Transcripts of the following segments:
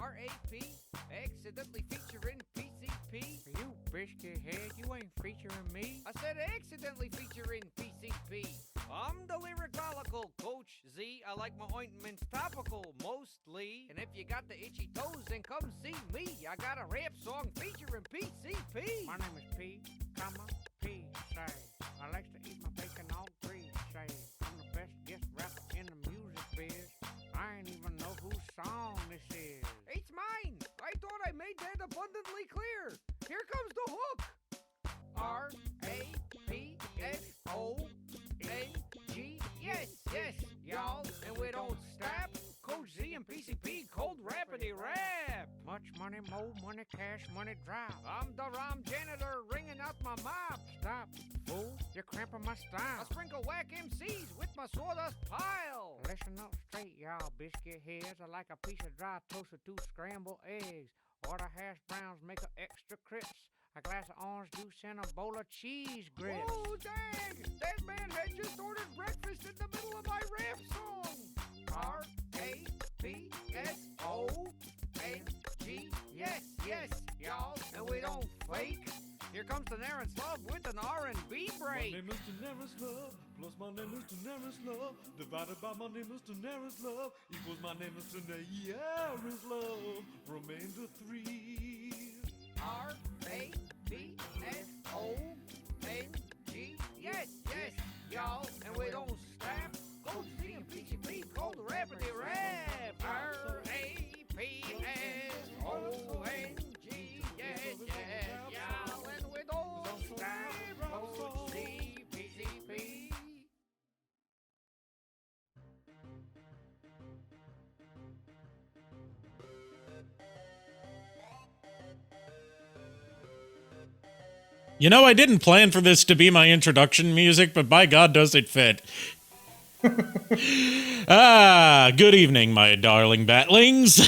RAP, accidentally featuring PCP. You biscuit head, you ain't featuring me. I said accidentally featuring PCP. I'm the lyric-follicle Coach Z. I like my ointments topical, mostly. And if you got the itchy toes, then come see me. I got a rap song featuring PCP. My name is P, P, say. I like to eat my bacon all grease, say. I'm the best guest rapper in the music biz. I ain't even know whose song this is. It's mine. I thought I made that abundantly clear. Here comes the hook. R-A-P-S-O-N-G. Yes, yes, y'all. And we don't stop. Coach Z and PCP, cold rappity rap. Much money, more money, cash money, drop. I'm the rhyme janitor ringing out my mop. Stop, fool, you're cramping my I style. sprinkle whack MCs with my sawdust pile. Listen up straight, y'all biscuit heads. I like a piece of dry toast with 2 scrambled eggs. Order hash browns, make a extra crisp. A glass of orange juice and a bowl of cheese grits. Whoa, dang! That man had just ordered breakfast in the middle of my rap song. R-A-P-S-O-N-G. Yes, yes, y'all. And we don't fake. Here comes Daenerys Love with an R&B break. My name is Daenerys Love, plus my name is Daenerys Love, divided by my name is Daenerys Love, equals my name is Daenerys Love, remainder 3. R-A-P-S-O-N-G. Yes, yes, y'all. And we don't stop. Coach Z and PCP, cold rapidly rap. R-A-P-S-O-N-G. Yes, yes, y'all. And we don't stop. Coach Z, PCP. You know, I didn't plan for this to be my introduction music, but by God does it fit. Good evening, my darling batlings.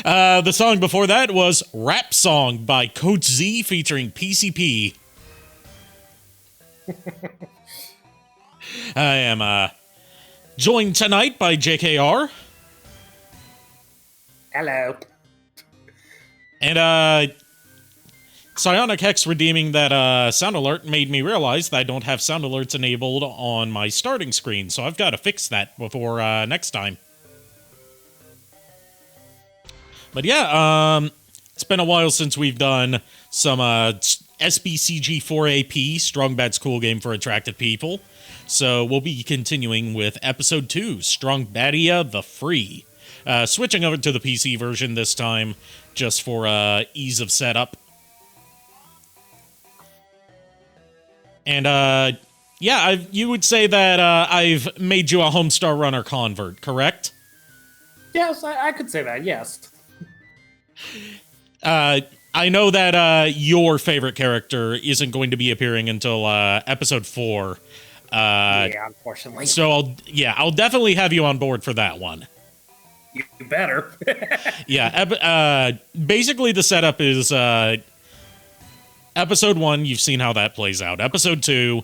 The song before that was Rap Song by Coach Z featuring PCP. I am joined tonight by JKR. Hello. And Psionic Hex redeeming that sound alert made me realize that I don't have sound alerts enabled on my starting screen, so I've got to fix that before next time. But yeah, it's been a while since we've done some SBCG 4AP, Strong Bad's Cool Game for Attractive People. So we'll be continuing with Episode 2, Strong Badia the Free. Switching over to the PC version this time, just for ease of setup. And, yeah, you would say that I've made you a Homestar Runner convert, correct? Yes, I could say that, yes. I know that your favorite character isn't going to be appearing until Episode 4. Yeah, unfortunately. So, I'll definitely have you on board for that one. You better. Yeah, basically the setup is... Episode 1, you've seen how that plays out. Episode 2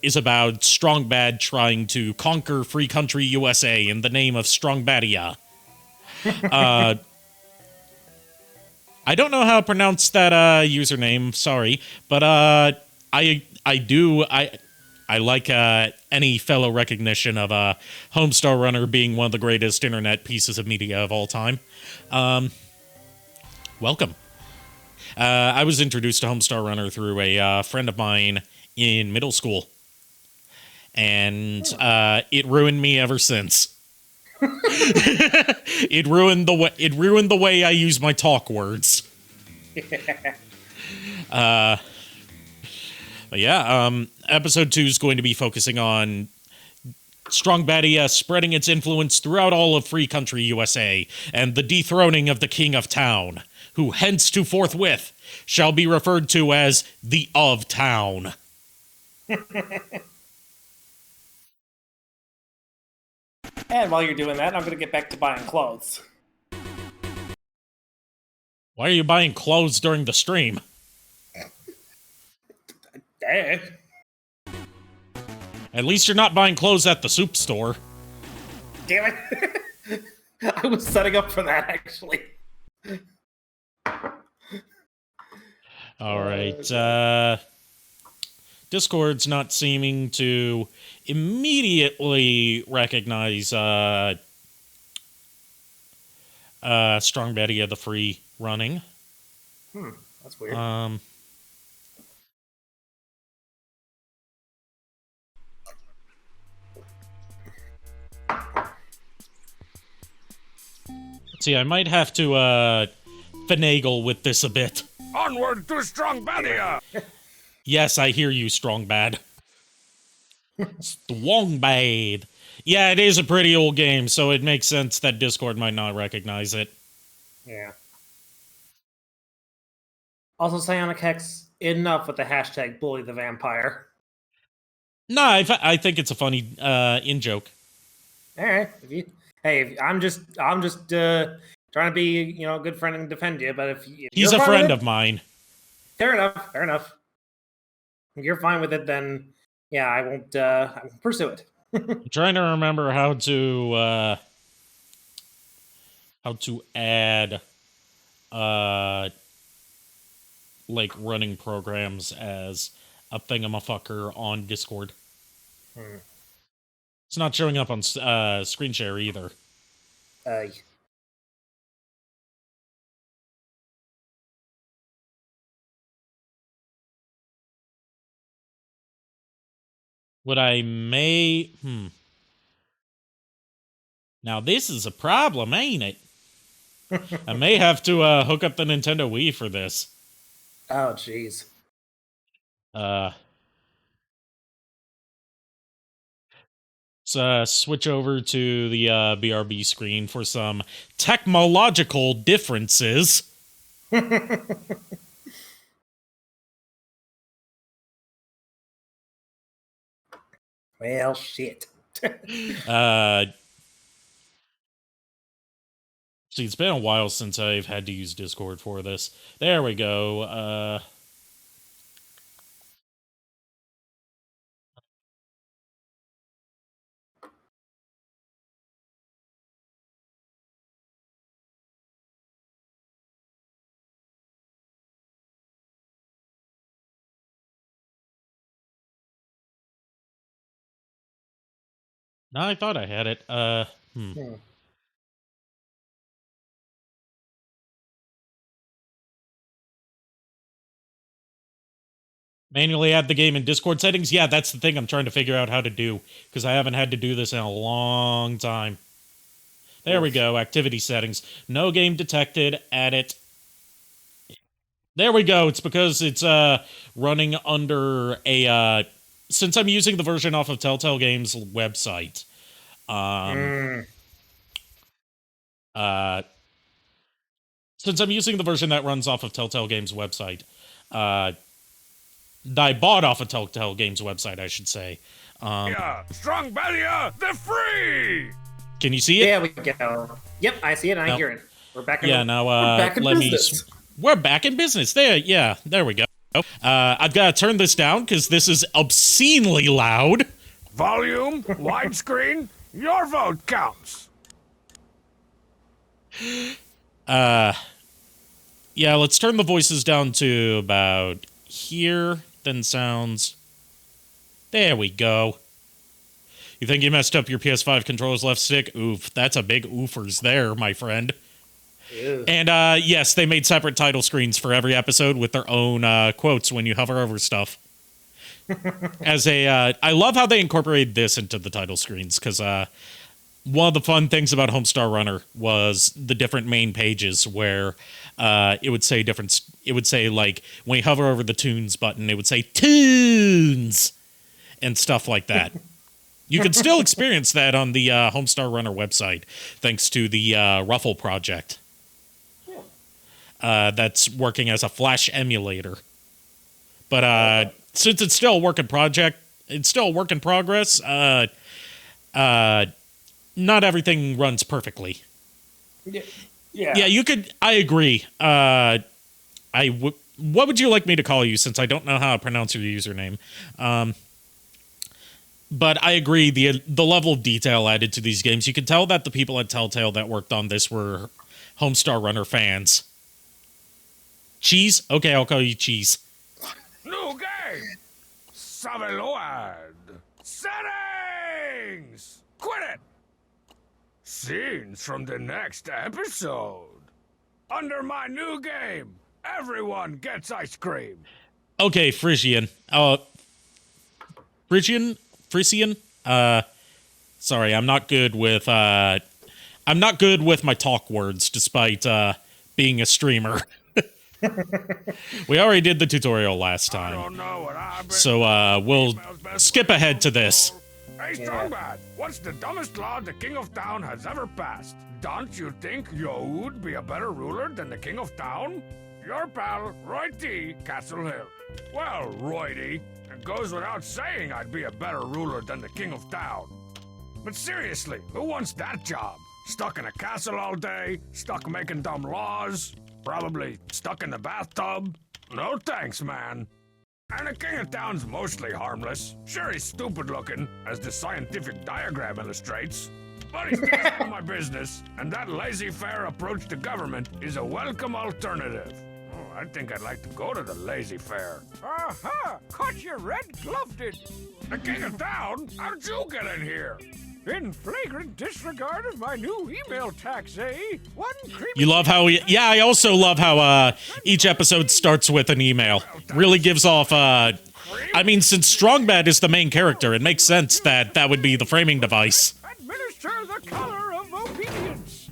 is about Strong Bad trying to conquer free country USA in the name of Strong Badia. I don't know how to pronounce that username, sorry, but I like any fellow recognition of Homestar Runner being one of the greatest internet pieces of media of all time. Welcome. I was introduced to Homestar Runner through a friend of mine in middle school, and it ruined me ever since. It ruined the way I use my talk words. But yeah, episode 2 is going to be focusing on Strong Badia spreading its influence throughout all of free country USA, and the dethroning of the King of Town, who hence to forthwith shall be referred to as the of Town. And while you're doing that, I'm going to get back to buying clothes. Why are you buying clothes during the stream? Eh. At least you're not buying clothes at the soup store. Damn it. I was setting up for that, actually. All right. Discord's not seeming to immediately recognize Strong Betty of the Free running. That's weird. See, I might have to finagle with this a bit. Onward to Strong Badia! Yes, I hear you, Strong Bad. Strong Bad. Yeah, it is a pretty old game, so it makes sense that Discord might not recognize it. Yeah. Also, Psionic Hex, enough with the hashtag bully the vampire. No, I think it's a funny in-joke. All right. I'm just trying to be, a good friend and defend you. But if He's you're a fine with friend it, of mine. Fair enough. If you're fine with it, then yeah, I won't pursue it. I'm trying to remember how to add like running programs as a thingamafucker on Discord. It's not showing up on screen share either. What I may... Now this is a problem, ain't it? I may have to hook up the Nintendo Wii for this. Oh, jeez. Let's switch over to the BRB screen for some technological differences. Well, shit. See, it's been a while since I've had to use Discord for this. There we go. No, I thought I had it. Manually add the game in Discord settings? Yeah, that's the thing I'm trying to figure out how to do, because I haven't had to do this in a long time. There we go, activity settings. No game detected, add it. There we go, it's because it's running under a... since I'm using the version off of Telltale Games' website, since I'm using the version that runs off of Telltale Games' website, that I bought off of Telltale Games' website, I should say. Strong Badia, the Free! Can you see it? There we go. Yep, I see it and I hear it. We're back in business. We're back in business. There we go. I've got to turn this down because this is obscenely loud. Volume, widescreen, your vote counts. Yeah, let's turn the voices down to about here, then sounds. There we go. You think you messed up your PS5 controller's left stick? Oof, that's a big oofers there, my friend. Ew. And yes, they made separate title screens for every episode with their own quotes when you hover over stuff. I love how they incorporated this into the title screens, because one of the fun things about Homestar Runner was the different main pages where it would say different. It would say, like, when you hover over the Tunes button, it would say Tunes and stuff like that. You can still experience that on the Homestar Runner website, thanks to the Ruffle project. That's working as a Flash emulator. But since it's still a work in progress. Not everything runs perfectly. Yeah. You could. I agree. What would you like me to call you, since I don't know how to pronounce your username? But I agree, the level of detail added to these games, you can tell that the people at Telltale that worked on this were Homestar Runner fans. Cheese? Okay, I'll call you Cheese. New game! Saveload! Settings! Quit it! Scenes from the next episode. Under my new game, everyone gets ice cream. Okay, Frisian. Frisian? Sorry, I'm not good with my talk words despite being a streamer. We already did the tutorial last I time. don't know what I've been... So we'll skip ahead to this. Hey, Strongbad, what's the dumbest law the King of Town has ever passed? Don't you think you would be a better ruler than the King of Town? Your pal, Roy T. Castle Hill. Well, Roy T., it goes without saying I'd be a better ruler than the King of Town. But seriously, who wants that job? Stuck in a castle all day? Stuck making dumb laws? Probably stuck in the bathtub? No thanks, man. And the King of Town's mostly harmless. Sure, he's stupid looking, as the scientific diagram illustrates. But he stays out of my business, and that laissez-faire approach to government is a welcome alternative. Oh, I think I'd like to go to the laissez-faire. Aha! Caught you red-gloved it! The King of Town? How'd you get in here? In flagrant disregard of my new email tax, eh? One creepy... You love how yeah, I also love how each episode starts with an email. Really gives off I mean, since Strongbad is the main character, it makes sense that that would be the framing device. Administer the color of obedience.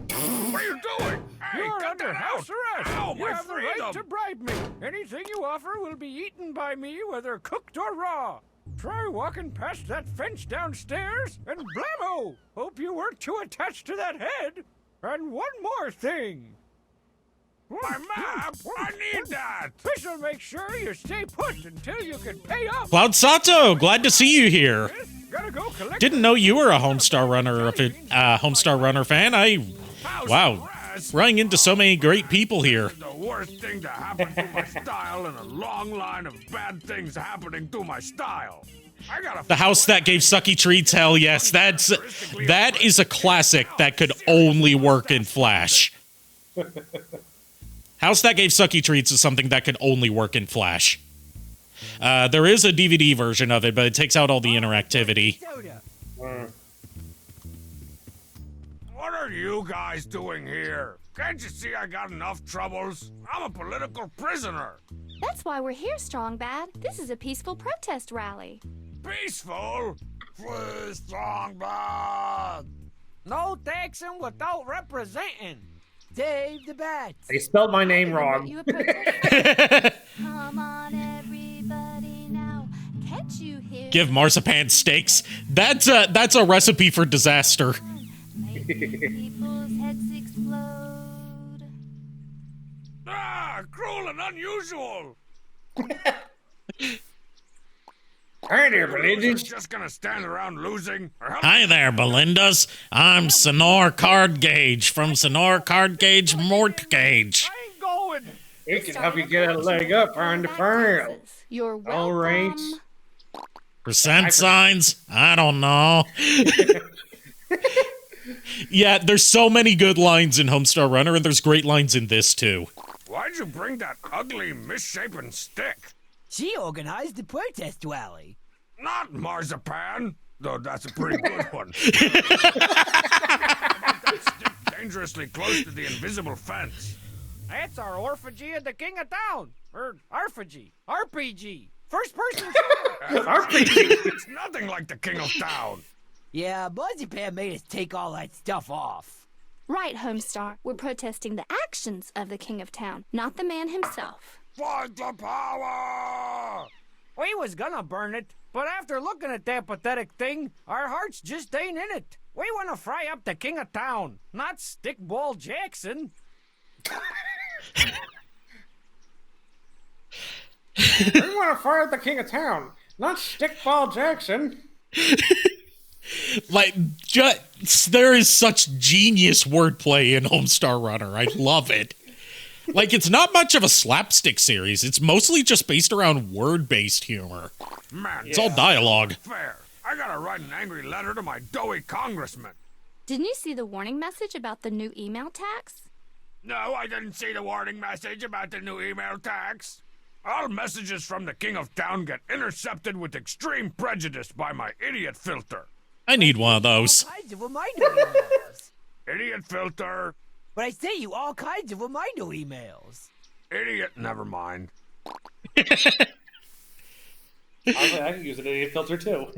What are you doing? Hey, You're cut under that house out! arrest. Ow, You my have the right freedom! to bribe me. Anything you offer will be eaten by me, whether cooked or raw. Try walking past that fence downstairs, and blammo! Hope you weren't too attached to that head. And one more thing. My map! I need that! This'll make sure you stay put until you can pay up. Cloud Sato, glad to see you here. Gotta go collect... Didn't know you were a Homestar Runner fan. Wow, running into so many great people here. The worst thing to happen to my style in a long line of bad things happening to my style. I gotta The house that gave sucky treats, hell yes, that is a classic that could only work in Flash. House that gave sucky treats is something that could only work in Flash. There is a DVD version of it, but it takes out all the interactivity. What are you guys doing here? Can't you see I got enough troubles? I'm a political prisoner. That's why we're here, Strongbad. This is a peaceful protest rally. Peaceful? Free strong blood. No taxing without representing. Dave the Bat. They spelled my name wrong. You a protest? Come on, everybody now. Can't you hear? Give marzipan steaks. That's a recipe for disaster. Make people's heads explode. Ah, cruel and unusual. Hi there, Losers Belinda's. just gonna stand around losing? Or help Hi there, Belindas. I'm Sonor Card Gauge from Sonor Card Gauge Mortgage. I ain't going. It can help you get a leg up on the farm. You're welcome. All right. Percent signs? I don't know. Yeah, there's so many good lines in Homestar Runner, and there's great lines in this, too. Why'd you bring that ugly, misshapen stick? She organized the protest rally. Not marzipan, though that's a pretty good one. That stick dangerously close to the invisible fence. That's our orphagy of the King of Town. Or Arphagy. RPG. First person. It's nothing like the King of Town. Yeah, Marzipan made us take all that stuff off. Right, Homestar. We're protesting the actions of the King of Town, not the man himself. Fight the power! We was gonna burn it, but after looking at that pathetic thing, our hearts just ain't in it. We want to fry up the King of Town, not Stickball Jackson. We want to fire the King of Town, not Stickball Jackson. Like, there is such genius wordplay in Homestar Runner. I love it. Like, it's not much of a slapstick series. It's mostly just based around word-based humor. Man, It's all dialogue. fair. I gotta write an angry letter to my doughy congressman. Didn't you see the warning message about the new email tax? No, I didn't see the warning message about the new email tax. All messages from the King of Town get intercepted with extreme prejudice by my idiot filter. I need one of those. Kinds of reminder emails. Idiot filter. But I sent you all kinds of reminder emails. Idiot, never mind. Honestly, I can use an idiot filter too.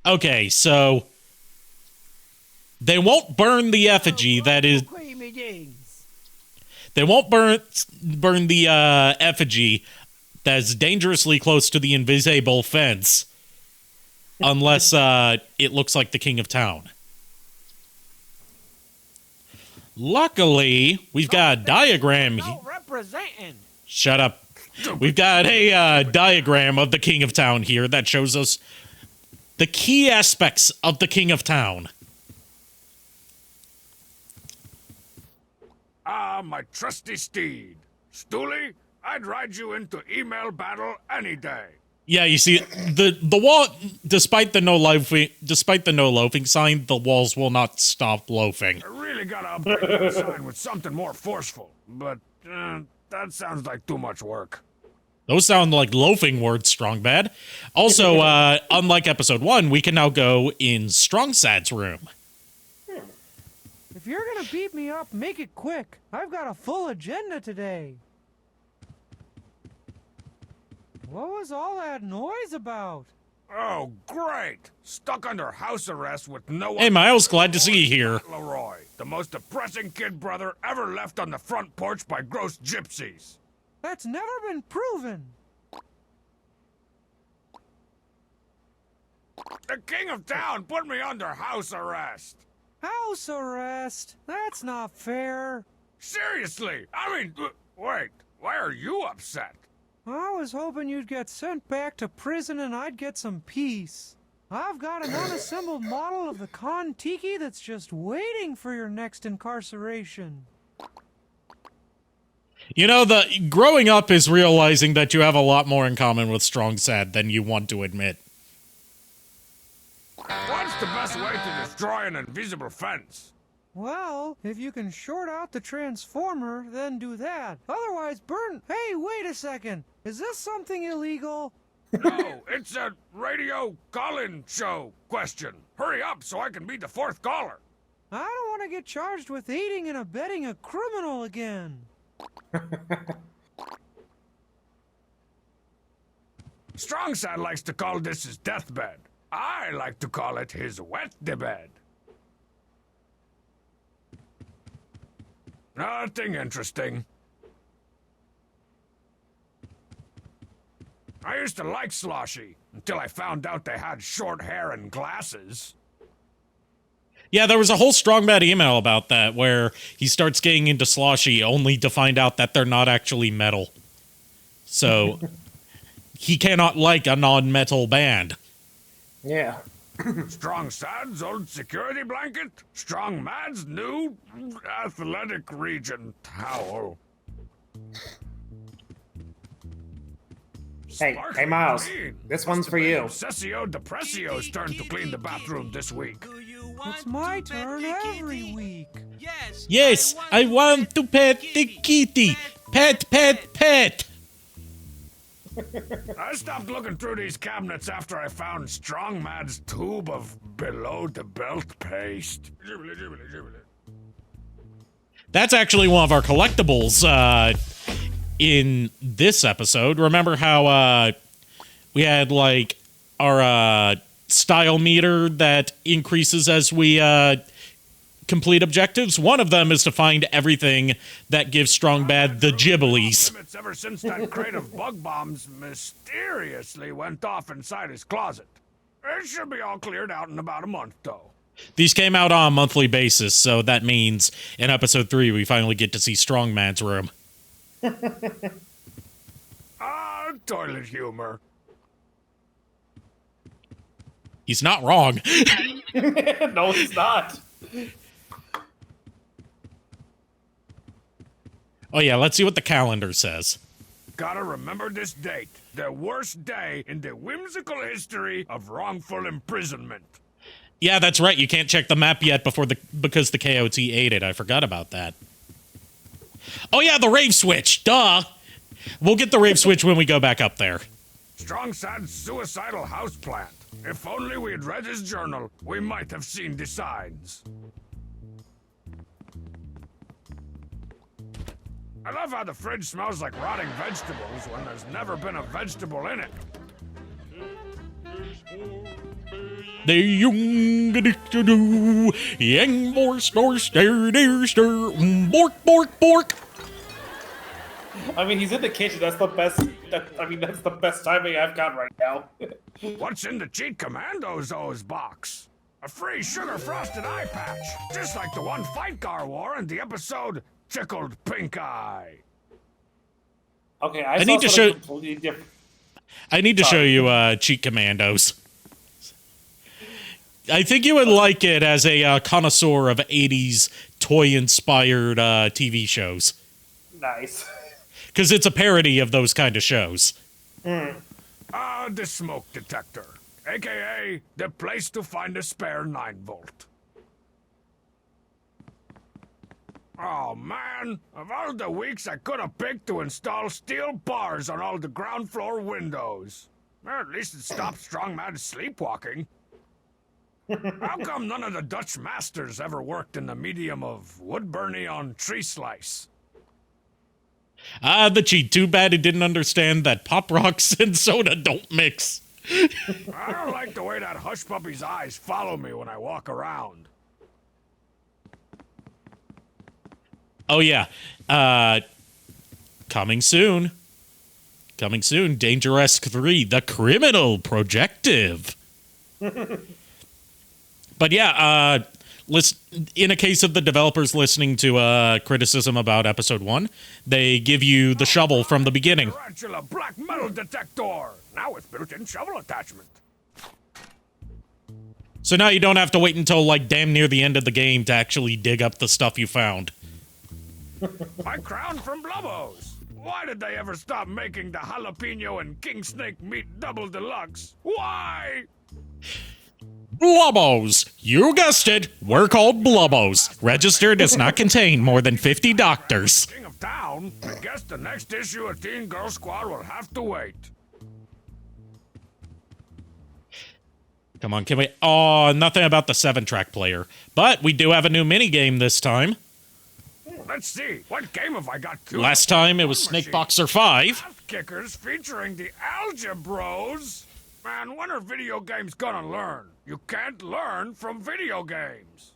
Okay, so they won't burn the effigy that is... Creamy dings. They won't burn the effigy that's dangerously close to the invisible fence unless it looks like the King of Town. Luckily, we've got a diagram. No representing. Shut up. We've got a diagram of the King of Town here that shows us the key aspects of the King of Town. Ah, my trusty steed. Stooley, I'd ride you into email battle any day. Yeah, you see, the wall, despite the no loafing sign, the walls will not stop loafing. I really gotta upgrade the sign with something more forceful, but that sounds like too much work. Those sound like loafing words, Strong Bad. Also, unlike episode 1, we can now go in Strong Sad's room. If you're gonna beat me up, make it quick. I've got a full agenda today. What was all that noise about? Oh, great! Stuck under house arrest with no one. Hey, Miles, glad to see you here. Leroy, the most depressing kid brother ever left on the front porch by gross gypsies. That's never been proven. The King of Town put me under house arrest. House arrest? That's not fair. Seriously, I mean, wait, why are you upset? I was hoping you'd get sent back to prison and I'd get some peace. I've got an unassembled model of the Kon-Tiki that's just waiting for your next incarceration. You know, the growing up is realizing that you have a lot more in common with Strong Sad than you want to admit. What's the best way to destroy an invisible fence? Well, if you can short out the transformer, then do that. Otherwise, burn... Hey, wait a second. Is this something illegal? No, it's a radio call-in show question. Hurry up so I can be the fourth caller. I don't want to get charged with aiding and abetting a criminal again. Strong Sad likes to call this his deathbed. I like to call it his wet-de-bed. Nothing interesting. I used to like Sloshy until I found out they had short hair and glasses. Yeah, there was a whole Strong Bad email about that where he starts getting into Sloshy only to find out that they're not actually metal. So he cannot like a non-metal band. Yeah. Strong Sad's old security blanket. Strong Mad's new athletic region towel. Hey, Miles. This one's for you. Obsessio Depressio's turn to clean the bathroom this week. It's my turn every week. Yes, I want to pet the kitty. Pet, pet, pet. I stopped looking through these cabinets after I found Strong Mad's tube of below-the-belt paste. That's actually one of our collectibles in this episode. Remember how we had, like, our style meter that increases as we complete objectives? One of them is to find everything that gives Strong Bad the gibblies. Ever since that crate of bug bombs mysteriously went off inside his closet. It should be all cleared out in about a month, though. These came out on a monthly basis, so that means in episode 3 we finally get to see Strong Man's room. Toilet humor. He's not wrong. No, he's not. Oh, yeah, let's see what the calendar says. Gotta remember this date. The worst day in the whimsical history of wrongful imprisonment. Yeah, that's right. You can't check the map yet because the KOT ate it. I forgot about that. Oh, yeah, the rave switch. Duh. We'll get the rave switch when we go back up there. Strong sad suicidal houseplant. If only we had read his journal, we might have seen the signs. I love how the fridge smells like rotting vegetables when there's never been a vegetable in it. The young do young more snore stir bork bork bork. I mean, he's in the kitchen. That's the best. That's the best timing I've got right now. What's in the Cheat Commando's O's box? A free sugar frosted eye patch, just like the one Fight Car wore in the episode Tickled Pink Eye. Okay, I need to show. Completely different. I need to show you Cheat Commandos. I think you would like it as a connoisseur of 80s toy-inspired TV shows. Nice. Because it's a parody of those kind of shows. The smoke detector, aka the place to find a spare 9-volt. Oh man, of all the weeks I could have picked to install steel bars on all the ground floor windows. At least it stopped Strong Man's sleepwalking. How come none of the Dutch masters ever worked in the medium of wood burning on tree slice? The cheat. Too bad he didn't understand that Pop Rocks and soda don't mix. I don't like the way that hush puppy's eyes follow me when I walk around. Oh, yeah. Coming soon. Coming soon. Dangeresque 3, The Criminal Projective. But yeah, in a case of the developers listening to criticism about episode 1, they give you the shovel from the beginning. Tarantula black metal detector, now with built-in shovel attachment. So now you don't have to wait until like damn near the end of the game to actually dig up the stuff you found. My crown from Blubbo's. Why did they ever stop making the jalapeno and king snake meat double deluxe? Why? Blubbos! You guessed it! We're called Blubbos. Register does not contain more than 50 doctors. King of Town, I guess the next issue of Teen Girl Squad will have to wait. Come on, can we... Oh, nothing about the 7-track player. But we do have a new minigame this time. Let's see, what game have I got to? Last time it was Snake Boxer 5. Math Kickers featuring the Algebros. Man, when are video games gonna learn? You can't learn from video games.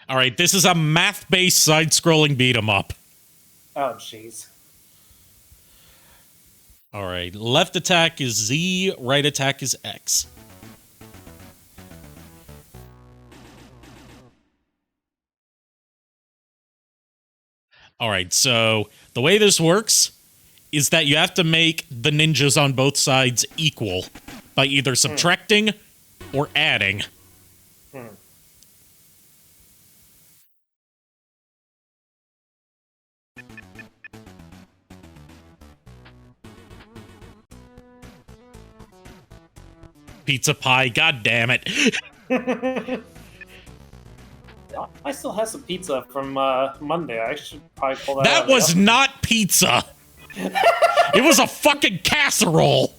All right, this is a math-based side-scrolling beat-em-up. Oh, jeez. All right, left attack is Z, right attack is X. All right, so the way this works is that you have to make the ninjas on both sides equal by either subtracting or adding. Pizza pie, god damn it. I still have some pizza from Monday. I should probably pull that out. That was not pizza. It was a fucking casserole.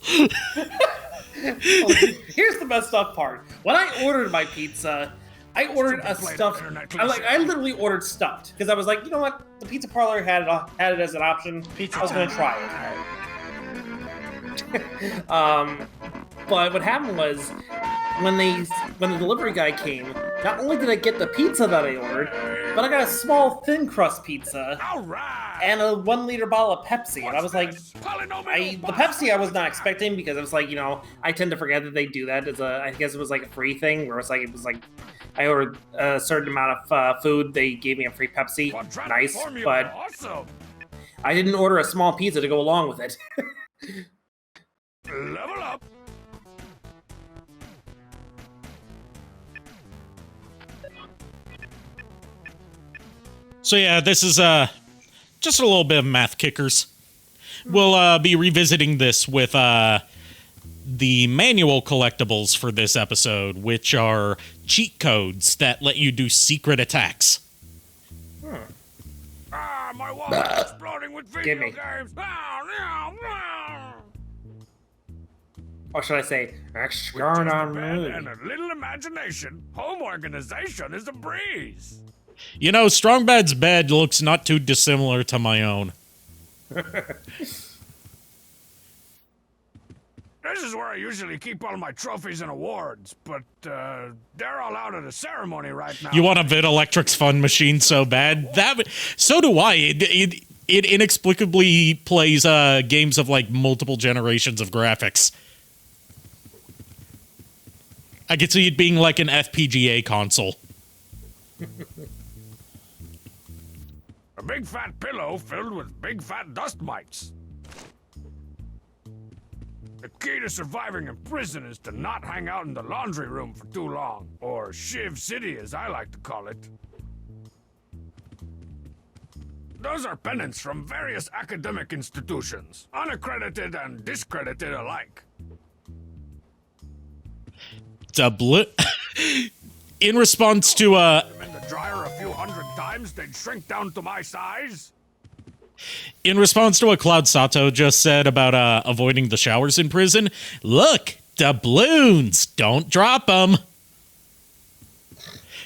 Here's the messed up part. When I ordered my pizza, I ordered a stuffed. I literally ordered stuffed because I was like, you know what? The pizza parlor had it as an option. I was gonna try it. But what happened was when the delivery guy came, not only did I get the pizza that I ordered, but I got a small thin crust pizza and a 1 liter bottle of Pepsi. And I was like, the Pepsi I was not expecting because I was like, I tend to forget that they do that as I guess it was like a free thing where it was like I ordered a certain amount of food, they gave me a free Pepsi. Nice, but I didn't order a small pizza to go along with it. Level up. So yeah, this is just a little bit of math kickers. We'll be revisiting this with the manual collectibles for this episode, which are cheat codes that let you do secret attacks. Ah, my wallet's exploding with video Gimme. games. Or should I say, With extra just a on pen me? and a little imagination, home organization is a breeze. You know, Strongbad's bed looks not too dissimilar to my own. This is where I usually keep all my trophies and awards, but they're all out at a ceremony right now. You want a Vid Electric's fun machine so bad? So do I. It inexplicably plays games of like multiple generations of graphics. I could see it being like an FPGA console. A big fat pillow filled with big fat dust mites. The key to surviving in prison is to not hang out in the laundry room for too long, or Shiv City as I like to call it. Those are pennants from various academic institutions, unaccredited and discredited alike. In response to In the dryer a few hundred times, they'd shrink down to my size. In response to what Cloud Sato just said about avoiding the showers in prison, look, doubloons, don't drop them.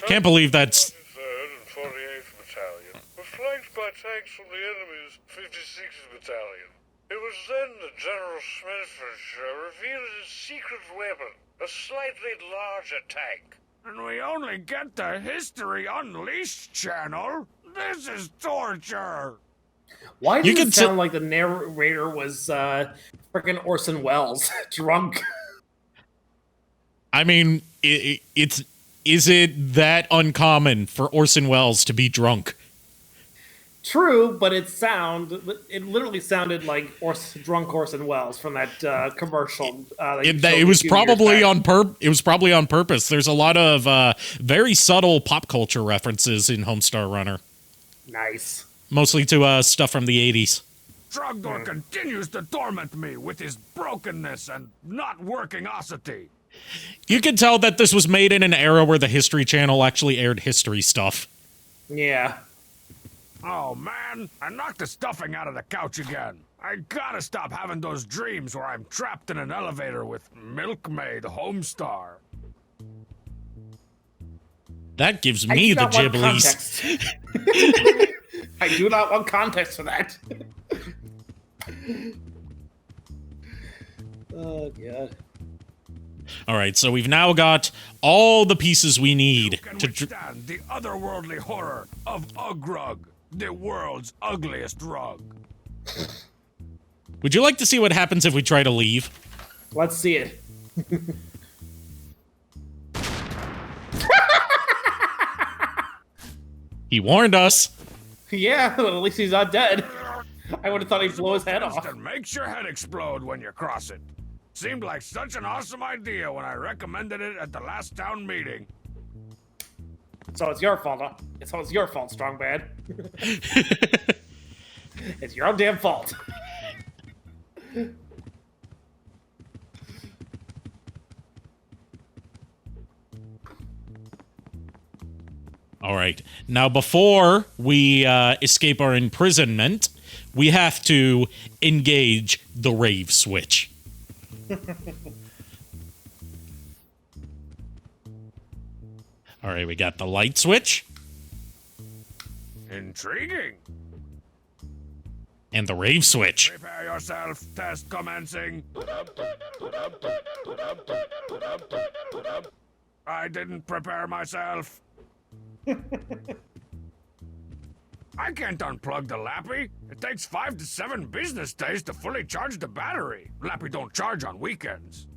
Can't believe that's... 3rd and 48th Battalion were flanked by tanks from the enemy's 56th Battalion. It was then that General Smithford revealed his secret weapon, a slightly larger tank. And we only get the History Unleashed channel? This is torture! Why You does can it sound like the narrator was freaking Orson Welles, drunk? I mean, is it that uncommon for Orson Welles to be drunk? True, but it literally sounded like drunk Orson Welles from that commercial. It was probably on purpose. There's a lot of very subtle pop culture references in Homestar Runner, Nice. mostly to stuff from the 80s. Trogdor continues to torment me with his brokenness and not working-osity. You can tell that this was made in an era where the History Channel actually aired history stuff. Yeah. Oh man, I knocked the stuffing out of the couch again. I gotta stop having those dreams where I'm trapped in an elevator with Milkmaid Homestar. That gives I me do the not want Ghiblies. context. I do not want context for that. Oh, God. All right, so we've now got all the pieces we need Can to... withstand the otherworldly horror of Ugrug, the world's ugliest rug. Would you like to see what happens if we try to leave? Let's see it. He warned us. Yeah, well, at least he's not dead. I would have thought he'd blow his head off. That makes your head explode when you cross it. Seemed like such an awesome idea when I recommended it at the last town meeting. So it's your fault, huh? So it's your fault, Strongbad. It's your own damn fault. All right. Now, before we escape our imprisonment, we have to engage the rave switch. All right, we got the light switch Intriguing. and the rave switch. Prepare yourself. Test commencing. I didn't prepare myself. I can't unplug the Lappy. It takes 5 to 7 business days to fully charge the battery. Lappy don't charge on weekends.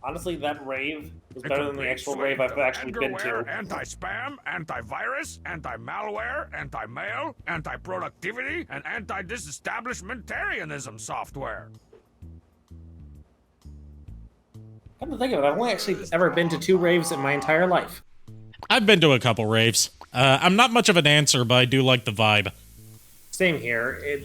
Honestly, that rave was A better than the complete actual suite rave I've of actually been Edgarware, to. Anti-spam, anti-virus, anti-malware, anti-mail, anti-productivity, and anti-disestablishmentarianism software. Come to think of it, I've only actually ever been to 2 raves in my entire life. I've been to a couple raves. I'm not much of a dancer, but I do like the vibe. Same here.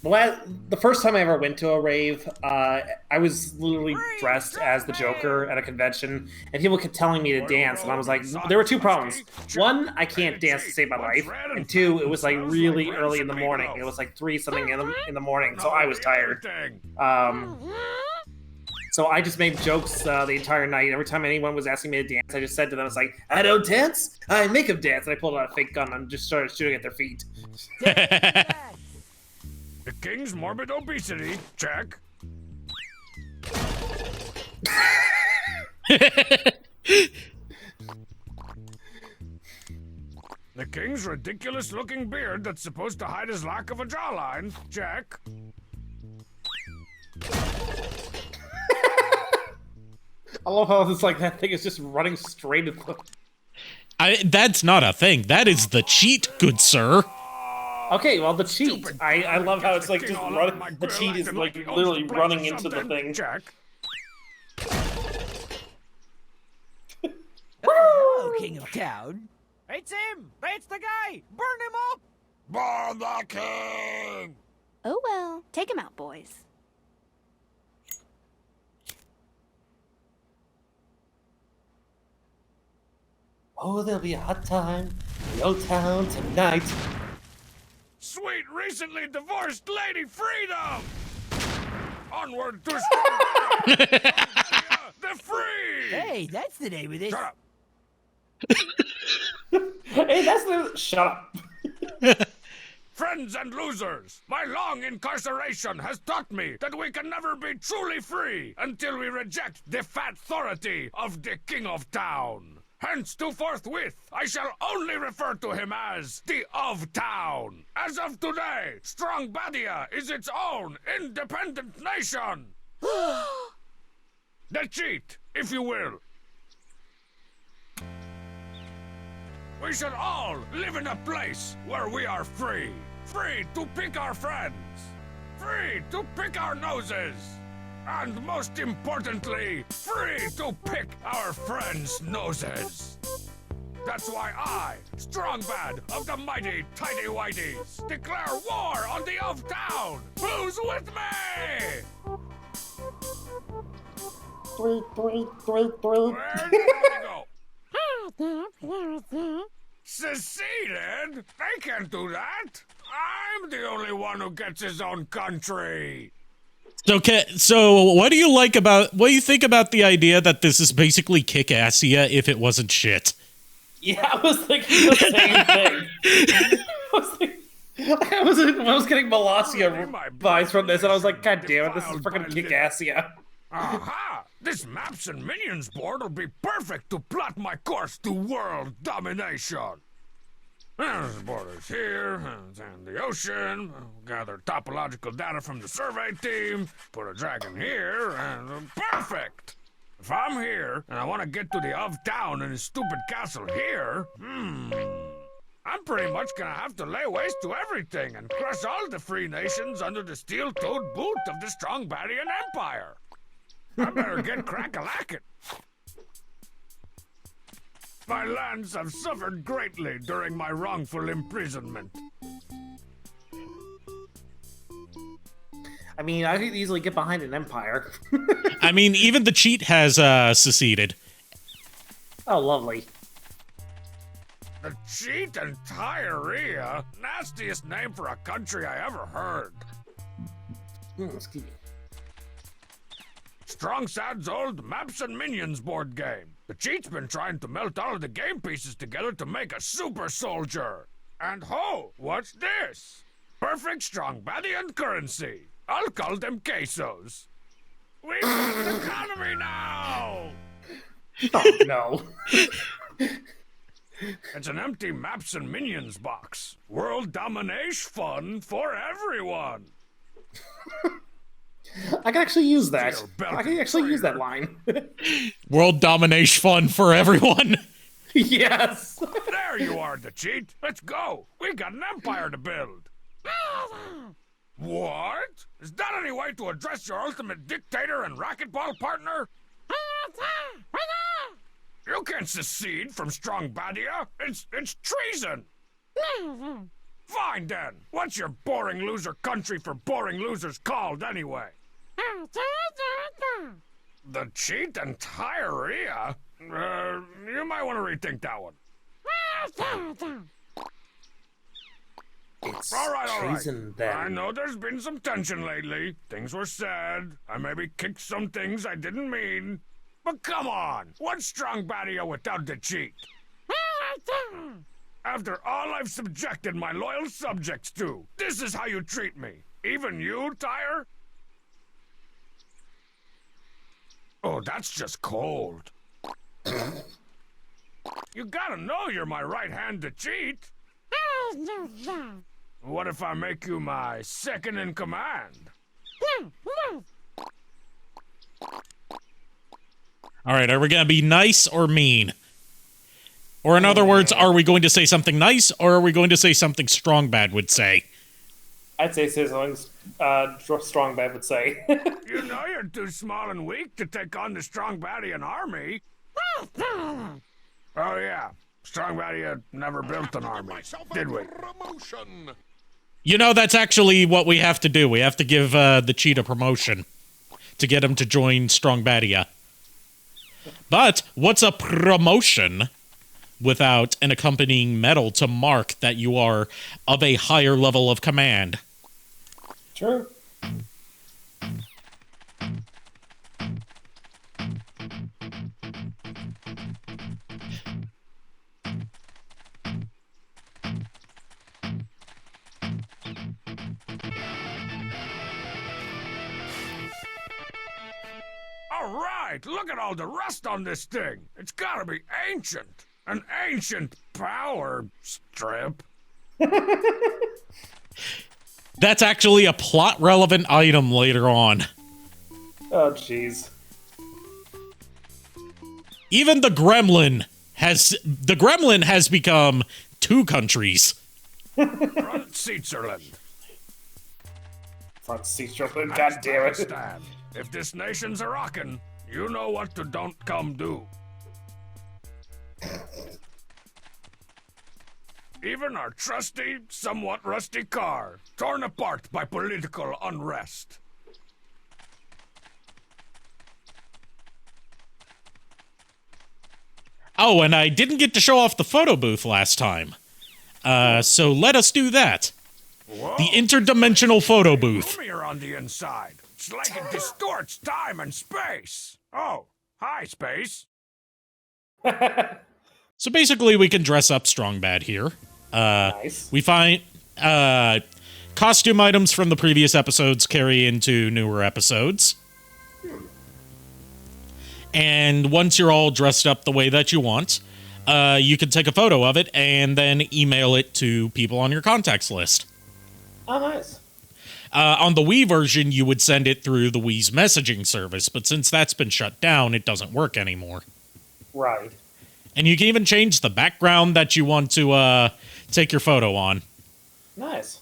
The first time I ever went to a rave, I was literally dressed as the Joker at a convention, and people kept telling me to dance, and I was like, there were 2 problems. 1, I can't dance to save my life, and 2, it was like really early in the morning. It was like 3-something in the morning, so I was tired. So I just made jokes the entire night. Every time anyone was asking me to dance, I just said to them, "It's like, I don't dance, I make them dance." And I pulled out a fake gun and just started shooting at their feet. The king's morbid obesity, check. The king's ridiculous-looking beard that's supposed to hide his lack of a jawline, check. I love how it's like that thing is just running straight at them. That's not a thing. That is the cheat, good sir. Okay, well, the cheat. I love how it's like just running. The cheat is like literally running into the thing. Check. Oh, King of Town. It's him! It's the guy! Burn him up! Burn the king! Oh well, take him out, boys. Oh, there'll be a hot time in the old town tonight. Sweet, recently divorced Lady Freedom! Onward to strong the free! Hey, that's the name of this. Shut up! Hey, that's the... Shut up. Friends and losers, my long incarceration has taught me that we can never be truly free until we reject the fat authority of the King of Town. Hence, to forthwith, I shall only refer to him as the of Town. As of today, Strong Badia is its own independent nation. The cheat, if you will. We shall all live in a place where we are free. Free to pick our friends. Free to pick our noses. And most importantly, free to pick our friends' noses. That's why I, Strong Bad of the mighty Tidy Whiteys, declare war on the of Town. Who's with me? Three. Where do you go? Seceded? They can't do that. I'm the only one who gets his own country. Okay, so what do you think about the idea that this is basically Kick-Assia if it wasn't shit? Yeah, I was thinking the same thing. I was getting Molossia vibes from this, and I was like, God damn it, this is freaking Kick-Assia. Aha! This Maps and Minions board will be perfect to plot my course to world domination. There's borders here, and the ocean. Gather topological data from the survey team. Put a dragon here, and perfect! If I'm here, and I want to get to the of Town and his stupid castle here, I'm pretty much gonna have to lay waste to everything and crush all the free nations under the steel-toed boot of the Strong Badian Empire. I better get crack-a-lackin'. My lands have suffered greatly during my wrongful imprisonment. I mean, I could easily get behind an empire. I mean, even the cheat has seceded. Oh, lovely. The cheat and Tyrea? Nastiest name for a country I ever heard. Excuse me. Strong Sad's old Maps and Minions board game. The cheat's been trying to melt all of the game pieces together to make a super soldier. And ho, what's this? Perfect Strong Badian currency. I'll call them quesos. We've got an economy now! Oh, no. It's an empty Maps and Minions box. World domination fun for everyone. I can actually use that. I can actually use that line. World domination fun for everyone. Yes. There you are, the cheat. Let's go. We got an empire to build. What? Is that any way to address your ultimate dictator and racquetball partner? You can't secede from Strong Badia. It's treason. Fine then. What's your boring loser country for boring losers called anyway? The cheat and diarrhea? You might want to rethink that one. It's All right. treason then. I know there's been some tension lately. Things were said. I maybe kicked some things I didn't mean. But come on, what's Strong Badia without the cheat? After all I've subjected my loyal subjects to, this is how you treat me. Even you, Tyre? Oh, that's just cold. You gotta know you're my right hand to cheat. What if I make you my second in command? All right, are we going to be nice or mean? Or in other words, are we going to say something nice, or are we going to say something Strong Bad would say? I'd say something Strong Bad would say. You know you're too small and weak to take on the Strong Badian army. Oh yeah, Strong Badia never built an army, did we? You know, that's actually what we have to do. We have to give the cheat a promotion to get him to join Strong Badia. But what's a promotion without an accompanying medal to mark that you are of a higher level of command? True. All right, look at all the rust on this thing. It's gotta be ancient. An ancient power strip. That's actually a plot-relevant item later on. Oh, jeez. Even the Gremlin has become two countries. Front Switzerland. Front Switzerland, god damn it. Stand. If this nation's a rockin', you know what to don't come do. Even our trusty, somewhat rusty car, torn apart by political unrest. Oh, and I didn't get to show off the photo booth last time. So let us do that. Whoa. The interdimensional photo booth. Here on the inside. It's like it distorts time and space. Oh, hi, space. So basically, we can dress up Strong Bad here. Nice. We find costume items from the previous episodes carry into newer episodes. And once you're all dressed up the way that you want, you can take a photo of it and then email it to people on your contacts list. Oh, nice. On the Wii version, you would send it through the Wii's messaging service, but since that's been shut down, it doesn't work anymore. Right. And you can even change the background that you want to take your photo on. Nice.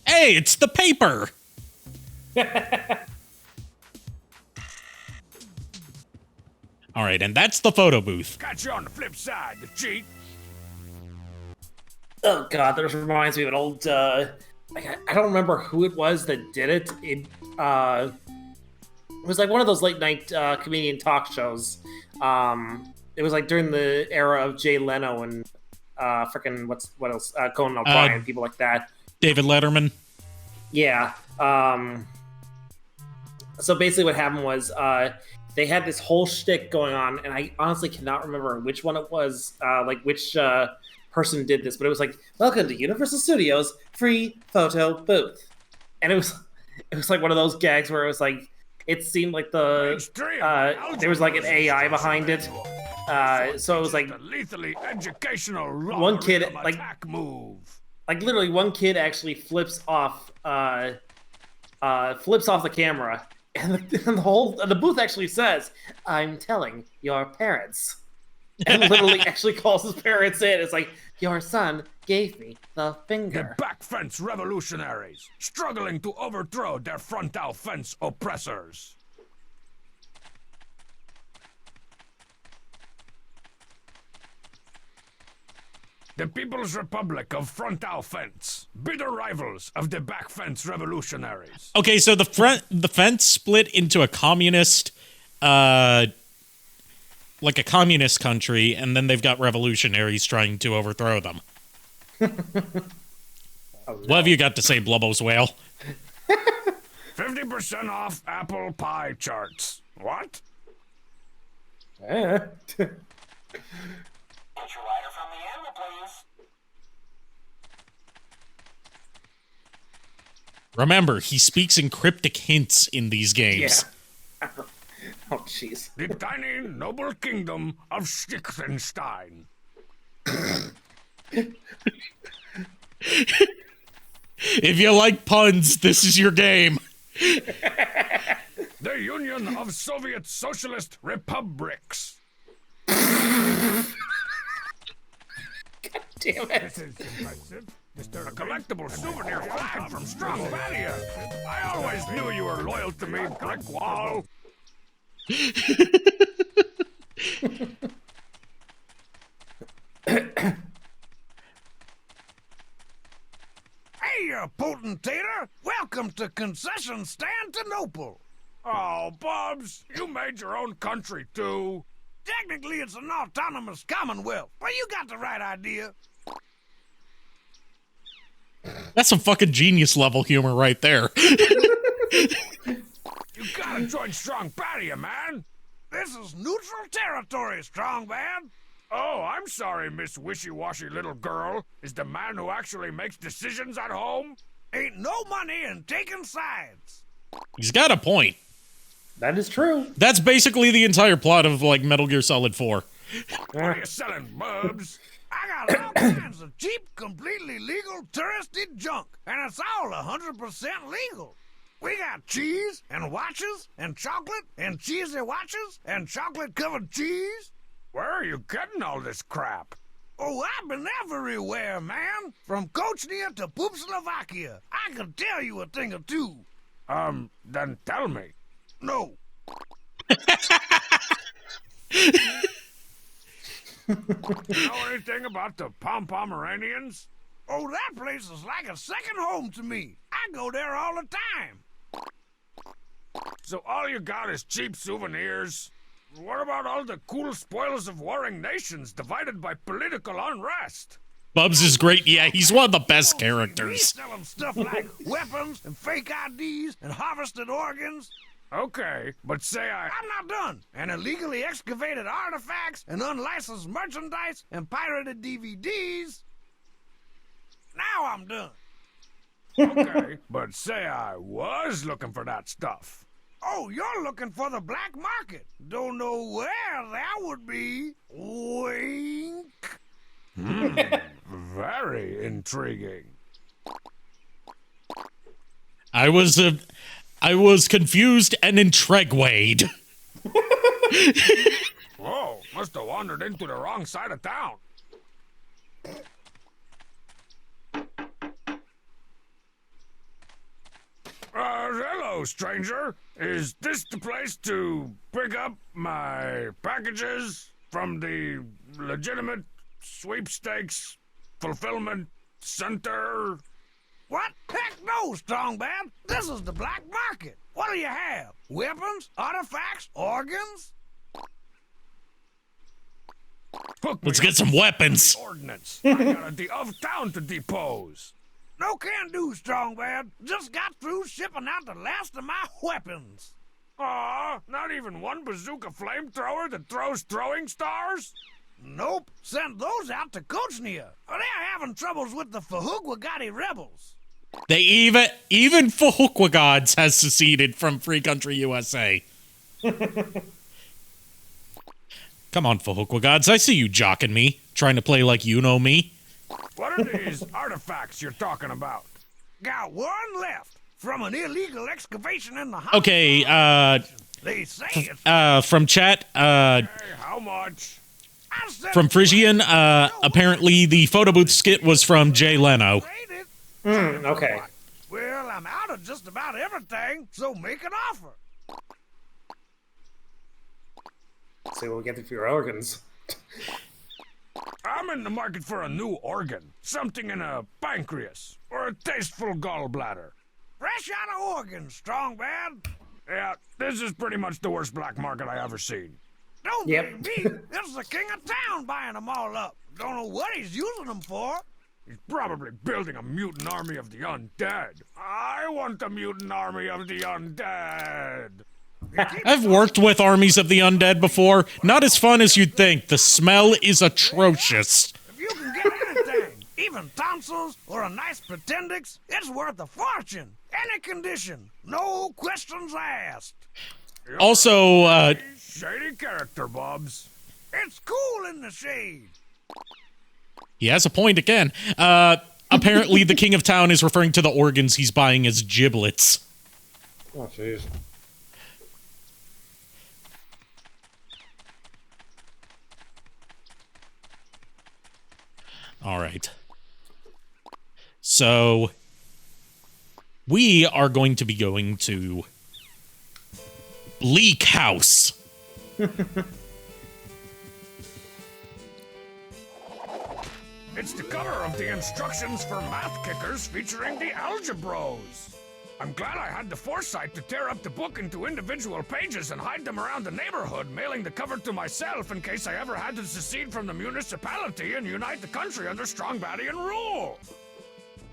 Hey, it's the paper! Alright, and that's the photo booth. Got you on the flip side, the cheat. Oh god, that reminds me of an old, I don't remember who it was that did it. It was like one of those late night comedian talk shows. It was like during the era of Jay Leno and frickin' what else? Conan O'Brien, people like that. David Letterman. Yeah. So basically what happened was they had this whole shtick going on, and I honestly cannot remember which one it was, like which person did this, but it was like, welcome to Universal Studios free photo booth. And it was like one of those gags where it was like, it seemed like there was like an AI behind it. So it was like lethally educational one kid, like attack move. Like literally one kid actually flips off flips off the camera, and the booth actually says, "I'm telling your parents," and literally actually calls his parents in. It's like, your son gave me the The finger. back fence revolutionaries, struggling to overthrow their frontal fence oppressors. The People's Republic of Frontal Fence, bitter rivals of the back fence revolutionaries. Okay, so the fence split into a communist, like a communist country, and then they've got revolutionaries trying to overthrow them. What have you got to say, Blubbo's whale? 50% off apple pie charts. What? Remember, he speaks in cryptic hints in these games. Yeah. Oh, jeez. The tiny noble kingdom of Liechtenstein. If you like puns, this is your game. The Union of Soviet Socialist Republics. Damn it. This is impressive. A collectible souvenir flag from Strongmania. I always knew you were loyal to me, brick wall. Hey, potentator! Welcome to Concession Stantonopol. Oh, Bubs, you made your own country, too. Technically, it's an autonomous commonwealth, but you got the right idea. That's some fucking genius level humor right there. You gotta join Strong Pattia, man. This is neutral territory, Strong Man. Oh, I'm sorry, Miss Wishy-Washy Little Girl. Is the man who actually makes decisions at home? Ain't no money in taking sides. He's got a point. That is true. That's basically the entire plot of, like, Metal Gear Solid 4. What are you selling, Bubs? I got all kinds of cheap, completely legal touristy junk, and it's all 100% legal. We got cheese, and watches, and chocolate, and cheesy watches, and chocolate-covered cheese. Where are you getting all this crap? Oh, I've been everywhere, man. From Kochnia to Poopslovakia. I can tell you a thing or two. Then tell me. No. You know anything about the Pomeranians? Oh, that place is like a second home to me. I go there all the time. So all you got is cheap souvenirs? What about all the cool spoils of warring nations divided by political unrest? Bubs is great. Yeah, he's one of the best We characters. sell them stuff like weapons and fake IDs and harvested organs. Okay, but I'm not done. And illegally excavated artifacts and unlicensed merchandise and pirated DVDs. Now I'm done. Okay, but say I was looking for that stuff. Oh, you're looking for the black market. Don't know where that would be. Wink. Very intriguing. I was confused and intrigued. Whoa, must have wandered into the wrong side of town. Hello, stranger. Is this the place to pick up my packages from the legitimate sweepstakes fulfillment center? What? Heck no, Strongman. This is the black market. What do you have? Weapons? Artifacts? Organs? Let's get some weapons. Ordnance. I got a of town to depose. No can do, Strongman. Just got through shipping out the last of my weapons. Aw, not even one bazooka flamethrower that throws throwing stars? Nope. Sent those out to Kochnia. They're having troubles with the Fahugwagati rebels. They even Fahukwagods has seceded from Free Country USA. Come on, Fahukwagods. I see you jocking me, trying to play like you know me. What are these artifacts you're talking about? Got one left. from an illegal excavation in the house. Okay, They say it's from chat, hey, how much? I said from Frisian, apparently the photo booth skit was from Jay Leno. trade it. Okay. Well, I'm out of just about everything, so make an offer. See what we get for your organs. I'm in the market for a new organ. Something in a pancreas or a tasteful gallbladder. Fresh out of Oregon, strong bad. Yeah, this is pretty much the worst black market I ever seen. Don't Yep. blame me. It's the king of town buying them all up. Don't know what he's using them for. He's probably building a mutant army of the undead. I want the mutant army of the undead. I've worked with armies of the undead before. Not as fun as you'd think. The smell is atrocious. If you can get anything, even tonsils or a nice pretendix, it's worth a fortune. Any condition, no questions asked. Also, Shady character, Bubs. It's cool in the shade. he has a point again. Apparently the King of Town is referring to the organs he's buying as giblets. Oh, jeez. All right. So, we are going to be going to Bleak House. It's the cover of the instructions for math kickers featuring the algebros. I'm glad I had the foresight to tear up the book into individual pages and hide them around the neighborhood, mailing the cover to myself in case I ever had to secede from the municipality and unite the country under Strongbadian rule.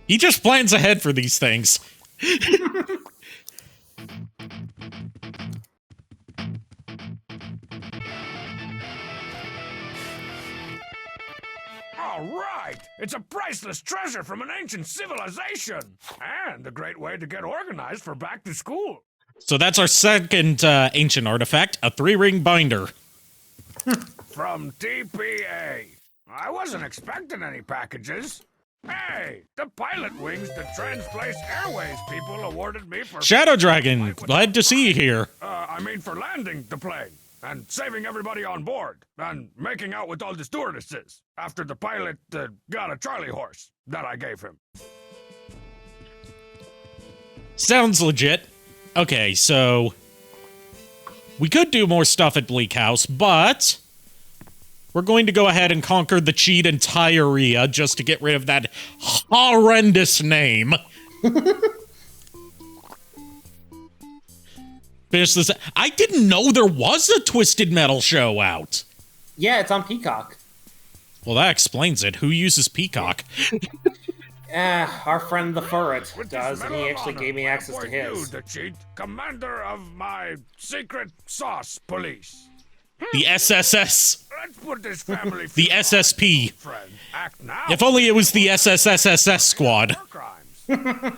He just plans ahead for these things. All right! It's a priceless treasure from an ancient civilization! And a great way to get organized for back to school. So that's our second ancient artifact, a 3-ring binder. From TPA. I wasn't expecting any packages. Hey, the pilot wings the Transplace Airways people awarded me for... Shadow Dragon, glad to see you here. I mean for landing the plane. And saving everybody on board. And making out with all the stewardesses. After the pilot got a Charlie horse that I gave him. Sounds legit. Okay, so we could do more stuff at Bleak House, but we're going to go ahead and conquer the Cheat Area just to get rid of that horrendous name. Finish this. I didn't know there was a Twisted Metal show out. Yeah, it's on Peacock. Well, that explains it. Who uses Peacock? Our friend the Furret With does, this and he medal of actually honor, gave me I access to appoint you, his. the Cheat, commander of my secret sauce police. The SSS. Let's put this family The feud on, SSP. friend. Act now. If only it was the SSSSS squad. War crimes.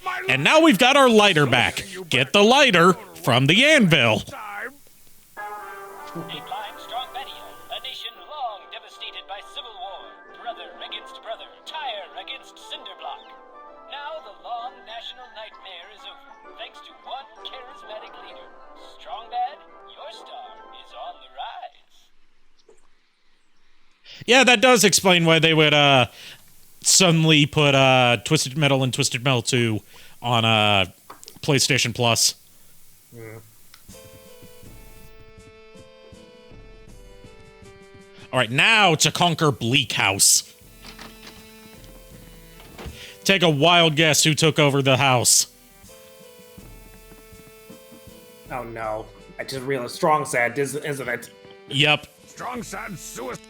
My And now we've got our lighter back. Get the lighter from the anvil. time. Incline Strongbadia, a nation long devastated by civil war, brother against brother, tire against cinderblock. Now the long national nightmare is over, thanks to one charismatic leader. Strongbad, your star is on the rise. Yeah, that does explain why they would suddenly put Twisted Metal and Twisted Metal 2 on PlayStation Plus. Yeah. All right, now to conquer Bleak House. Take a wild guess who took over the house. Oh no. I just realized Strong said, isn't it? Yep. Strong sad suicide.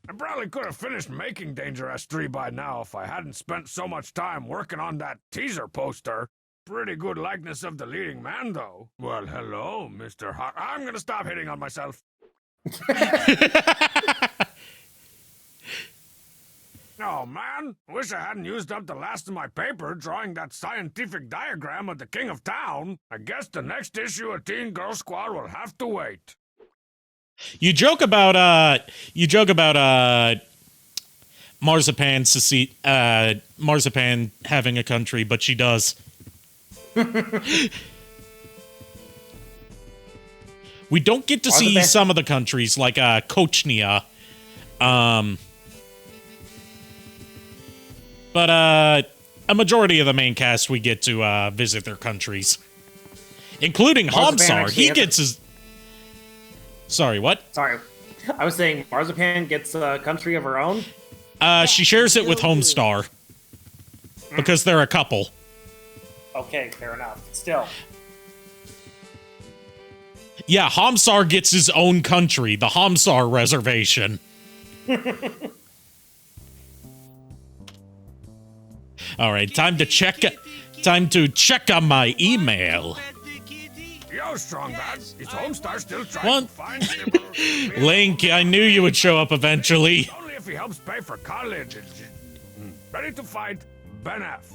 I probably could have finished making Danger S3 by now if I hadn't spent so much time working on that teaser poster. Pretty good likeness of the leading man, though. Well, hello, Mr. Hot. I'm gonna stop hitting on myself. Oh, man. Wish I hadn't used up the last of my paper drawing that scientific diagram of the King of Town. I guess the next issue of Teen Girl Squad will have to wait. You joke about Marzipan having a country, but she does. We don't get to see some of the countries, like Kochnia. But a majority of the main cast, we get to visit their countries. Including Hamsar. He gets his... Sorry, what? Sorry. I was saying Marzipan gets a country of her own? She shares it with Homestar. Because they're a couple. Okay, fair enough. Still. Yeah, Hamsar gets his own country, the Hamsar Reservation. All right, time to check on my email. Yo, Strongbad, is Homestar still trying to find people? Link, I knew you would show up eventually. Only if he helps pay for college. Ready to fight, Ben F.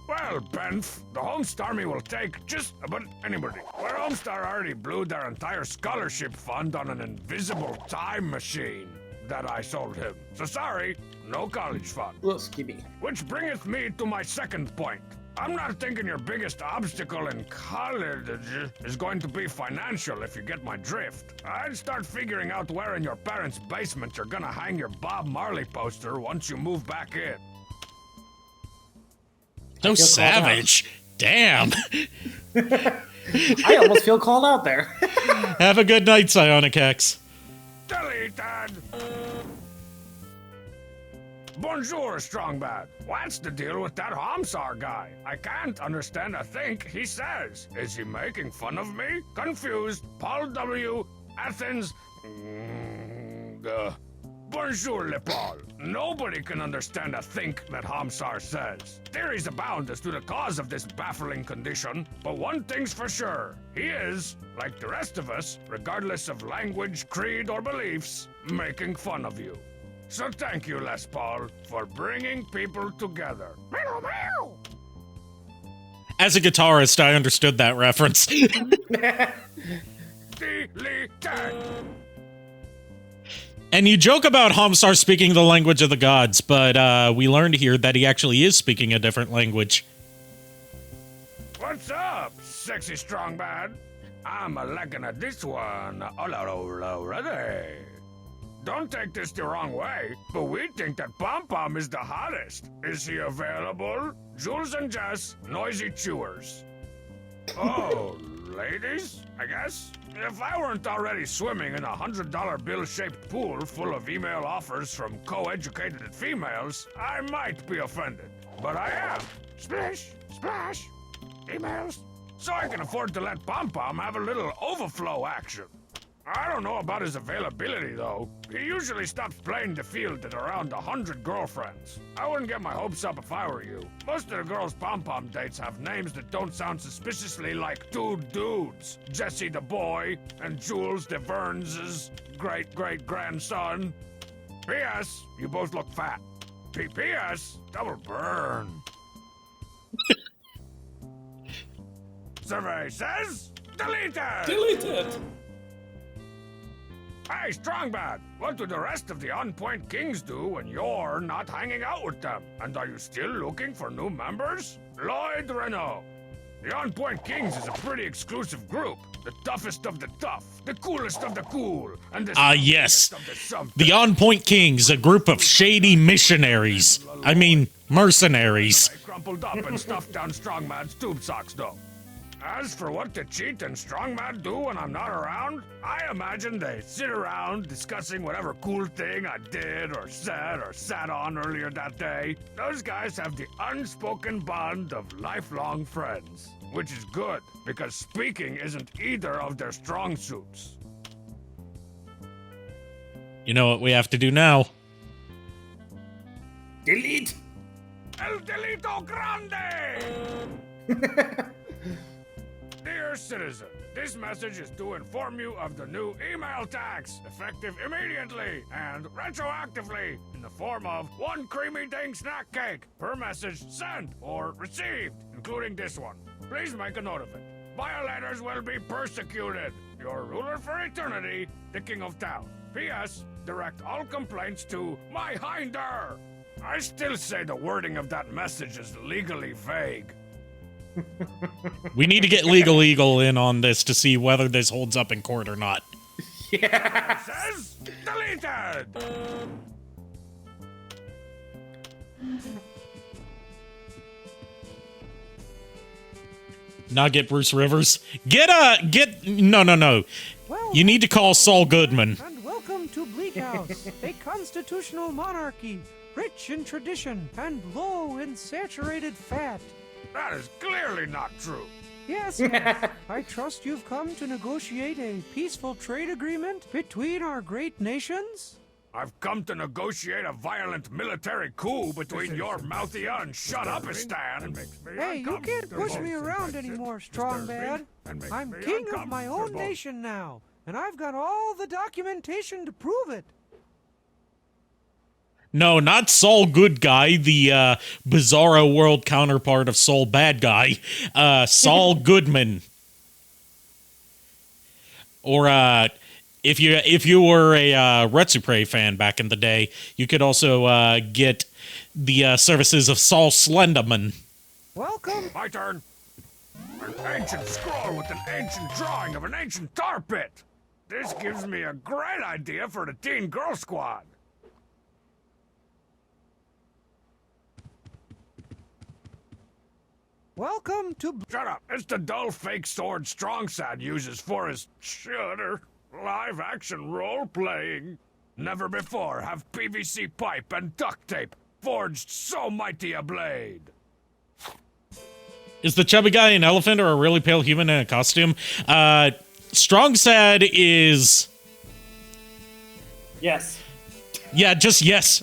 Well, Benf, the Homestar will take just about anybody. Where Homestar already blew their entire scholarship fund on an invisible time machine that I sold him. So sorry, no college fund. Which bringeth me to my second point. I'm not thinking your biggest obstacle in college is going to be financial, if you get my drift. I'd start figuring out where in your parents' basement you're gonna hang your Bob Marley poster once you move back in. So savage. Damn. I almost feel called out there. Have a good night, Psionic X. Deleted. Bonjour, Strongbad. What's the deal with that Hamsar guy? I can't understand a thing he says. Is he making fun of me? Confused. Paul W. Athens. Bonjour, Le Paul. Nobody can understand a think that Hamsar says. Theories abound as to the cause of this baffling condition, but one thing's for sure. He is, like the rest of us, regardless of language, creed, or beliefs, making fun of you. So thank you, Les Paul, for bringing people together. Meow, meow. As a guitarist, I understood that reference. Deleted. And you joke about Hamsar speaking the language of the gods, but we learned here that he actually is speaking a different language. What's up, sexy Strongbad? I'm a liking at this one already. Don't take this the wrong way, but we think that Pom Pom is the hottest. Is he available? Jules and Jess, noisy chewers. Oh, ladies, I guess? If I weren't already swimming in a $100 bill-shaped pool full of email offers from co-educated females, I might be offended. But I am. Splish, splash, emails. So I can afford to let Pom Pom have a little overflow action. I don't know about his availability, though. He usually stops playing the field at around 100 girlfriends. I wouldn't get my hopes up if I were you. Most of the girls' pom-pom dates have names that don't sound suspiciously like two dudes. Jesse the boy, and Jules the Verns' great-great-grandson. P.S. You both look fat. P.P.S. Double burn. Survey says... deleted! Deleted! Hey, Strongbad, what do the rest of the On Point Kings do when you're not hanging out with them? And are you still looking for new members? Lloyd Renault. The On Point Kings is a pretty exclusive group. The toughest of the tough, the coolest of the cool, and the yes. of the something. The On Point Kings, a group of shady missionaries. I mean, mercenaries. Crumpled up and stuffed down Strongman's tube socks, though. As for what the Cheat and Strongman do when I'm not around, I imagine they sit around discussing whatever cool thing I did or said or sat on earlier that day. Those guys have the unspoken bond of lifelong friends, which is good because speaking isn't either of their strong suits. You know what we have to do now? Delete! El Delito Grande! Dear citizen, this message is to inform you of the new email tax, effective immediately and retroactively in the form of 1 creamy ding snack cake per message sent or received, including this one. Please make a note of it. Violators will be persecuted. Your ruler for eternity, the King of Town. P.S. Direct all complaints to my hinder. I still say the wording of that message is legally vague. We need to get Legal Eagle in on this to see whether this holds up in court or not. Yeah. Says deleted. Not get Bruce Rivers. No. Well, You need to call Saul Goodman. and welcome to Bleak House, a constitutional monarchy, rich in tradition and low in saturated fat. That is clearly not true. Yes, I trust you've come to negotiate a peaceful trade agreement between our great nations? I've come to negotiate a violent military coup between your mouthy and shut-upistan. Hey, you can't push me around anymore, Strong Bad. I'm king of my own nation now, and I've got all the documentation to prove it. No, not Saul Good Guy, the Bizarro World counterpart of Saul Bad Guy. Saul Goodman. Or, if you were a Retsupre fan back in the day, you could also get the services of Saul Slenderman. Welcome. My turn. An ancient scroll with an ancient drawing of an ancient tar pit. This gives me a great idea for the Teen Girl Squad. Welcome to... Shut up. It's the dull fake sword Strongsad uses for his shudder live-action role-playing. Never before have PVC pipe and duct tape forged so mighty a blade. Is the chubby guy an elephant or a really pale human in a costume? Strongsad is... Yes. Yeah, just yes.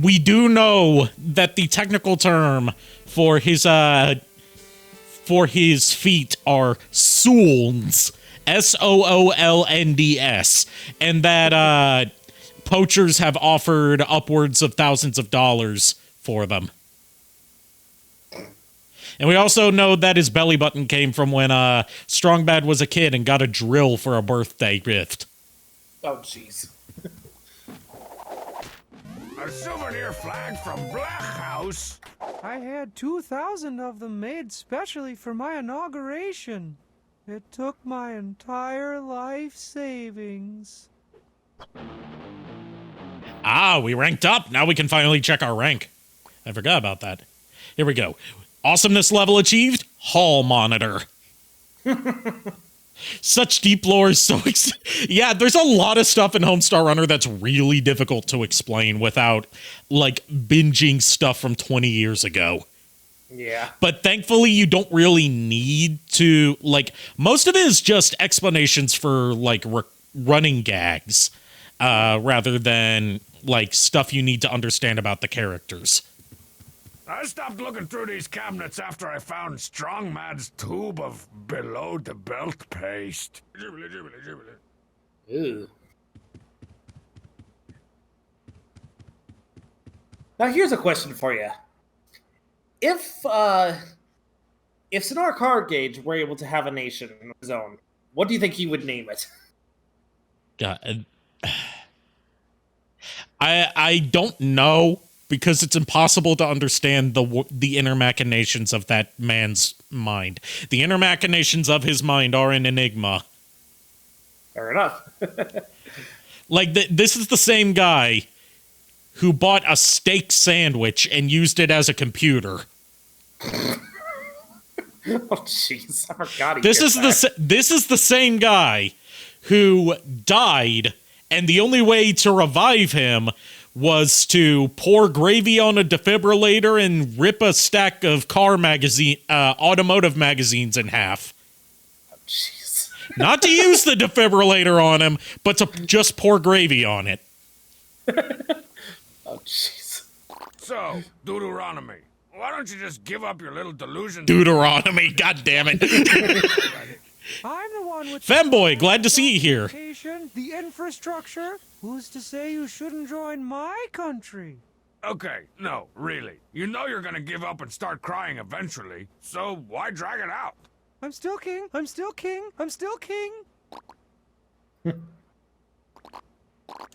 We do know that the technical term for his feet are soolns, Soolnds, and that poachers have offered upwards of thousands of dollars for them. And we also know that his belly button came from when Strongbad was a kid and got a drill for a birthday gift. Oh, jeez. A souvenir flag from Black House. I had 2,000 of them made specially for my inauguration. It took my entire life savings. Ah, we ranked up. Now we can finally check our rank. I forgot about that. Here we go. Awesomeness level achieved. Hall monitor. Such deep lore is so... Yeah, there's a lot of stuff in Homestar Runner that's really difficult to explain without, like, binging stuff from 20 years ago. Yeah. But thankfully, you don't really need to, like, most of it is just explanations for, like, running gags, rather than, like, stuff you need to understand about the characters. I stopped looking through these cabinets after I found Strongmad's tube of below-the-belt paste. Ew. Now here's a question for you. If Sonar Cargage were able to have a nation of his own, what do you think he would name it? God, I don't know, because it's impossible to understand the inner machinations of that man's mind. The inner machinations of his mind are an enigma. Fair enough. Like, this is the same guy who bought a steak sandwich and used it as a computer. Oh, jeez. I forgot This is the same guy who died, and the only way to revive him was to pour gravy on a defibrillator and rip a stack of automotive magazines in half. Oh, jeez. Not to use the defibrillator on him, but to just pour gravy on it. Oh, jeez. So, Deuteronomy, why don't you just give up your little delusions? Deuteronomy, god damn it. I'm the one with Femboy, glad to see you here. The infrastructure. Who's to say you shouldn't join my country? Okay, no, really. You know you're gonna give up and start crying eventually, so why drag it out? I'm still king. I'm still king. I'm still king.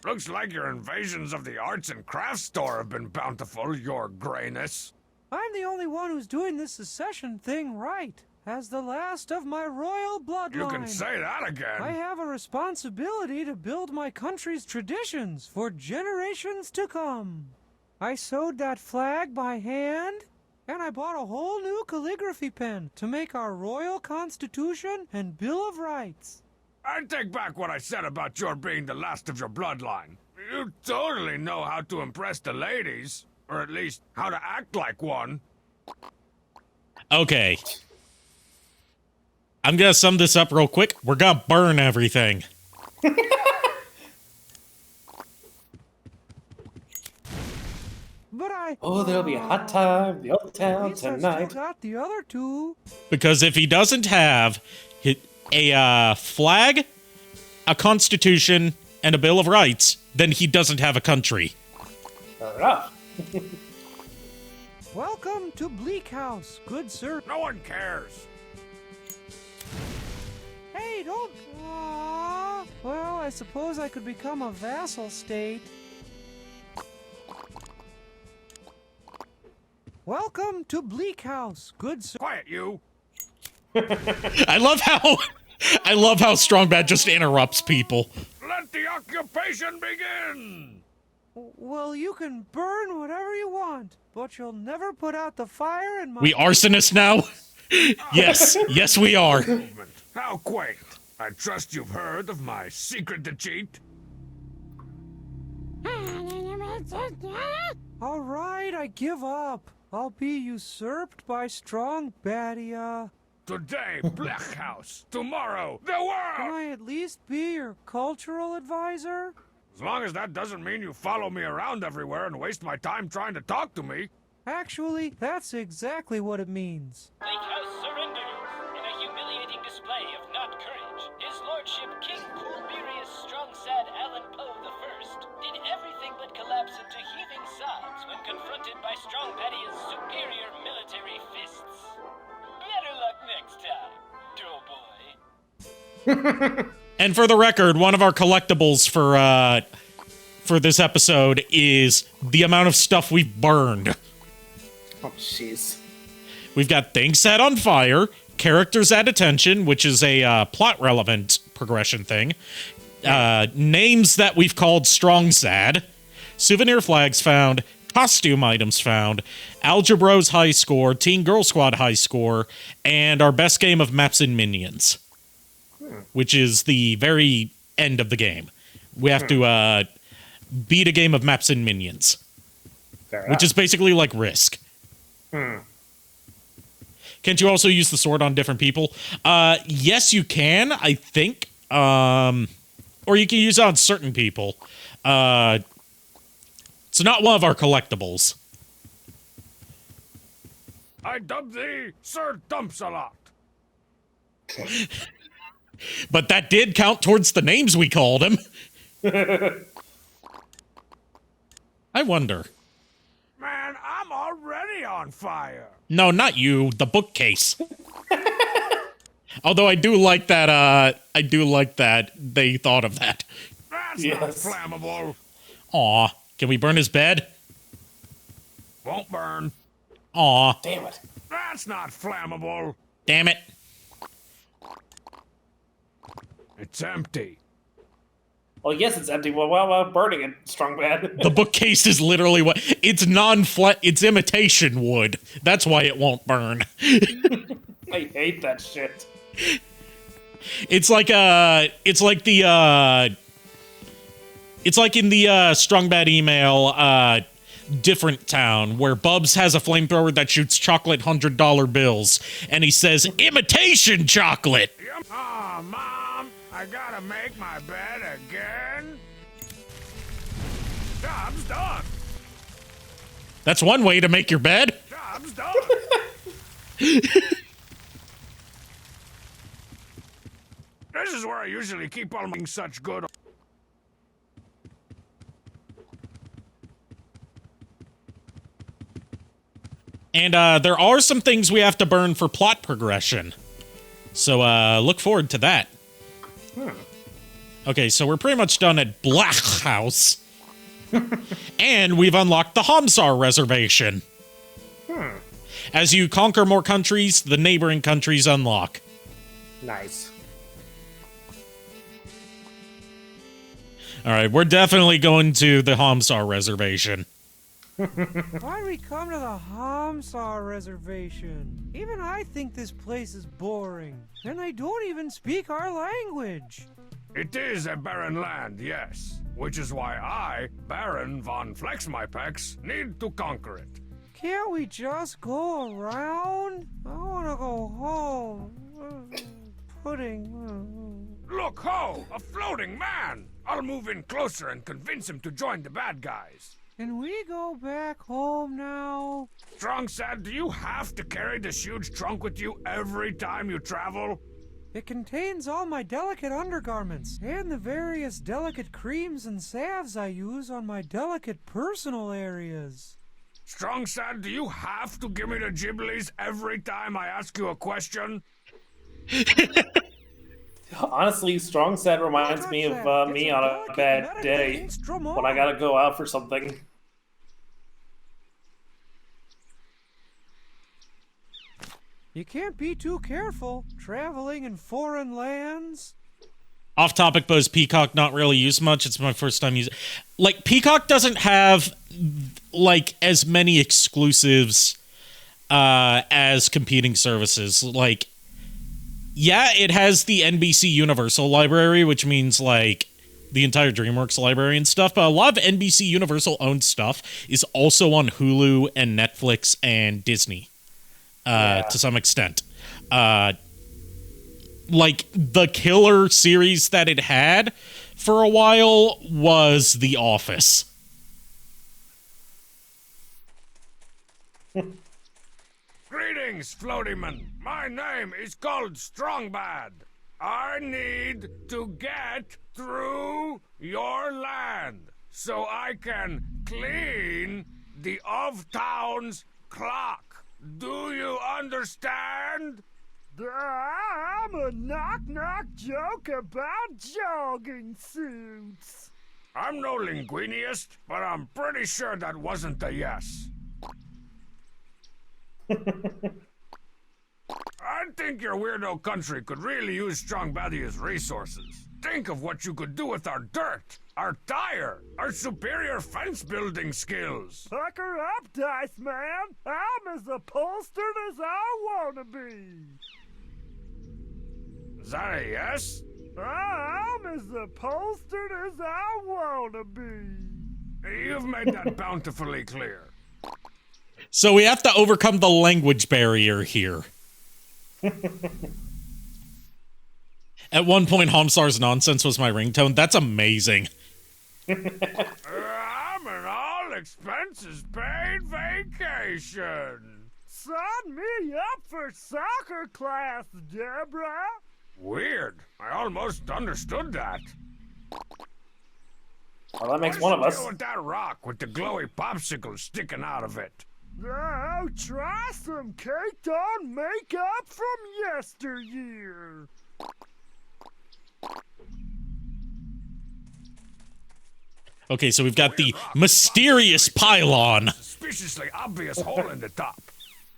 Looks like your invasions of the arts and crafts store have been bountiful, your grayness. I'm the only one who's doing this secession thing right. As the last of my royal bloodline, You can say that again. I have a responsibility to build my country's traditions for generations to come. I sewed that flag by hand, and I bought a whole new calligraphy pen to make our royal constitution and Bill of Rights. I take back what I said about your being the last of your bloodline. You totally know how to impress the ladies, or at least how to act like one. Okay. I'm gonna sum this up real quick. We're gonna burn everything. But Oh, there'll be a hot time, the old town At least I've tonight. still got the other two. Because if he doesn't have a flag, a constitution, and a Bill of Rights, then he doesn't have a country. Fair enough. Welcome to Bleak House, good sir. No one cares. Hey, don't... Aww. Well, I suppose I could become a vassal state. Welcome to Bleak House, good sir. Quiet, you. I love how Strong Bad just interrupts people. Let the occupation begin. Well, you can burn whatever you want, but you'll never put out the fire in my... We arsonists now? Yes, yes we are. Movement. How quaint. I trust you've heard of my secret to cheat. All right, I give up. I'll be usurped by Strong Badia. Today, Black House. Tomorrow, the Can world. I at least be your cultural advisor? As long as that doesn't mean you follow me around everywhere and waste my time trying to talk to me. Actually, that's exactly what it means. Bleak House surrenders in a humiliating display of not courage. His lordship, King Coolberius Strongsad Allen Poe I, did everything but collapse into heaving sobs when confronted by Strong Badia's superior military fists. Better luck next time, doughboy. And for the record, one of our collectibles for this episode is the amount of stuff we've burned. Oh, jeez. We've got things set on fire, characters at attention, which is a plot-relevant progression thing, names that we've called Strong Sad, souvenir flags found, costume items found, Algebro's high score, Teen Girl Squad high score, and our best game of Maps and Minions, which is the very end of the game. We have to beat a game of Maps and Minions, which is basically like Risk. Can't you also use the sword on different people? Yes, you can, I think. Or you can use it on certain people. It's not one of our collectibles. I dub thee Sir Dumps-a-lot. But that did count towards the names we called him. I wonder. Man, I'm already on fire. No, not you. The bookcase. Although I do like that. I do like that they thought of that. That's not flammable. Aw, can we burn his bed? Won't burn. Aw, Damn it. That's not flammable. damn it. It's empty. Well, yes, it's empty. Well, why am I burning it, Strong Bad? The bookcase is literally what it's non-flat. It's imitation wood. That's why it won't burn. I hate that shit. It's like in the Strong Bad email, different town where Bubs has a flamethrower that shoots chocolate $100 bills, and he says imitation chocolate. Aw, Mom, I gotta make my bed again. Job's done. That's one way to make your bed. Job's done. This is where I usually keep all my such good. And there are some things we have to burn for plot progression. So look forward to that. Okay, so we're pretty much done at Black House. And we've unlocked the Hamsar Reservation. As you conquer more countries, the neighboring countries unlock. Nice. All right, we're definitely going to the Hamsar Reservation. Why'd we come to the Hamsar Reservation? Even I think this place is boring. And they don't even speak our language. It is a barren land, yes. Which is why I, Baron von Flexmypex, need to conquer it. Can't we just go around? I want to go home. Pudding. Look, ho! A floating man! I'll move in closer and convince him to join the bad guys. Can we go back home now? Strong said, do you have to carry this huge trunk with you every time you travel? It contains all my delicate undergarments and the various delicate creams and salves I use on my delicate personal areas. Strong said, do you have to give me the Ghiblies every time I ask you a question? Honestly, Strong Set reminds me of me on a bad day when I gotta go out for something. You can't be too careful traveling in foreign lands. Off topic, but is Peacock not really used much? It's my first time using. Like, Peacock doesn't have like as many exclusives as competing services. Like, yeah, it has the NBC Universal library, which means like the entire DreamWorks library and stuff. But a lot of NBC Universal owned stuff is also on Hulu and Netflix and Disney. To some extent. Like, the killer series that it had for a while was The Office. Greetings, Floatyman. My name is called Strongbad. I need to get through your land so I can clean the of-town's clock. Do you understand? I'm a knock-knock joke about jogging suits. I'm no linguiniast, but I'm pretty sure that wasn't a yes. I think your weirdo country could really use Strongbadia's resources. Think of what you could do with our dirt, our tire, our superior fence-building skills. Pucker up, Dice Man. I'm as upholstered as I want to be. Is that a yes? I'm as upholstered as I want to be. You've made that bountifully clear. So we have to overcome the language barrier here. At one point, Hamsar's nonsense was my ringtone. That's amazing. I'm an all-expenses-paid vacation. Sign me up for soccer class, Deborah. Weird. I almost understood that. Well, that makes one of us. Deal with that rock with the glowy popsicle sticking out of it. Oh, try some caked-on makeup from yesteryear. Okay, so we've got the mysterious pylon. Suspiciously obvious hole in the top.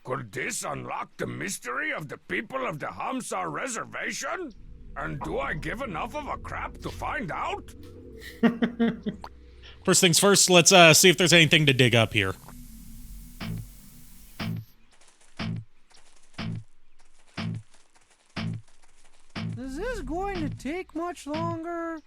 Could this unlock the mystery of the people of the Hamsar Reservation? And do I give enough of a crap to find out? First things first, let's see if there's anything to dig up here. Is this going to take much longer?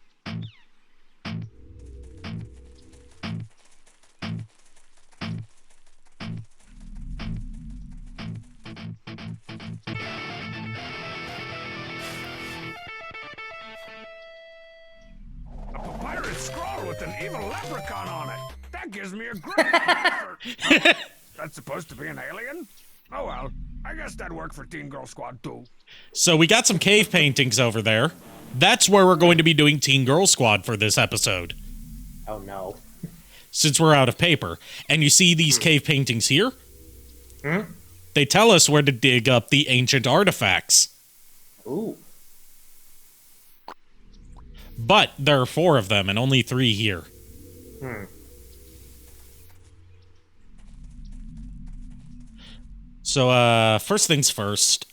A papyrus scroll with an evil leprechaun on it. That gives me a great comfort. That's supposed to be an alien? Oh well, I guess that'd work for Teen Girl Squad too. So we got some cave paintings over there. That's where we're going to be doing Teen Girl Squad for this episode. Oh no. Since we're out of paper. And you see these cave paintings here? They tell us where to dig up the ancient artifacts. Ooh. But there are 4 of them and only 3 here. So, first things first,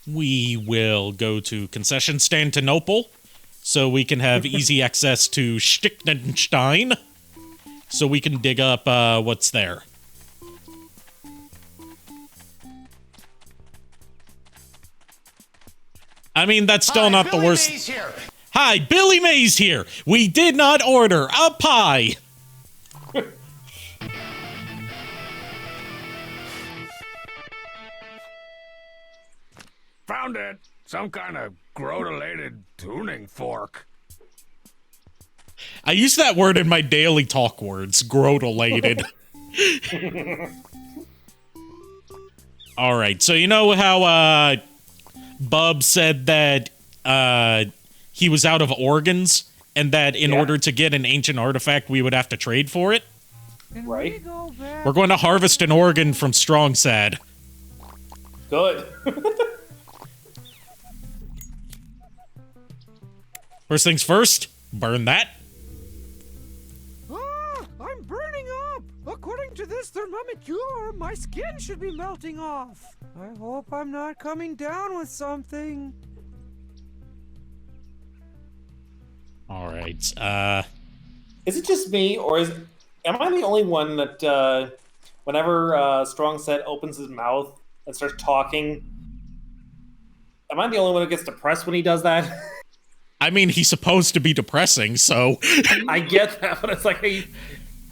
we will go to Concession Stantonopol so we can have easy access to Stichtenstein so we can dig up what's there. I mean, that's still not the worst. Mays here. Hi, Billy Mays here. We did not order a pie. Found it. Some kind of grotolated tuning fork. I use that word in my daily talk words, grotolated. All right, so you know how Bub said that he was out of organs and that in order to get an ancient artifact, we would have to trade for it? Right. We're going to harvest an organ from Strong Sad. Good. First things first, burn that. I'm burning up! According to this thermometer, my skin should be melting off. I hope I'm not coming down with something. All right, Is it just me, or am I the only one that whenever Strong Set opens his mouth and starts talking, am I the only one who gets depressed when he does that? I mean, he's supposed to be depressing, so... I get that, but it's like he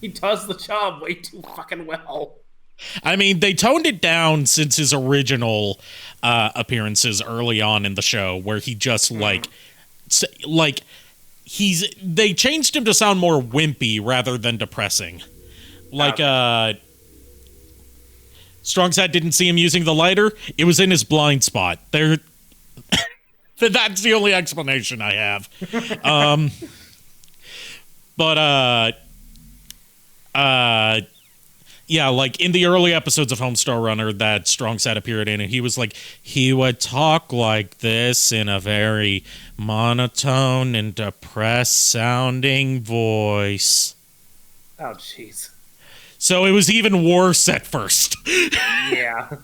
does the job way too fucking well. I mean, they toned it down since his original appearances early on in the show, where he just, they changed him to sound more wimpy rather than depressing. Like, Strong's didn't see him using the lighter. It was in his blind spot. That's the only explanation I have. Yeah, like in the early episodes of Homestar Runner that Strong Sad appeared in, and he was like, he would talk like this in a very monotone and depressed sounding voice. Oh, jeez. So it was even worse at first. Yeah.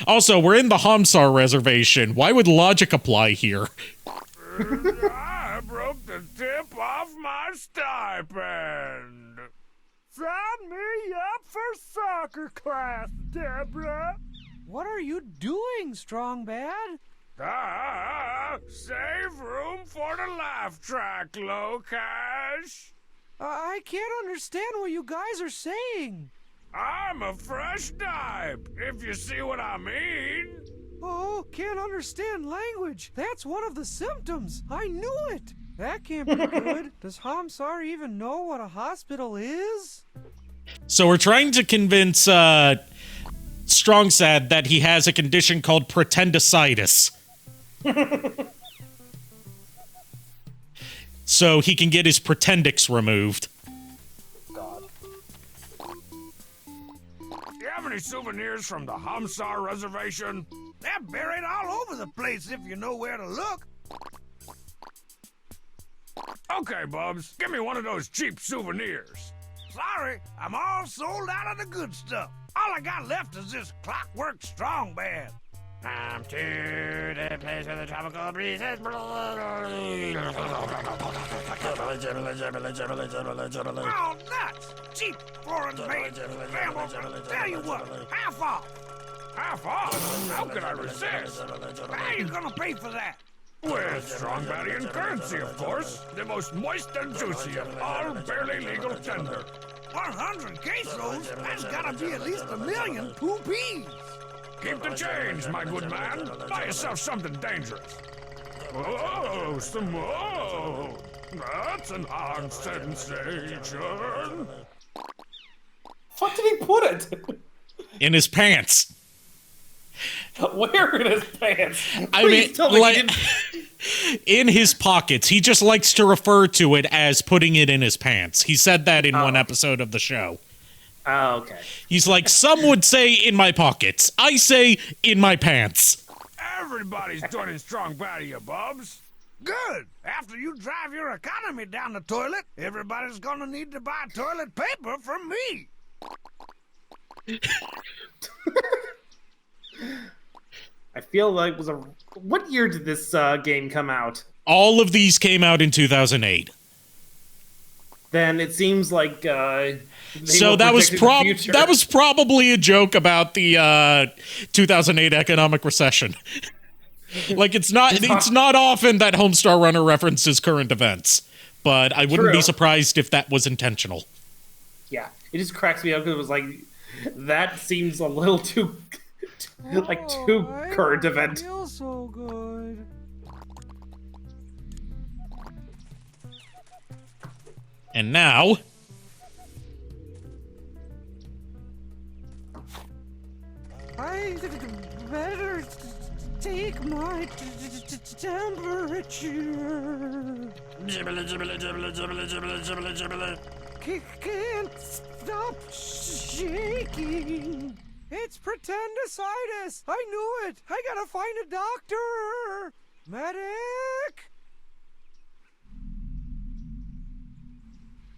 Also, we're in the Hamsar reservation. Why would logic apply here? I broke the tip off my stipend. Sign me up for soccer class, Deborah. What are you doing, Strong Bad? Save room for the laugh track, Locash. I can't understand what you guys are saying. I'm a fresh dipe, if you see what I mean. Oh, can't understand language. That's one of the symptoms. I knew it. That can't be good. Does Hamsar even know what a hospital is? So we're trying to convince Strong Sad that he has a condition called pretendicitis. So he can get his pretendix removed. God. You have any souvenirs from the Hamsar reservation? They're buried all over the place if you know where to look. Okay, Bubs, give me one of those cheap souvenirs. Sorry, I'm all sold out of the good stuff. All I got left is this Clockwork Strong Band. I'm to the place where the tropical breezes blow. Oh, nuts! Cheap foreign-made scramble. Tell you what, half off. Half off? How could I resist? How are you gonna pay for that? With strong Valiant currency, of course. The most moist and juicy of all barely legal tender. 100 pesos? That's gotta be at least $1 million poopies. Keep the change, my good man. Buy yourself something dangerous. Oh, some more. That's an odd sensation. Fuck did he put it? In his pants. Where in his pants? I mean, like, in his pockets. He just likes to refer to it as putting it in his pants. He said that in one episode of the show. Oh, okay. He's like, some would say in my pockets. I say in my pants. Everybody's joining Strong Bad, you bubs. Good. After you drive your economy down the toilet, everybody's gonna need to buy toilet paper from me. I feel like what year did this game come out? All of these came out in 2008. Then it seems like so that was probably a joke about the 2008 economic recession. Like it's not often that Homestar Runner references current events, but I wouldn't be surprised if that was intentional. Yeah, it just cracks me up because it was like that seems a little too too current event. Feels so good. And now, I better take my temperature. Can't stop shaking. It's pretendicitis. I knew it. I gotta find a doctor. Medic.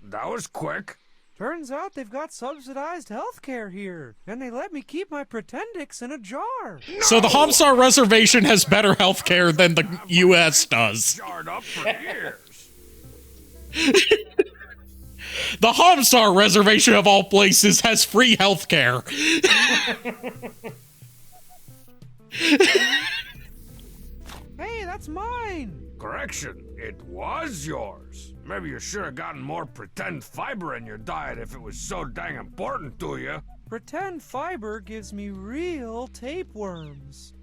That was quick. Turns out they've got subsidized health care here, and they let me keep my Pretendix in a jar. So the Homestar Reservation has better health care than the U.S. does. Jarred up for years. The Homestar Reservation, of all places, has free health care. Hey, that's mine. Correction, it was yours. Maybe you should have gotten more pretend fiber in your diet if it was so dang important to you. Pretend fiber gives me real tapeworms.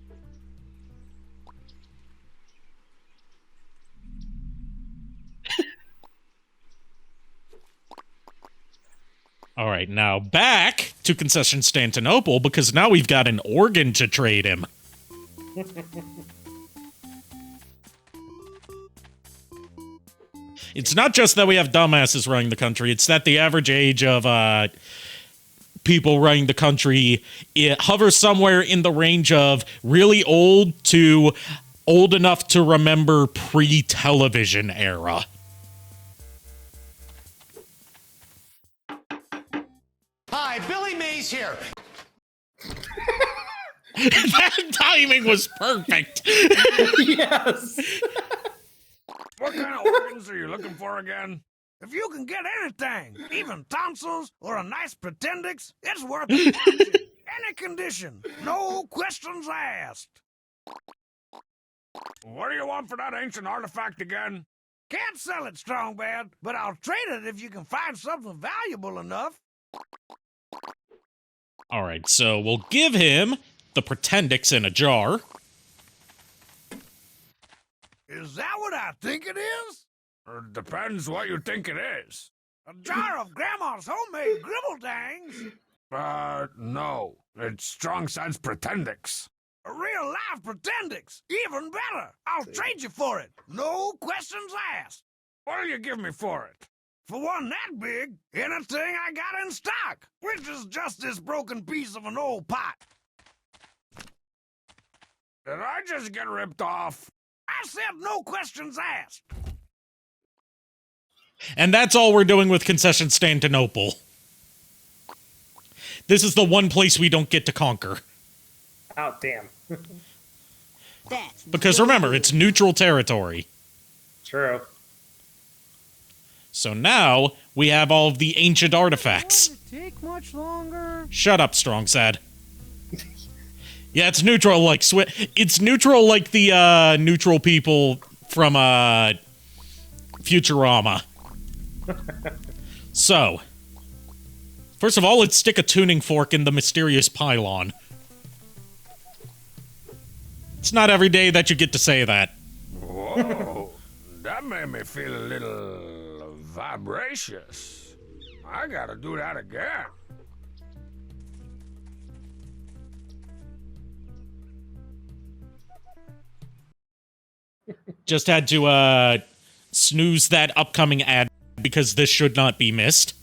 All right, now back to Concession Constantinople, because now we've got an organ to trade him. It's not just that we have dumbasses running the country, it's that the average age of people running the country, it hovers somewhere in the range of really old to old enough to remember pre-television era. Hi, Billy Mays here. That timing was perfect. Yes. What kind of organs are you looking for again? If you can get anything, even tonsils or a nice Pretendix, it's worth a fortune. Any condition, no questions asked. What do you want for that ancient artifact again? Can't sell it, Strong Bad, but I'll trade it if you can find something valuable enough. All right, so we'll give him the Pretendix in a jar. Is that what I think it is? Depends what you think it is. A jar of Grandma's homemade gribble-dangs? No. It's Strong Side's Pretendix. A real-life Pretendix? Even better. I'll trade you for it. No questions asked. What'll you give me for it? For one that big, anything I got in stock, which is just this broken piece of an old pot. Did I just get ripped off? I said no questions asked. And that's all we're doing with Concession Constantinople. This is the one place we don't get to conquer. Oh, damn. Because remember, it's neutral territory. True. So now, we have all of the ancient artifacts. Won't it take much longer? Shut up, Strong Sad. Yeah, it's neutral like it's neutral like the neutral people from Futurama. So, first of all, let's stick a tuning fork in the mysterious pylon. It's not every day that you get to say that. Whoa, that made me feel a little vibracious. I gotta do that again. Just had to snooze that upcoming ad because this should not be missed.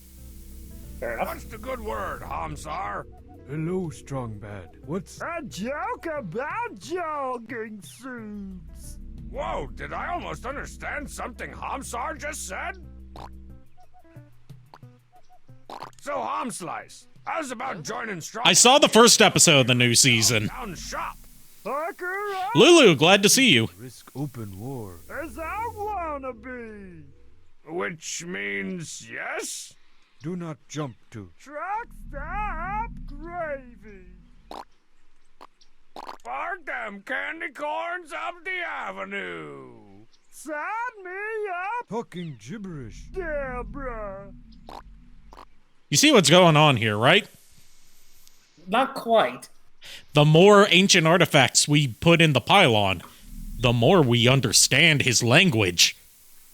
Fair enough. What's the good word, Hamsar? Hello, Strong Bad. What's A joke about jogging suits. Whoa, did I almost understand something Hamsar just said? So, Hamslice, how's about joining Strong? I saw the first episode of the new season. Down shop. Lulu, glad to see you. risk open war? As I wanna be. Which means yes? Do not jump to. Truck stop gravy. Park them candy corns up the avenue. Sign me up, Talking gibberish. Deborah. You see what's going on here, right? Not quite. The more ancient artifacts we put in the pylon, the more we understand his language.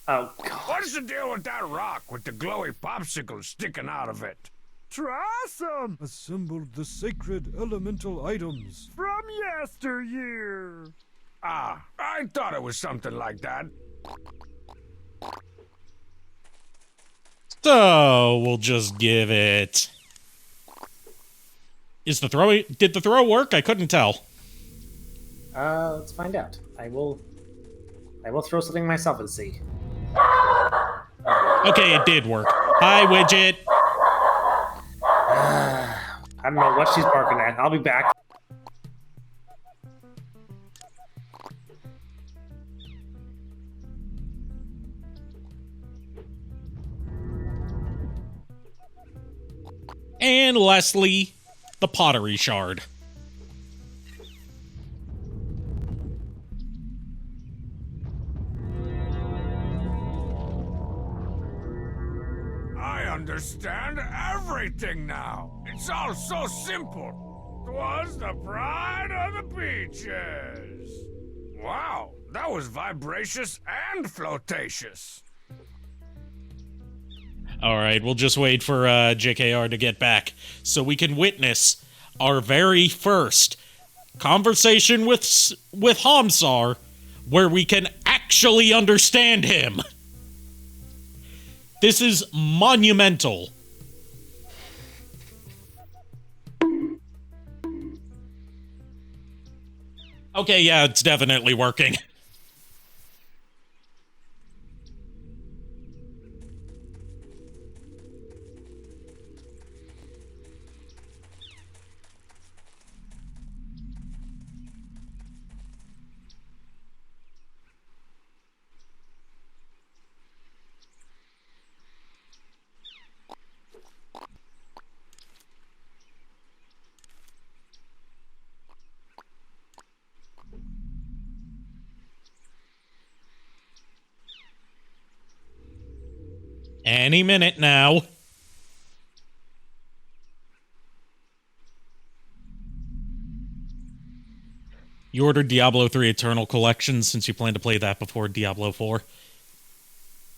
Oh, God. What's the deal with that rock with the glowy popsicle sticking out of it? Try some Assembled the sacred elemental items. from yesteryear. Ah, I thought it was something like that. So we'll just give it. Did the throw work? I couldn't tell. Let's find out. I will throw something myself and see. Okay, it did work. Hi, widget. I don't know what she's barking at. I'll be back. And lastly, the pottery shard. I understand everything now. It's all so simple. 'Twas the pride of the beaches. Wow, that was vibracious and flotatious. All right, we'll just wait for JKR to get back so we can witness our very first conversation with Hamsar where we can actually understand him. This is monumental. Okay, yeah, it's definitely working. Any minute now. You ordered Diablo 3 Eternal Collection since you plan to play that before Diablo 4.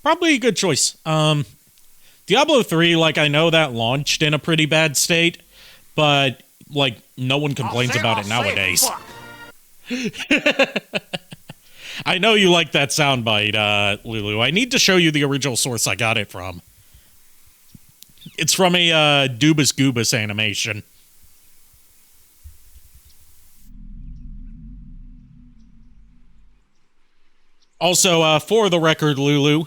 Probably a good choice. Diablo 3, like, I know that launched in a pretty bad state, but, like, no one complains about it nowadays. I know you like that soundbite, Lulu. I need to show you the original source I got it from. It's from a Dubus Goobus animation. Also, for the record, Lulu,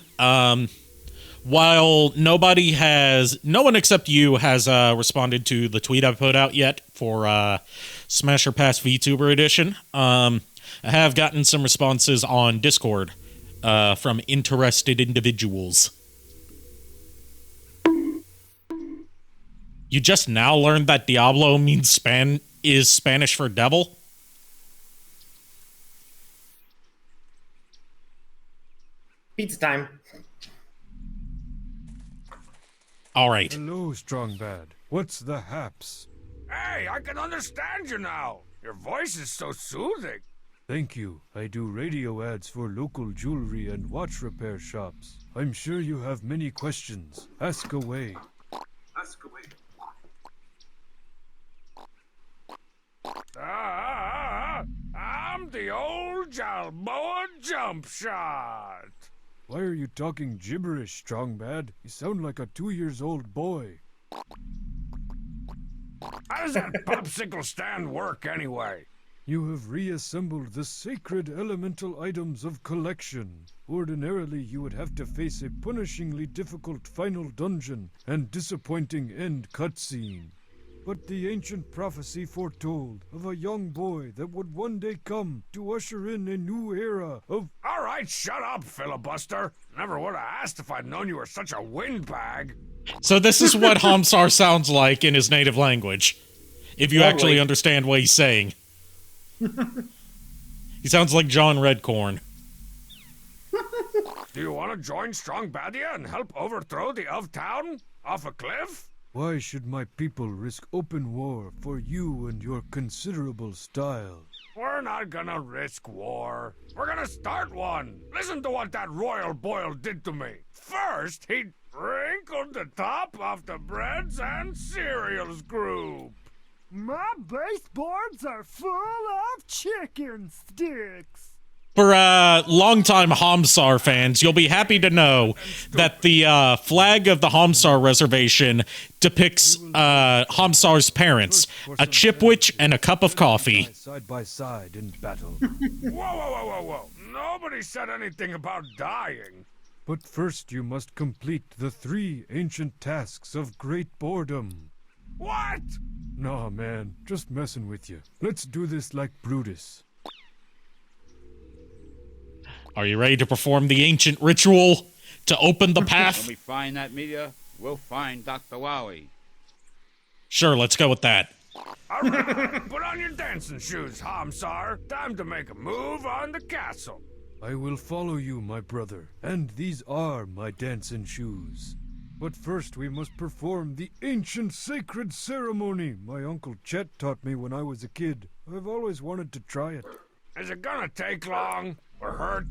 while no one except you has responded to the tweet I put out yet for Smasher Pass VTuber Edition, I have gotten some responses on Discord from interested individuals. You just now learned that Diablo means is Spanish for devil? Pizza time. All right. Hello, Strong Bad. What's the haps? Hey, I can understand you now. Your voice is so soothing. Thank you. I do radio ads for local jewelry and watch repair shops. I'm sure you have many questions. Ask away. Ask away. I'm the old Jalboa jump shot. Why are you talking gibberish, Strong Bad? You sound like a 2-year-old boy. How does that popsicle stand work anyway? You have reassembled the sacred elemental items of collection. Ordinarily, you would have to face a punishingly difficult final dungeon and disappointing end cutscene. But the ancient prophecy foretold of a young boy that would one day come to usher in a new era of... All right, shut up, filibuster. Never would have asked if I'd known you were such a windbag. So this is what Hamsar sounds like in his native language. If you actually understand what he's saying. He sounds like John Redcorn. Do you want to join Strong Badia and help overthrow the of town off a cliff? Why should my people risk open war for you and your considerable style? We're not gonna risk war. We're gonna start one. Listen to what that royal boil did to me. First, he sprinkled the top off the breads and cereals group. My baseboards are full of chicken sticks. For longtime Hamsar fans, you'll be happy to know that the flag of the Hamsar reservation depicts Hamsar's parents, a chipwich and a cup of coffee. Side by side in battle. Whoa. Nobody said anything about dying. But first you must complete the 3 ancient tasks of great boredom. What? Nah, man, just messing with you. Let's do this like Brutus. Are you ready to perform the ancient ritual to open the path? When we find that meteor, we'll find Dr. Wowie. Sure, let's go with that. All right, put on your dancing shoes, Hamsar. Time to make a move on the castle. I will follow you, my brother, and these are my dancing shoes. But first we must perform the ancient sacred ceremony my Uncle Chet taught me when I was a kid. I've always wanted to try it. Is it gonna take long? Or hurt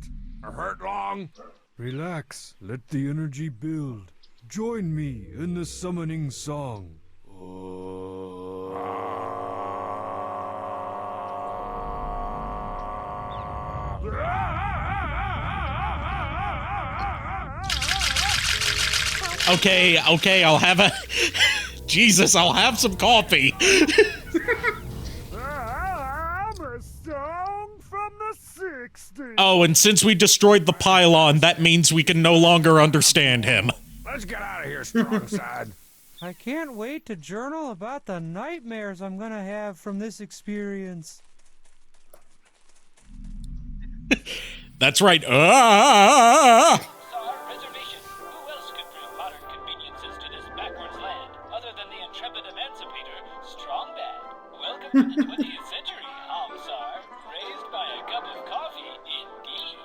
long? Relax, let the energy build. Join me in the summoning song. Okay, I'll have a... Jesus, I'll have some coffee. Oh, and since we destroyed the pylon, that means we can no longer understand him. Let's get out of here, Strong Side. I can't wait to journal about the nightmares I'm gonna have from this experience. That's right. Reservation. Who else could bring modern conveniences to this backwards land other than the intrepid emancipator, Strongbad? Welcome to the 20th century, Hamsar. Raised by a cup of coffee, indeed.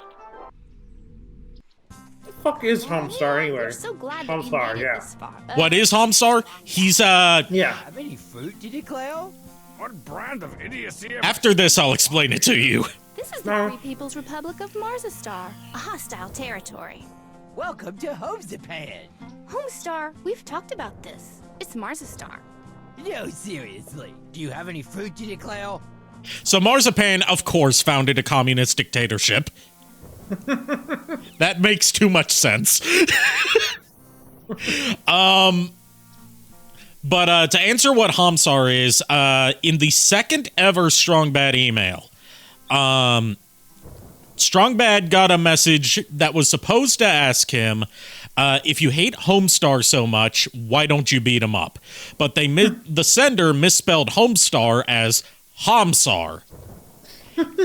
The fuck is Hamsar anyway? We're so glad that Hamsar, you made it yeah. this far. What is Hamsar? He's, Yeah. Have any fruit to declare? What brand of idiocy? After this, I'll explain it to you. This is the Free People's Republic of Marzastar, a hostile territory. Welcome to Homezapan. Homestar, we've talked about this. It's Marzastar. No, seriously. Do you have any fruit to declare? So Marzipan, of course, founded a communist dictatorship. That makes too much sense. But to answer what Hamsar is, in the second ever Strongbad email, Strongbad got a message that was supposed to ask him, if you hate Homestar so much, why don't you beat him up? But the sender misspelled Homestar as Hamsar.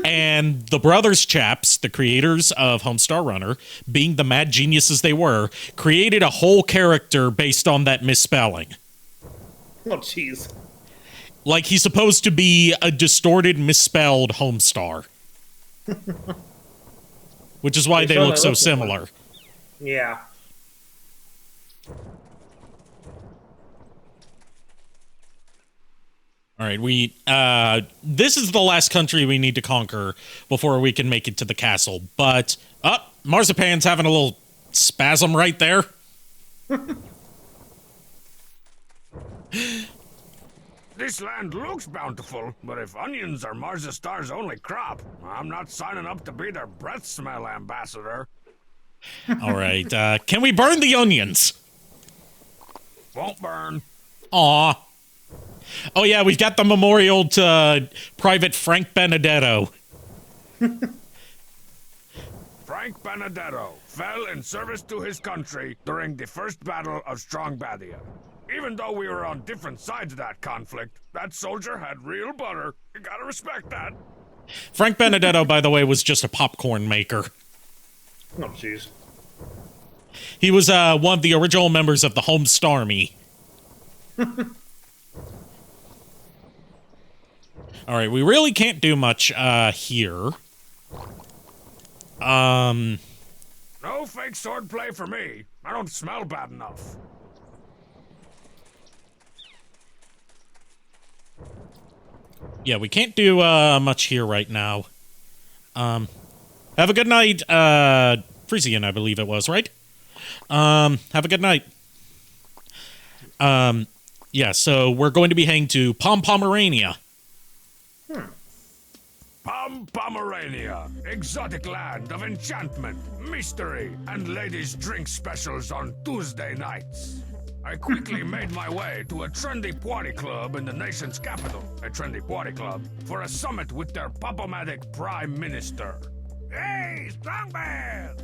And the Brothers chaps, the creators of Homestar Runner, being the mad geniuses they were, created a whole character based on that misspelling. Oh, jeez. Like, he's supposed to be a distorted, misspelled Homestar. Which is why they look so similar. Yeah. All right, this is the last country we need to conquer before we can make it to the castle. But, Marzipan's having a little spasm right there. This land looks bountiful, but if onions are Marzastar's only crop, I'm not signing up to be their breath smell ambassador. All right, can we burn the onions? Won't burn. Aw. Oh, yeah, we've got the memorial to Private Frank Benedetto. Frank Benedetto fell in service to his country during the First Battle of Strongbadia. Even though we were on different sides of that conflict, that soldier had real butter. You gotta respect that. Frank Benedetto, by the way, was just a popcorn maker. Oh, jeez. He was one of the original members of the Home Starmy. All right, we really can't do much here. No fake swordplay for me. I don't smell bad enough. Yeah, we can't do much here right now. Have a good night, Frisian, I believe it was, right? Have a good night. Yeah, so we're going to be heading to Pomerania. Pomerania, exotic land of enchantment, mystery, and ladies' drink specials on Tuesday nights. I quickly made my way to a trendy party club in the nation's capital, a trendy party club, for a summit with their Pop-O-Matic Prime Minister. Hey, Strongman!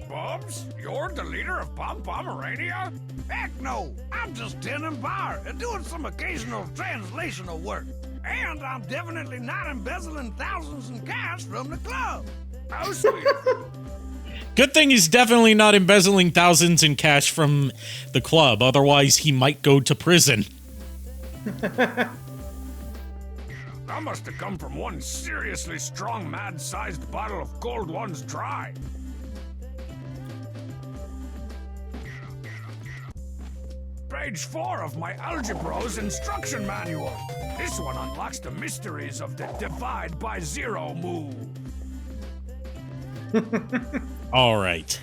Bubs, you're the leader of Pomerania? Heck no! I'm just tending bar and doing some occasional translational work. And I'm definitely not embezzling thousands in cash from the club. How sweet. Good thing he's definitely not embezzling thousands in cash from the club, otherwise he might go to prison. That must have come from one seriously strong, mad-sized bottle of Cold Ones Dry. Page 4 of my Algebro's instruction manual. This one unlocks the mysteries of the divide by zero move. All right.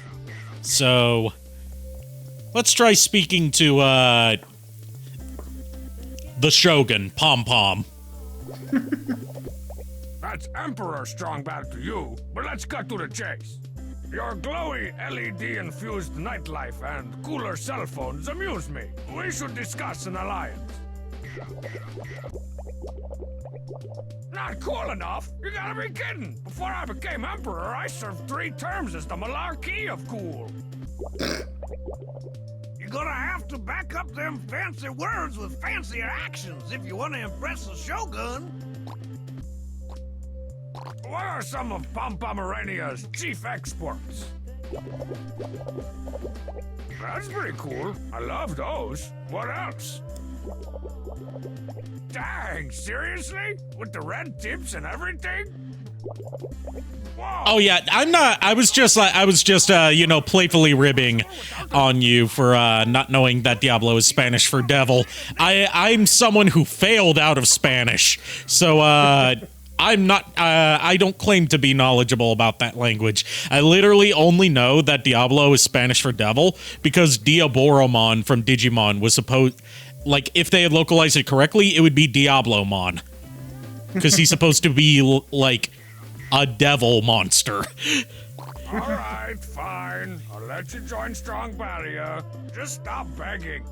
So, let's try speaking to, the Shogun, Pom-Pom. That's Emperor Strongbat to you, but let's cut to the chase. Your glowy LED-infused nightlife and cooler cell phones amuse me. We should discuss an alliance. Not cool enough? You gotta be kidding! Before I became Emperor, I served 3 terms as the Malarkey of cool. You're gonna have to back up them fancy words with fancier actions if you want to impress the Shogun. What are some of Pomerania's chief exports? That's pretty cool. I love those. What else? Dang, seriously? With the red tips and everything? Whoa. Oh yeah, I was just you know, playfully ribbing on you for not knowing that Diablo is Spanish for devil. I'm someone who failed out of Spanish, so I'm not, I don't claim to be knowledgeable about that language. I literally only know that Diablo is Spanish for devil because Diaboromon from Digimon was supposed, like, if they had localized it correctly, it would be Diablomon. Because he's supposed to be, like, a devil monster. Alright, fine. I'll let you join Strongbadia. Just stop begging.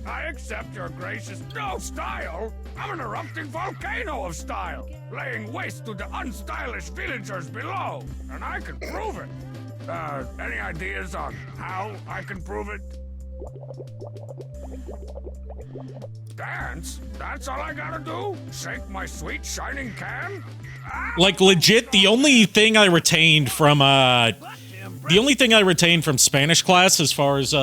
I accept your gracious no style. I'm an erupting volcano of style, laying waste to the unstylish villagers below, and I can prove it. Any ideas on how I can prove it? Dance? That's all I gotta do? Shake my sweet shining can? Like, legit, the only thing I retained from Spanish class as far as,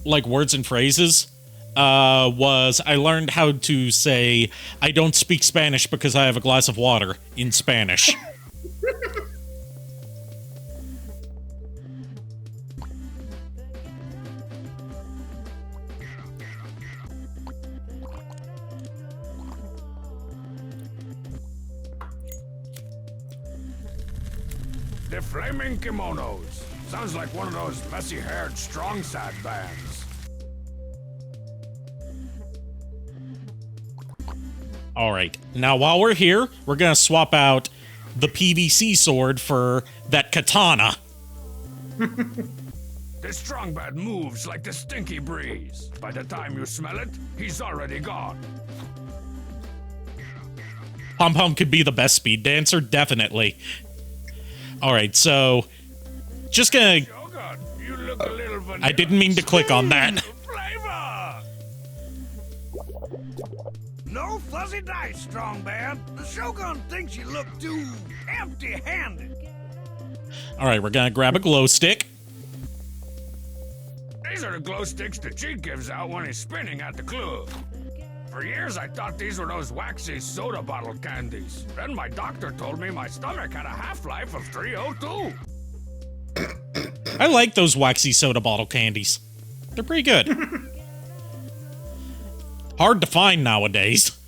like, words and phrases, was I learned how to say, I don't speak Spanish because I have a glass of water in Spanish. The Flaming Kimonos. Sounds like one of those messy-haired strong sad bands. All right. Now, while we're here, we're going to swap out the PVC sword for that katana. This strong bad moves like the stinky breeze. By the time you smell it, he's already gone. Pom Pom could be the best speed dancer, definitely. Alright, so just gonna... Shogun, you look a little vanilla. I didn't mean to click on that. Flavor! No fuzzy dice, strong bad. The Shogun thinks you look too empty-handed. Alright, we're gonna grab a glow stick. These are the glow sticks the Cheat gives out when he's spinning at the club. For years, I thought these were those waxy soda bottle candies. Then my doctor told me my stomach had a half-life of 302. I like those waxy soda bottle candies. They're pretty good. Hard to find nowadays.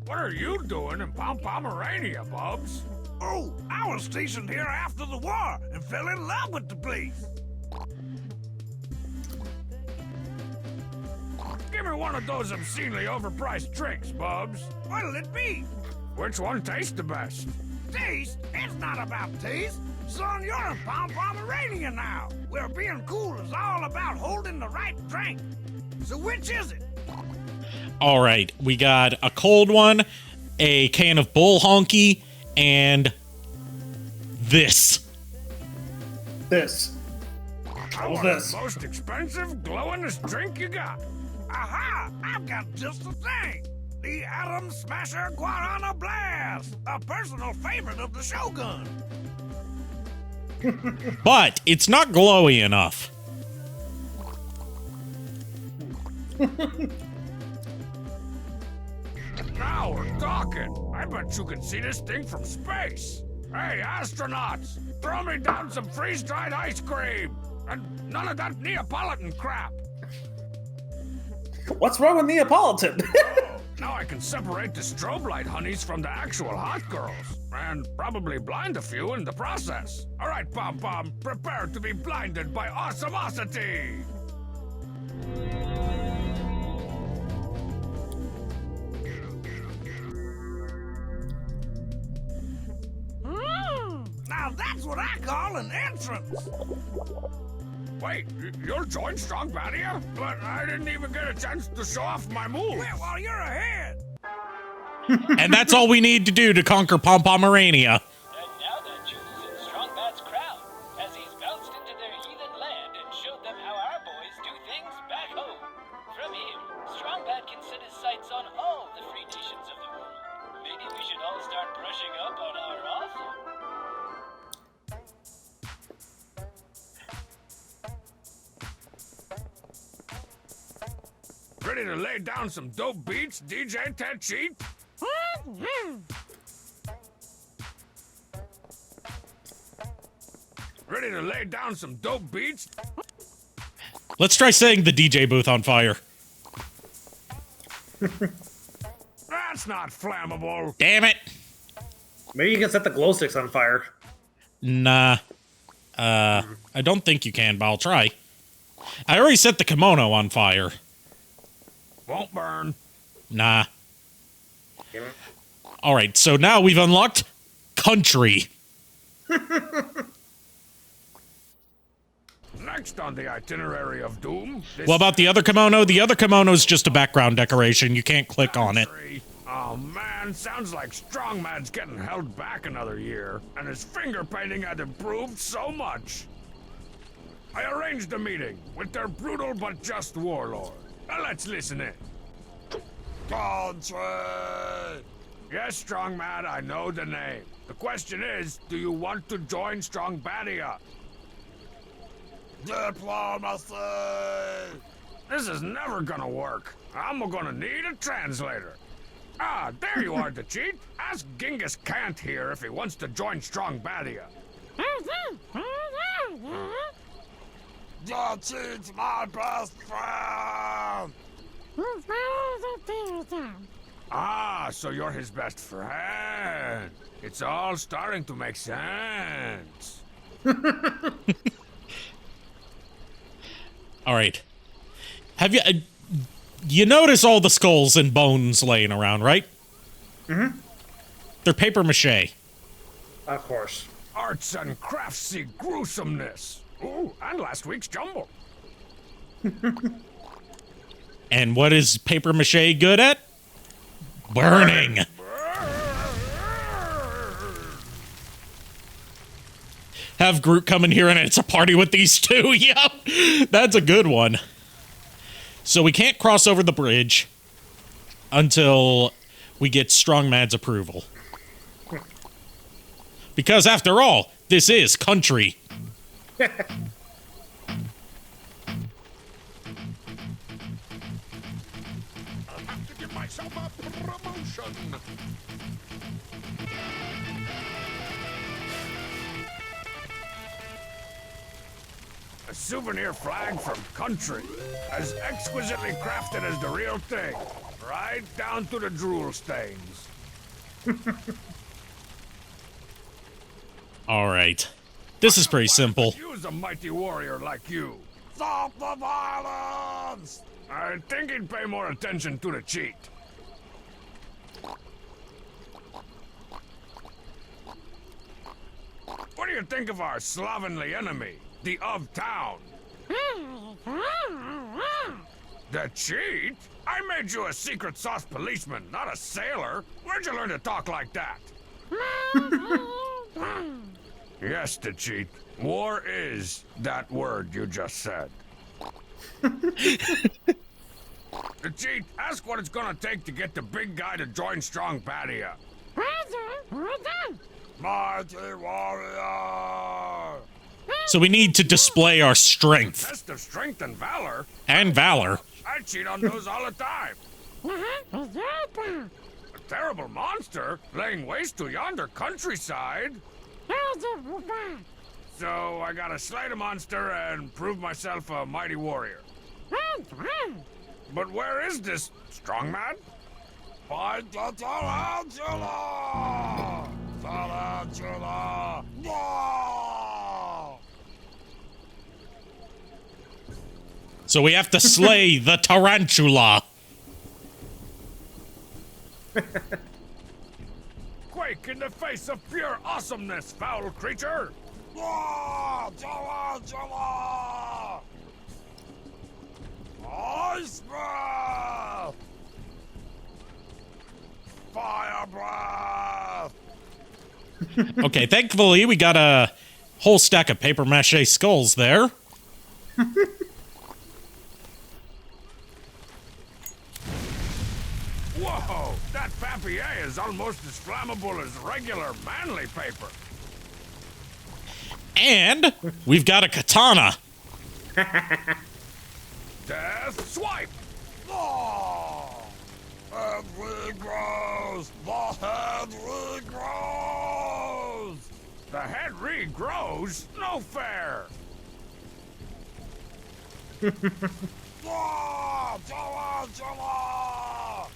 What are you doing in Pomerania, Bubs? Oh, I was stationed here after the war and fell in love with the place. Give me one of those obscenely overpriced drinks, Bubs. What'll it be? Which one tastes the best? Taste? It's not about taste. Son, you're in Pomerania now, where being cool is all about holding the right drink. So which is it? Alright, we got a cold one, a can of Bull Honky, and this. This. I want the most expensive, glowingest drink you got. Aha! I've got just the thing. The Atom Smasher Guarana Blast, a personal favorite of the Shogun. But it's not glowy enough. Now we're talking. I bet you can see this thing from space. Hey, astronauts, throw me down some freeze-dried ice cream. And none of that Neapolitan crap. What's wrong with Neapolitan? Now I can separate the strobe light honeys from the actual hot girls. And probably blind a few in the process. All right, Pom Pom, prepare to be blinded by awesomosity. Now that's what I call an entrance. Wait, you're joined Strong Badia? But I didn't even get a chance to show off my moves. Well, you're ahead. And that's all we need to do to conquer Pomerania. And now that Jules in Strong Bad's crowd, as he's bounced into their heathen land and showed them how our boys do things back home. From here, Strong Bad can set his sights on all the free nations of the world. Maybe we should all start brushing up on our awesome. Ready to lay down some dope beats, DJ Ted Cheat? Ready to lay down some dope beats? Let's try setting the DJ booth on fire. That's not flammable. Damn it. Maybe you can set the glow sticks on fire. Nah. I don't think you can, but I'll try. I already set the kimono on fire. Won't burn. Nah. Alright, so now we've unlocked country. Next on the itinerary of doom. What about the other kimono? The other kimono's just a background decoration. You can't click on it. Oh man, sounds like Strong Man's getting held back another year, and his finger painting had improved so much. I arranged a meeting with their brutal but just warlord. Now let's listen in. Country! Yes, Strong Man, I know the name. The question is, do you want to join Strong Badia? Diplomacy! This is never gonna work. I'm gonna need a translator. Ah, there you are, the cheat. Ask Genghis Kant here if he wants to join Strong Badia. The cheat's my best friend! Ah, so you're his best friend. It's all starting to make sense. All right. Have you you notice all the skulls and bones laying around, right? Mm-hmm. They're paper mache. Of course. arts and craftsy gruesomeness. Ooh, and last week's jumble. And what is paper mache good at? Burning. Have Groot come in here and it's a party with these two. Yep, that's a good one. So we can't cross over the bridge until we get Strong Mad's approval. Because after all, this is country. I'll have to give myself a promotion. A souvenir flag from country, as exquisitely crafted as the real thing, right down to the drool stains. All right. This is pretty simple. Use a mighty warrior like you. Stop the violence! I think he'd pay more attention to the cheat. What do you think of our slovenly enemy, the of town? The cheat? I made you a secret sauce policeman, not a sailor. Where'd you learn to talk like that? Yes, the cheat. War is that word you just said. The cheat, ask what it's gonna take to get the big guy to join Strong Padia. Mighty warrior! So we need to display our strength. Test of strength and valor? And valor. I cheat on those all the time. A terrible monster laying waste to yonder countryside. So I gotta slay the monster and prove myself a mighty warrior. But where is this Strong Mad? Find the tarantula! Tarantula! No! So we have to slay the tarantula. Quake in the face of pure awesomeness, foul creature! Tarantula! Ice breath! Fire breath! Okay, thankfully we got a whole stack of paper mache skulls there. Whoa! That papier is almost as flammable as regular manly paper. And we've got a katana. Death swipe! Oh! Head regrows! The head regrows! The head regrows? No fair! Oh, tarantula!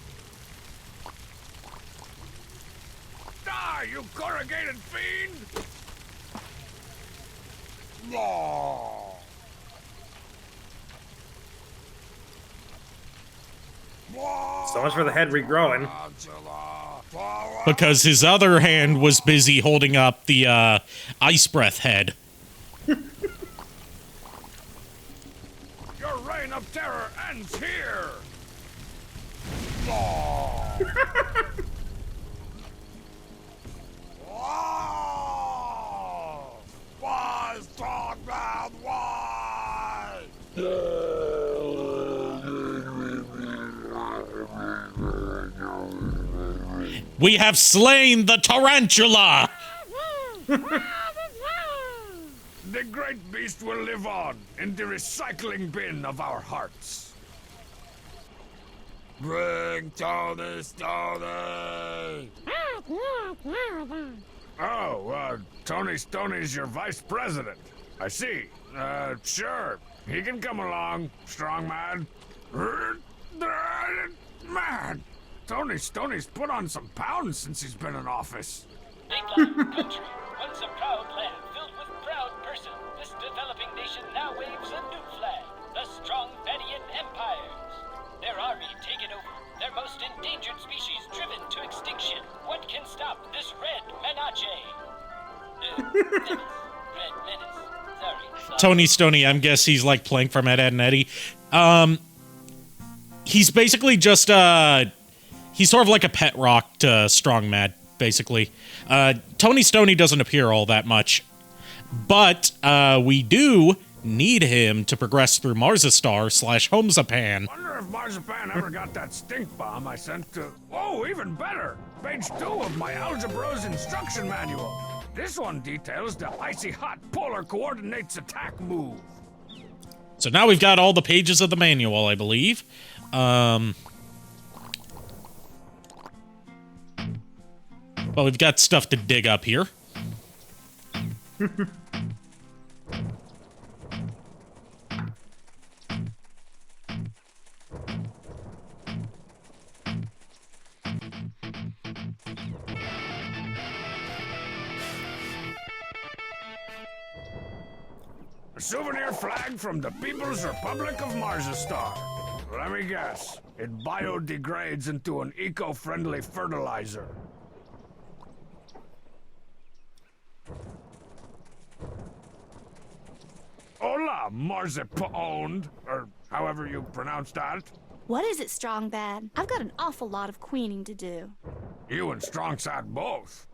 Die, you corrugated fiend! No! So much for the head regrowing. Because his other hand was busy holding up the ice breath head. Your reign of terror ends here! No! Oh! Why, Strong Man, why? We have slain the tarantula! The great beast will live on in the recycling bin of our hearts. Bring Tony Stoney! Oh, Tony Stoney's your vice president. I see. Sure. He can come along, Strong Man. Man, Tony Stoney's put on some pounds since he's been in office. Big land, country, once a proud land filled with proud person, this developing nation now waves a new flag, the Strong Badian Empires. Their army taken over, their most endangered species driven to extinction. What can stop this red menace? Menace. Red Menace. Sorry. Tony Stoney, I'm guess he's like Plank from Ed, Edd and Eddie. He's basically just, he's sort of like a pet rock to Strong Mad, basically. Tony Stoney doesn't appear all that much, but we do need him to progress through Marzastar/Homezapan. Wonder if Marzipan ever got that stink bomb I sent to... Oh, even better! Page 2 of my Algebra's instruction manual. This one details the icy hot polar coordinates attack move. So now we've got all the pages of the manual, I believe. Well, we've got stuff to dig up here. A souvenir flag from the People's Republic of Marzastar. Let me guess. It biodegrades into an eco-friendly fertilizer. Hola, Marzipond, or however you pronounce that. What is it, Strong Bad? I've got an awful lot of queening to do. You and Strong Sad both.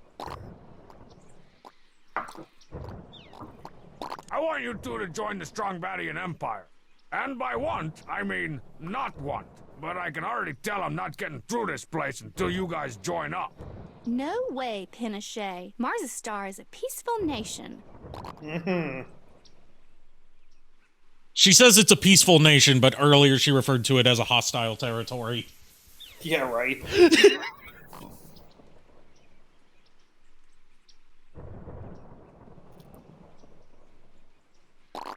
I want you two to join the Strong Badian Empire. And by want, I mean not want. But I can already tell I'm not getting through this place until you guys join up. No way, Pinochet. Marzastar is a peaceful nation. She says it's a peaceful nation, but earlier she referred to it as a hostile territory. Yeah, right.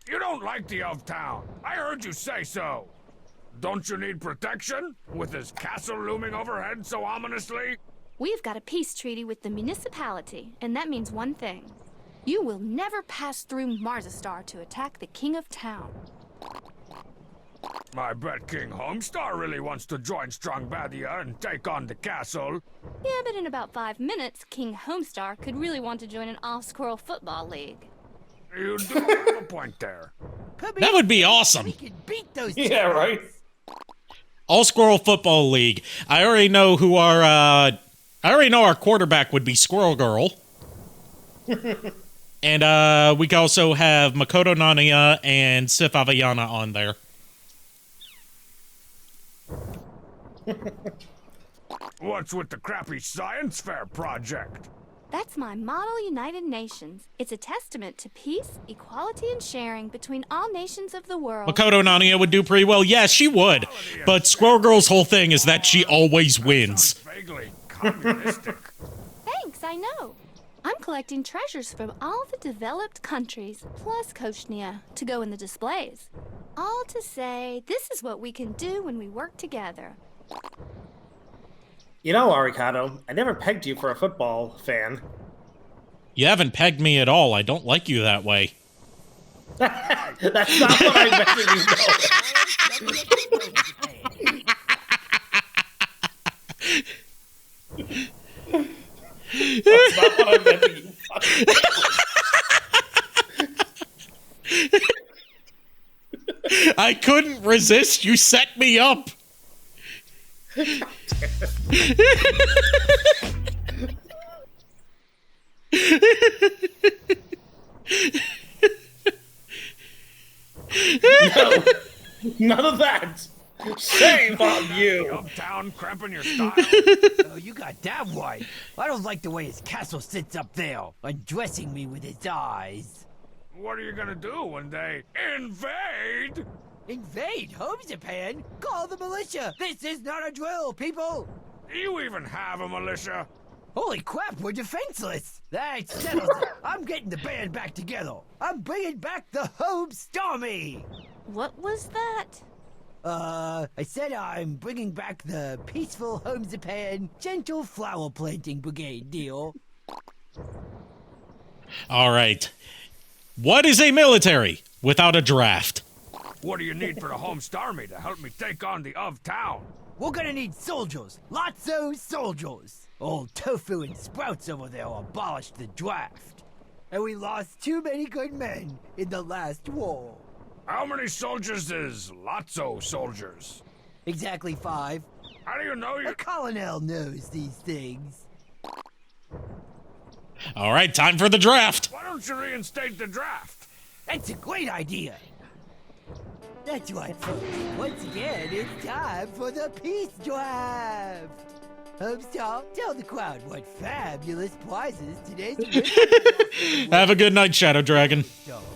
You don't like the of town. I heard you say so. Don't you need protection? With his castle looming overhead so ominously? We've got a peace treaty with the municipality, and that means one thing. You will never pass through Marzastar to attack the king of town. I bet King Homestar really wants to join Strong Badia and take on the castle. Yeah, but in about 5 minutes, King Homestar could really want to join an off-squirrel football league. You do have a point there. That would be awesome. We can beat those Yeah, right. All Squirrel Football League. I already know who our, I already know our quarterback would be Squirrel Girl. And we could also have Makoto Nania and Sif Avayana on there. What's with the crappy science fair project? That's my Model United Nations. It's a testament to peace, equality, and sharing between all nations of the world. Makoto Nania would do pretty well. Yeah, she would. But Squirrel Girl's whole thing is that she always wins. Vaguely communistic. Thanks, I know. I'm collecting treasures from all the developed countries, plus Koshnia, to go in the displays. All to say, this is what we can do when we work together. You know, Arikado, I never pegged you for a football fan. You haven't pegged me at all. I don't like you that way. That's not what I meant to know. That's not what I meant to I couldn't resist. You set me up. No, none of that. Shame on you. Uptown cramping your style. Oh, you got that right. I don't like the way his castle sits up there, undressing me with his eyes. What are you gonna do when they invade? Invade Homezapan? Call the militia! This is not a drill, people! Do you even have a militia? Holy crap, we're defenseless! That settles it. I'm getting the band back together. I'm bringing back the Home Stormy! What was that? I said I'm bringing back the peaceful Homezapan gentle flower planting brigade deal. All right. What is a military without a draft? What do you need for the Homestarmy to help me take on the of town? We're gonna need soldiers. Lots of soldiers. Old Tofu and Sprouts over there abolished the draft. and we lost too many good men in the last war. How many soldiers is Lotso soldiers? Exactly 5. How do you know The colonel knows these things. All right, time for the draft. Why don't you reinstate the draft? That's a great idea. That's right, folks. Once again, it's time for the peace draft. Homestar, tell the crowd what fabulous prizes today's winner. Have a good night, Shadow Dragon.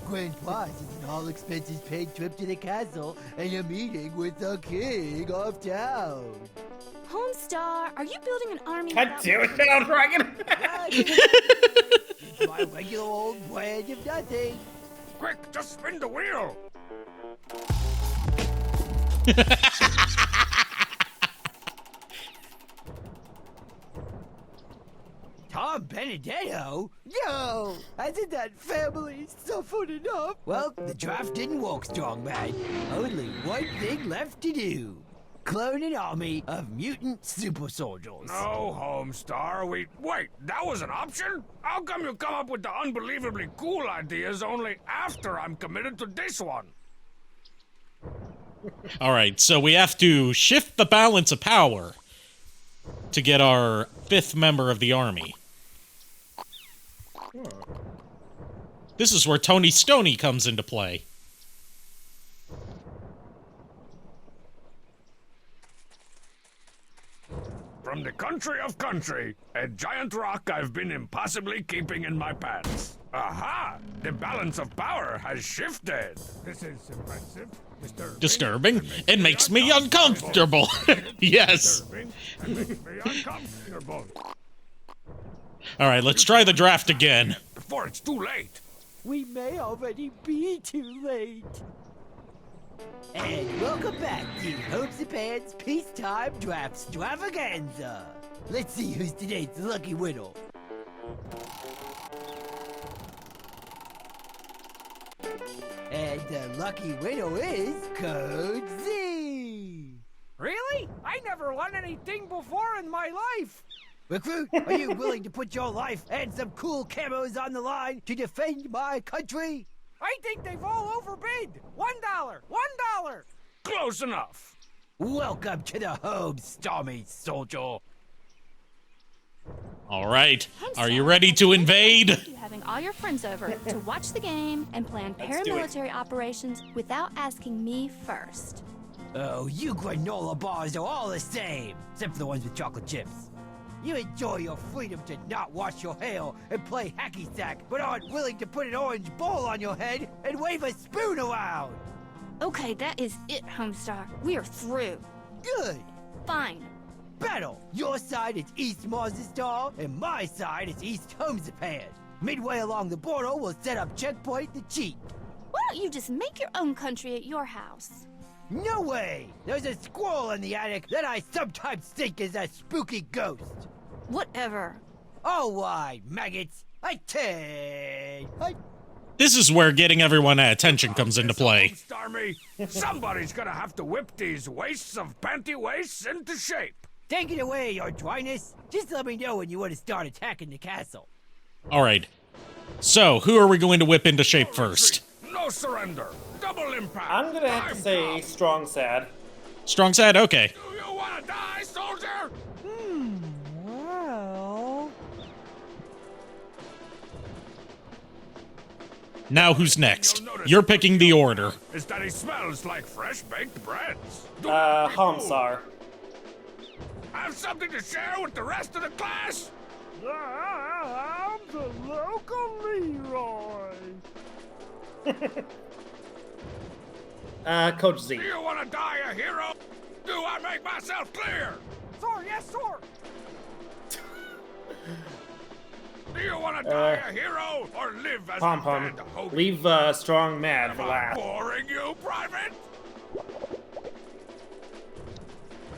Grand prize is an all-expenses paid trip to the castle and a meeting with the king of town. Homestar, are you building an army? God damn it, Shadow Dragon! It's my regular old brand of nothing. Quick, just spin the wheel. Tom Benedetto? Yo! Hasn't that family suffered enough? Well, the draft didn't work, Strongman. Only one thing left to do. Clone an army of mutant super soldiers. No, Homestar. Wait, that was an option? How come you come up with the unbelievably cool ideas only after I'm committed to this one? All right, so we have to shift the balance of power to get our 5th member of the army. This is where Tony Stoney comes into play. From the country of country, a giant rock I've been impossibly keeping in my pants. Aha! The balance of power has shifted. This is impressive. Disturbing. It makes me uncomfortable. Yes. Disturbing and makes me uncomfortable. All right, let's try the draft again. Before it's too late. We may already be too late. And welcome back to Hopes and Pans Peacetime Draft Stravaganza. Let's see who's today's lucky winner. And the lucky winner is Code Z. Really? I never won anything before in my life. Recruit, are you willing to put your life and some cool camos on the line to defend my country? I think they've all overbid. $1. $1. Close enough. Welcome to the home, Stormy Soldier. All right, are you ready to invade? You having all your friends over to watch the game and plan paramilitary operations without asking me first. Oh, you granola bars are all the same, except for the ones with chocolate chips. You enjoy your freedom to not wash your hair and play hacky sack, but aren't willing to put an orange bowl on your head and wave a spoon around. Okay, that is it, Homestar. We are through. Good. Fine. Battle. Your side is East Marzestar, and my side is East Homesapan. Midway along the border, we'll set up checkpoint the cheat. Why don't you just make your own country at your house? No way! There's a squirrel in the attic that I sometimes think is a spooky ghost. Whatever. All right, maggots. This is where getting everyone attention comes into play. Starmy, somebody's gonna have to whip these wastes of panty wastes into shape. Take it away, your dryness. Just let me know when you want to start attacking the castle. All right. So, who are we going to whip into shape first? No surrender. Double impact. I'm gonna have to say Strong Sad. Strong Sad? Okay. Do you wanna die, soldier? Well... Now who's next? You're picking the order. Is that he smells like fresh baked breads. Homsar. Have something to share with the rest of the class? I'm the local Leroy. Coach Z. Do you want to die a hero? Do I make myself clear? Sir, yes, sir. Do you want to die a hero or live as Pom a Pom. band hoagie? Leave Strong Mad for Am I last. boring you, Private?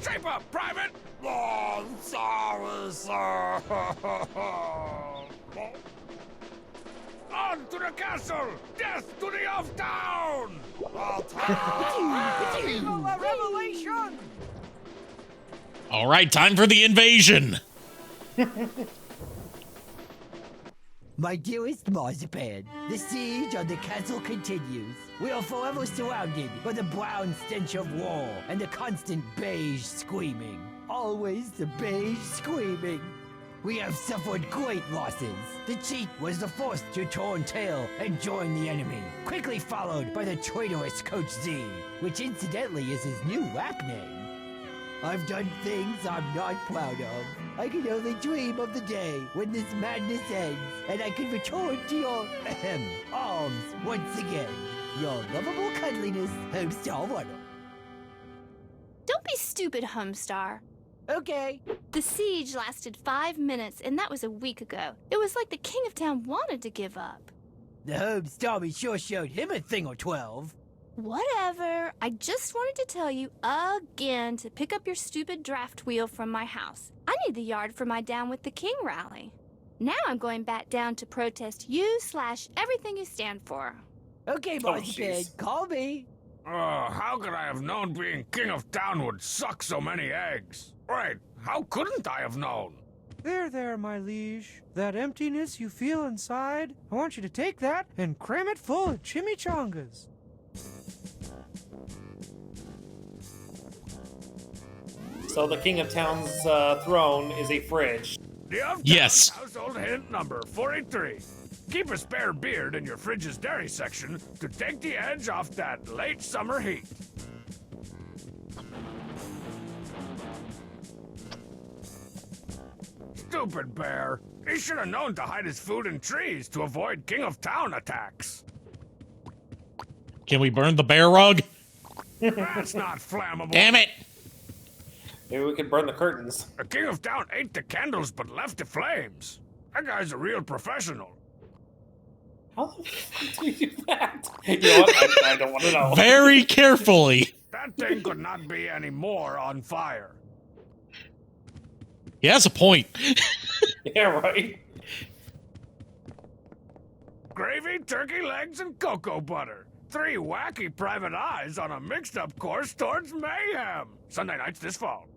Shape up, Private! Oh, I'm sorry, sir. On to the castle! Death to the off-town! Viva la revelation! All right, time for the invasion. My dearest Marzipan, the siege on the castle continues. We are forever surrounded by the brown stench of war and the constant beige screaming. Always the beige screaming. We have suffered great losses. The cheat was the first to turn tail and join the enemy, quickly followed by the traitorous Coach Z, which incidentally is his new rap name. I've done things I'm not proud of. I can only dream of the day when this madness ends and I can return to your arms once again. Your lovable cuddliness, Homestar Runner. Don't be stupid, Homestar. Okay. The siege lasted 5 minutes, and that was a week ago. It was like the King of Town wanted to give up. The Homestar sure showed him a thing or 12. Whatever. I just wanted to tell you again to pick up your stupid draft wheel from my house. I need the yard for my Down with the King rally. Now I'm going back down to protest you/everything you stand for. Okay, Marzipan, call me. Oh, how could I have known being King of Town would suck so many eggs? Wait, how couldn't I have known? There, my liege. That emptiness you feel inside, I want you to take that and cram it full of chimichangas. So the King of Town's throne is a fridge. Yes. Household hint number 43. Keep a spare beard in your fridge's dairy section to take the edge off that late summer heat. Stupid bear. He should have known to hide his food in trees to avoid King of Town attacks. Can we burn the bear rug? That's not flammable. Damn it! Maybe we could burn the curtains. The King of Town ate the candles but left the flames. That guy's a real professional. How the fuck do you do that? You know what? I don't want to know. Very carefully. That thing could not be any more on fire. He has a point. Yeah, right. Gravy, turkey legs, and cocoa butter. 3 wacky private eyes on a mixed-up course towards mayhem. Sunday nights this fall.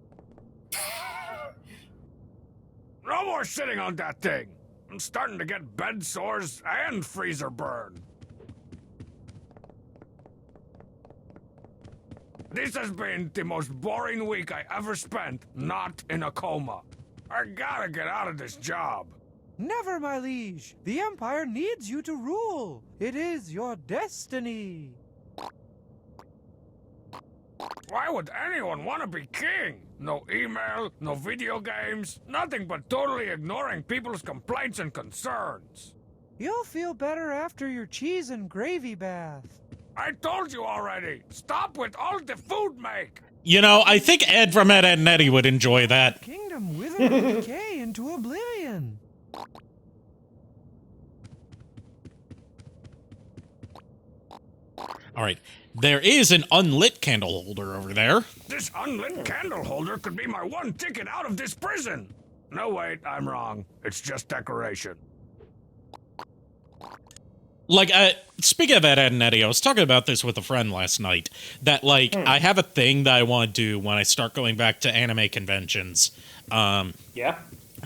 No more sitting on that thing. I'm starting to get bed sores and freezer burn. This has been the most boring week I ever spent not in a coma. I gotta get out of this job. Never, my liege. The Empire needs you to rule. It is your destiny. Why would anyone want to be king? No email, no video games, nothing but totally ignoring people's complaints and concerns. You'll feel better after your cheese and gravy bath. I told you already. Stop with all the food make. You know, I think Ed from Ed, Edd n Eddy would enjoy that. Kingdom wither and decay into oblivion. All right. There is an unlit candle holder over there. This unlit candle holder could be my one ticket out of this prison. No, wait, I'm wrong. It's just decoration. Like, speaking of Ed, Edd n Eddy, I was talking about this with a friend last night. That, like, I have a thing that I want to do when I start going back to anime conventions. Yeah.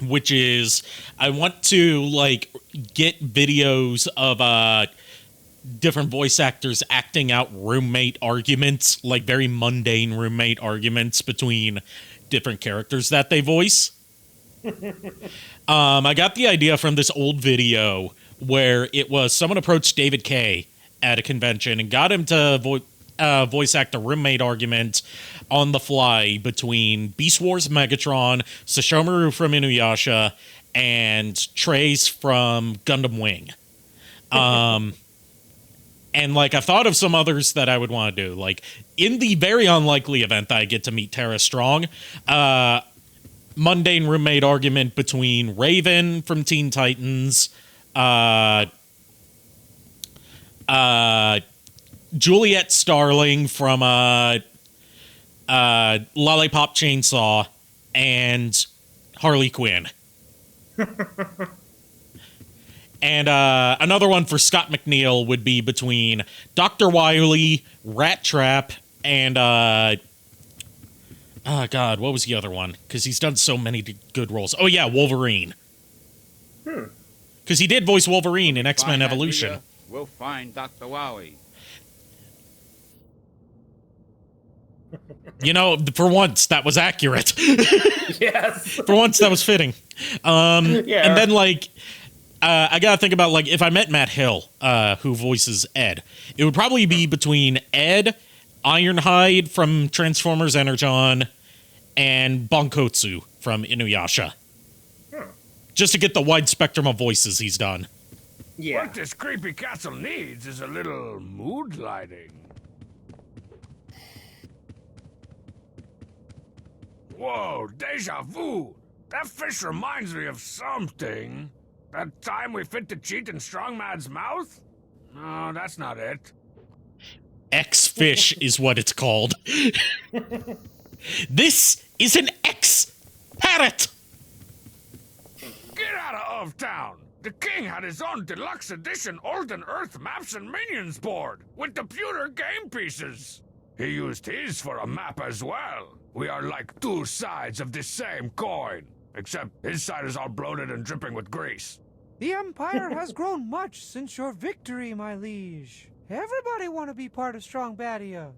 Which is, I want to, like, get videos of, different voice actors acting out roommate arguments, like very mundane roommate arguments between different characters that they voice. I got the idea from this old video where it was someone approached David Kaye at a convention and got him to voice act a roommate argument on the fly between Beast Wars Megatron, Sashomaru from Inuyasha, and Trace from Gundam Wing. And, like, I've thought of some others that I would want to do. Like, in the very unlikely event that I get to meet Tara Strong, mundane roommate argument between Raven from Teen Titans, Juliet Starling from Lollipop Chainsaw, and Harley Quinn. And another one for Scott McNeil would be between Dr. Wily, Rat Trap, and, oh God, what was the other one? Because he's done so many good roles. Oh, yeah, Wolverine. Because Because he did voice Wolverine in X-Men Find that Evolution. media, we'll find Dr. Wowie. You know, for once, that was accurate. Yes. For once, that was fitting. Yeah. And then, like, I gotta think about, like, if I met Matt Hill, who voices Ed, it would probably be between Ed, Ironhide from Transformers Energon, and Bonkotsu from Inuyasha. Just to get the wide spectrum of voices he's done. Yeah. What this creepy castle needs is a little mood lighting. Whoa, deja vu! That fish reminds me of something. That time we fit the cheat in Strongman's mouth? No, that's not it. X-Fish is what it's called. This is an X-Parrot! Get out of town! The king had his own deluxe edition Olden Earth Maps and Minions board with the pewter game pieces. He used his for a map as well. We are like two sides of the same coin, except his side is all bloated and dripping with grease. The Empire has grown much since your victory, my liege. Everybody want to be part of Strongbadia.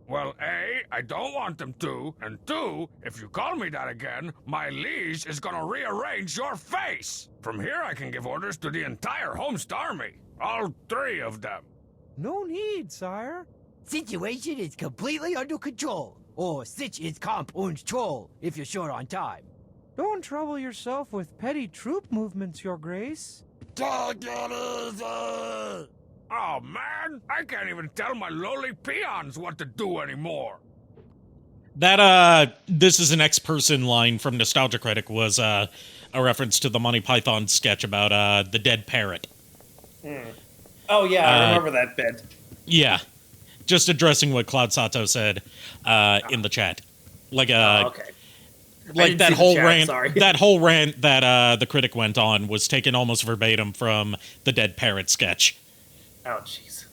Well, A, I don't want them to, and 2, if you call me that again, my liege is gonna rearrange your face. From here I can give orders to the entire Homest army. All 3 of them. No need, sire. Situation is completely under control. Or Sitch is comp und troll, if you're short on time. Don't trouble yourself with petty troop movements, your grace. Oh man, I can't even tell my lowly peons what to do anymore. That, this is an X-Person line from Nostalgia Critic was, a reference to the Monty Python sketch about, the dead parrot. Oh yeah, I remember that bit. Yeah. Just addressing what Cloud Sato said, in the chat. Like, Okay. like that whole rant, sorry. that whole rant that, the critic went on was taken almost verbatim from the dead parrot sketch. Oh, jeez.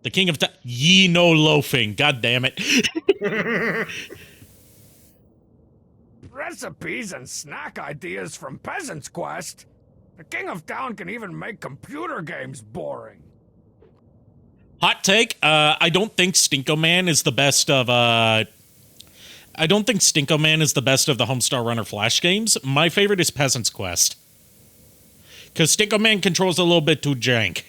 The king of ye no loafing. God damn it. Recipes and snack ideas from Peasant's Quest. The King of Town can even make computer games boring. Hot take, I don't think Stinko Man is the best of, I don't think Stinko Man is the best of the Homestar Runner Flash games. My favorite is Peasant's Quest. Because Stinko Man controls a little bit too jank.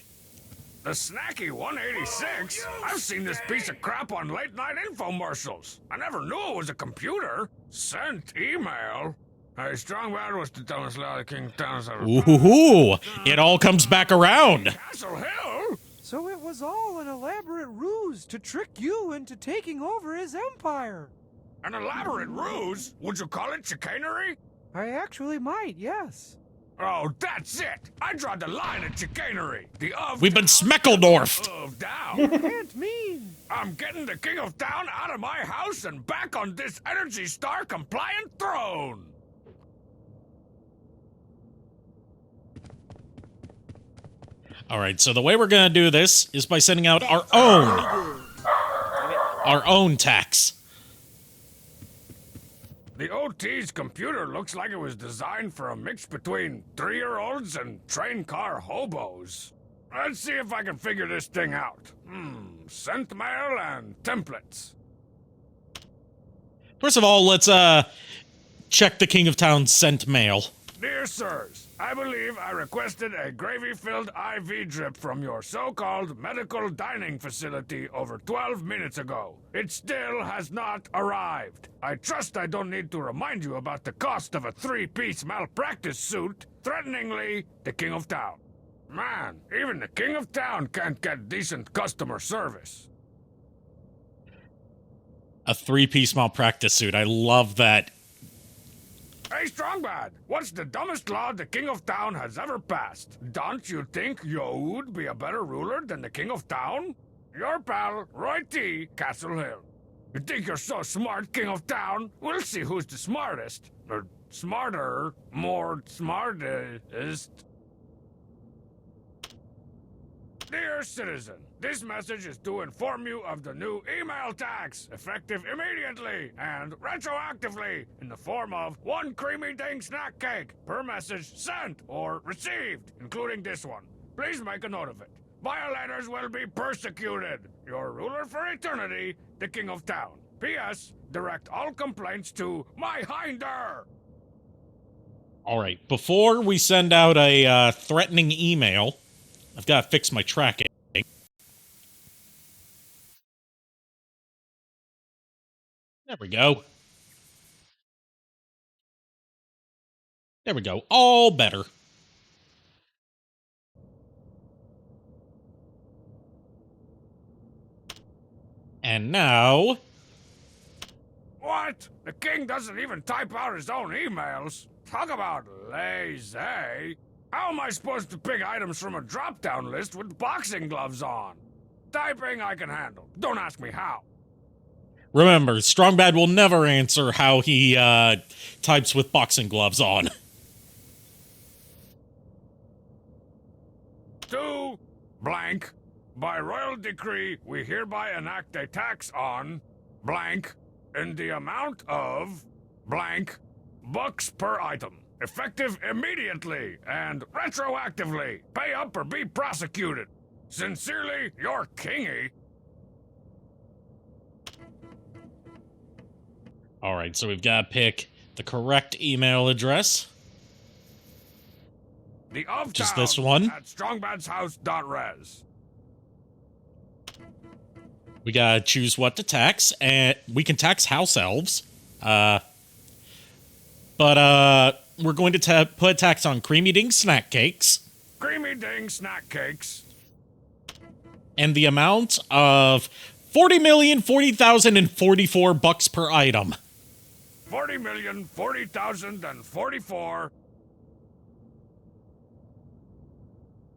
The Snacky 186? I've seen this piece of crap on late-night infomercials. I never knew it was a computer. Sent email. Hey, Strongbad was to tell us how the King of Town is... Ooh, it all comes back around. Castle Hill? So it was all an elaborate ruse to trick you into taking over his empire. An elaborate ruse? Would you call it chicanery? I actually might, yes. Oh, that's it! I draw the line at chicanery. The of We've been Smeckledorfed. of down. Can't mean. I'm getting the King of Town out of my house and back on this Energy Star compliant throne. All right, so the way we're going to do this is by sending out our own tax. The OT's computer looks like it was designed for a mix between 3-year-olds and train car hobos. Let's see if I can figure this thing out. Sent mail and templates. First of all, let's check the King of Town sent mail. Dear sirs, I believe I requested a gravy-filled IV drip from your so-called medical dining facility over 12 minutes ago. It still has not arrived. I trust I don't need to remind you about the cost of a 3-piece malpractice suit. Threateningly, the King of Town. Man, even the King of Town can't get decent customer service. A 3-piece malpractice suit. I love that. Hey, Strongbad, what's the dumbest law the King of Town has ever passed? Don't you think you would be a better ruler than the King of Town? Your pal, Roy T., Castle Hill. You think you're so smart, King of Town? We'll see who's the smartest. Or smarter, more smartest. Dear citizen, this message is to inform you of the new email tax, effective immediately and retroactively in the form of 1 creamy ding snack cake per message sent or received, including this one. Please make a note of it. Violators will be persecuted. Your ruler for eternity, the King of Town. P.S. Direct all complaints to my hinder. All right, before we send out a threatening email, I've got to fix my tracking. There we go. There we go. All better. And now... What? The king doesn't even type out his own emails? Talk about lazy. How am I supposed to pick items from a drop-down list with boxing gloves on? Typing I can handle. Don't ask me how. Remember, Strongbad will never answer how he types with boxing gloves on. To blank. By royal decree, we hereby enact a tax on blank in the amount of blank bucks per item. Effective immediately and retroactively. Pay up or be prosecuted. Sincerely, your kingy. All right, so we've got to pick the correct email address. The of Just town this one. at strongbadshouse.res. We got to choose what to tax, and we can tax house elves. But we're going to put a tax on Creamy Ding snack cakes. Creamy Ding snack cakes. And the amount of $40,040,044 per item. 40,040,044.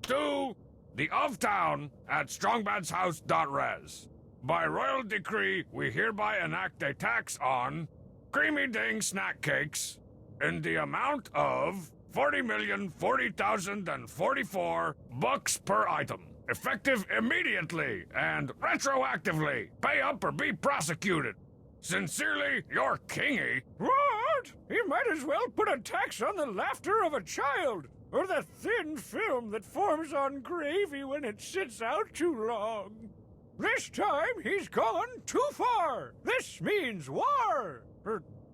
To the of town at strongbadshouse.res. By royal decree, we hereby enact a tax on Creamy Ding snack cakes in the amount of 40,040,044 bucks per item. Effective immediately and retroactively. Pay up or be prosecuted. Sincerely, your kingy. What? He might as well put a tax on the laughter of a child, or the thin film that forms on gravy when it sits out too long. This time he's gone too far. This means war.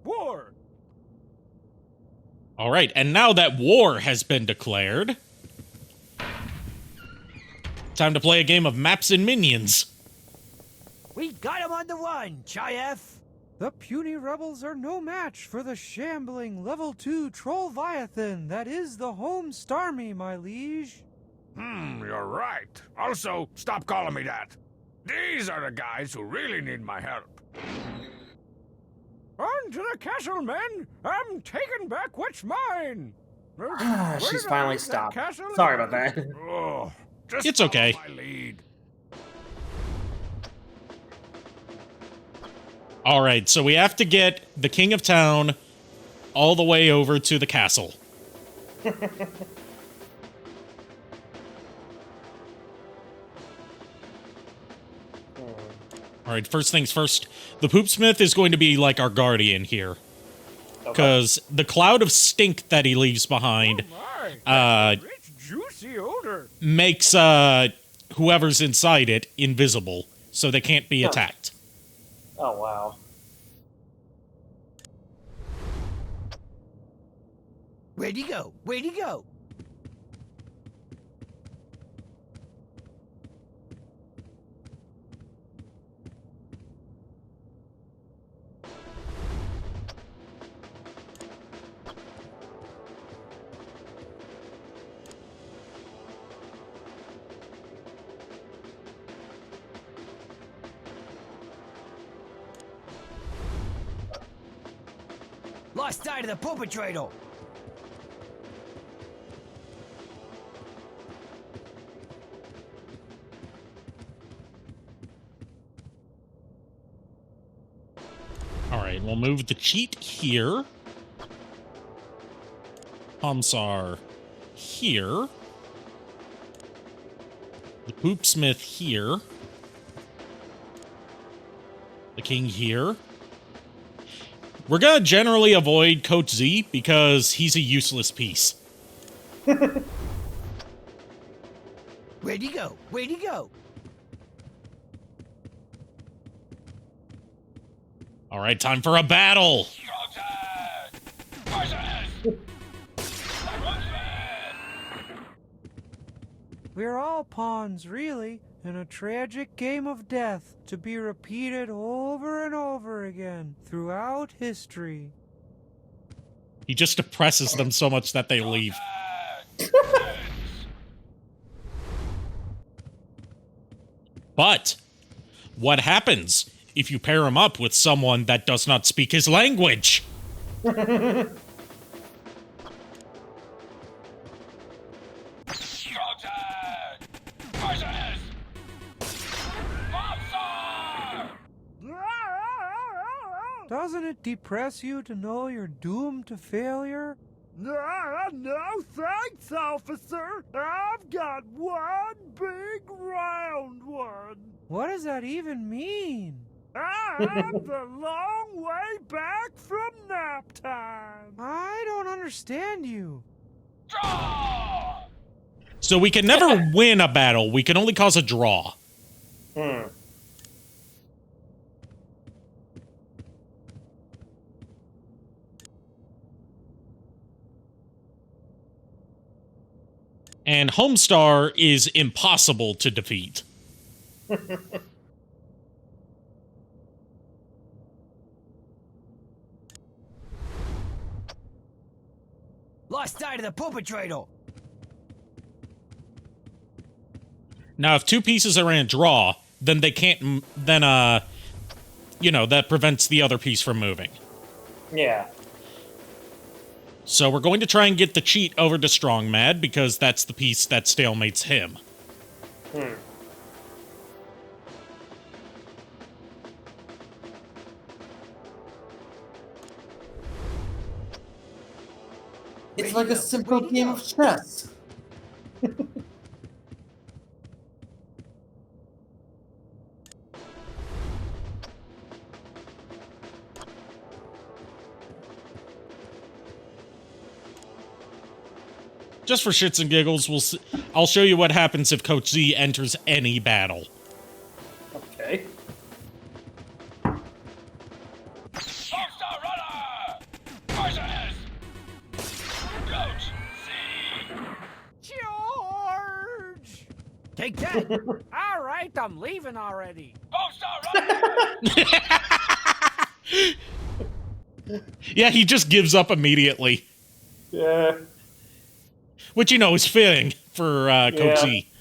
War. All right, and now that war has been declared, time to play a game of Maps and Minions. We got him on the one, Chayef. The puny rebels are no match for the shambling level 2 Trollviathan that is the home Starmie, my liege. You're right. Also, stop calling me that. These are the guys who really need my help. On to the castle, men! I'm taking back what's mine! She's finally stopped. Sorry about that. Oh, just It's okay. follow my lead. All right, so we have to get the King of Town all the way over to the castle. All right, first things first. The Poopsmith is going to be like our guardian here. Because the cloud of stink that he leaves behind Rich, juicy odor. makes whoever's inside it invisible, so they can't be attacked. Oh, wow. Where'd he go? Where'd he go? Lost sight of the perpetrator. All right, we'll move the cheat here. Hamsar here. The Poopsmith here. The king here. We're gonna generally avoid Coach Z because he's a useless piece. Where'd he go? Where'd he go? All right, time for a battle. We're all pawns, really, in a tragic game of death to be repeated over and over again throughout history. He just depresses them so much that they leave. But what happens if you pair him up with someone that does not speak his language? Doesn't it depress you to know you're doomed to failure? No thanks, officer. I've got one big round one. What does that even mean? I'm the long way back from nap time. I don't understand you. So we can never win a battle. We can only cause a draw. And Homestar is impossible to defeat. Lost sight of the perpetrator. Now, if two pieces are in a draw, then they can't. Then, you know, that prevents the other piece from moving. Yeah. So we're going to try and get the cheat over to Strong Mad because that's the piece that stalemates him. It's like a simple game of chess. Just for shits and giggles, I'll show you what happens if Coach Z enters any battle. Okay. George! Take that! All right, I'm leaving already. Yeah, he just gives up immediately. Yeah. Which, you know, is fitting for Coach Z.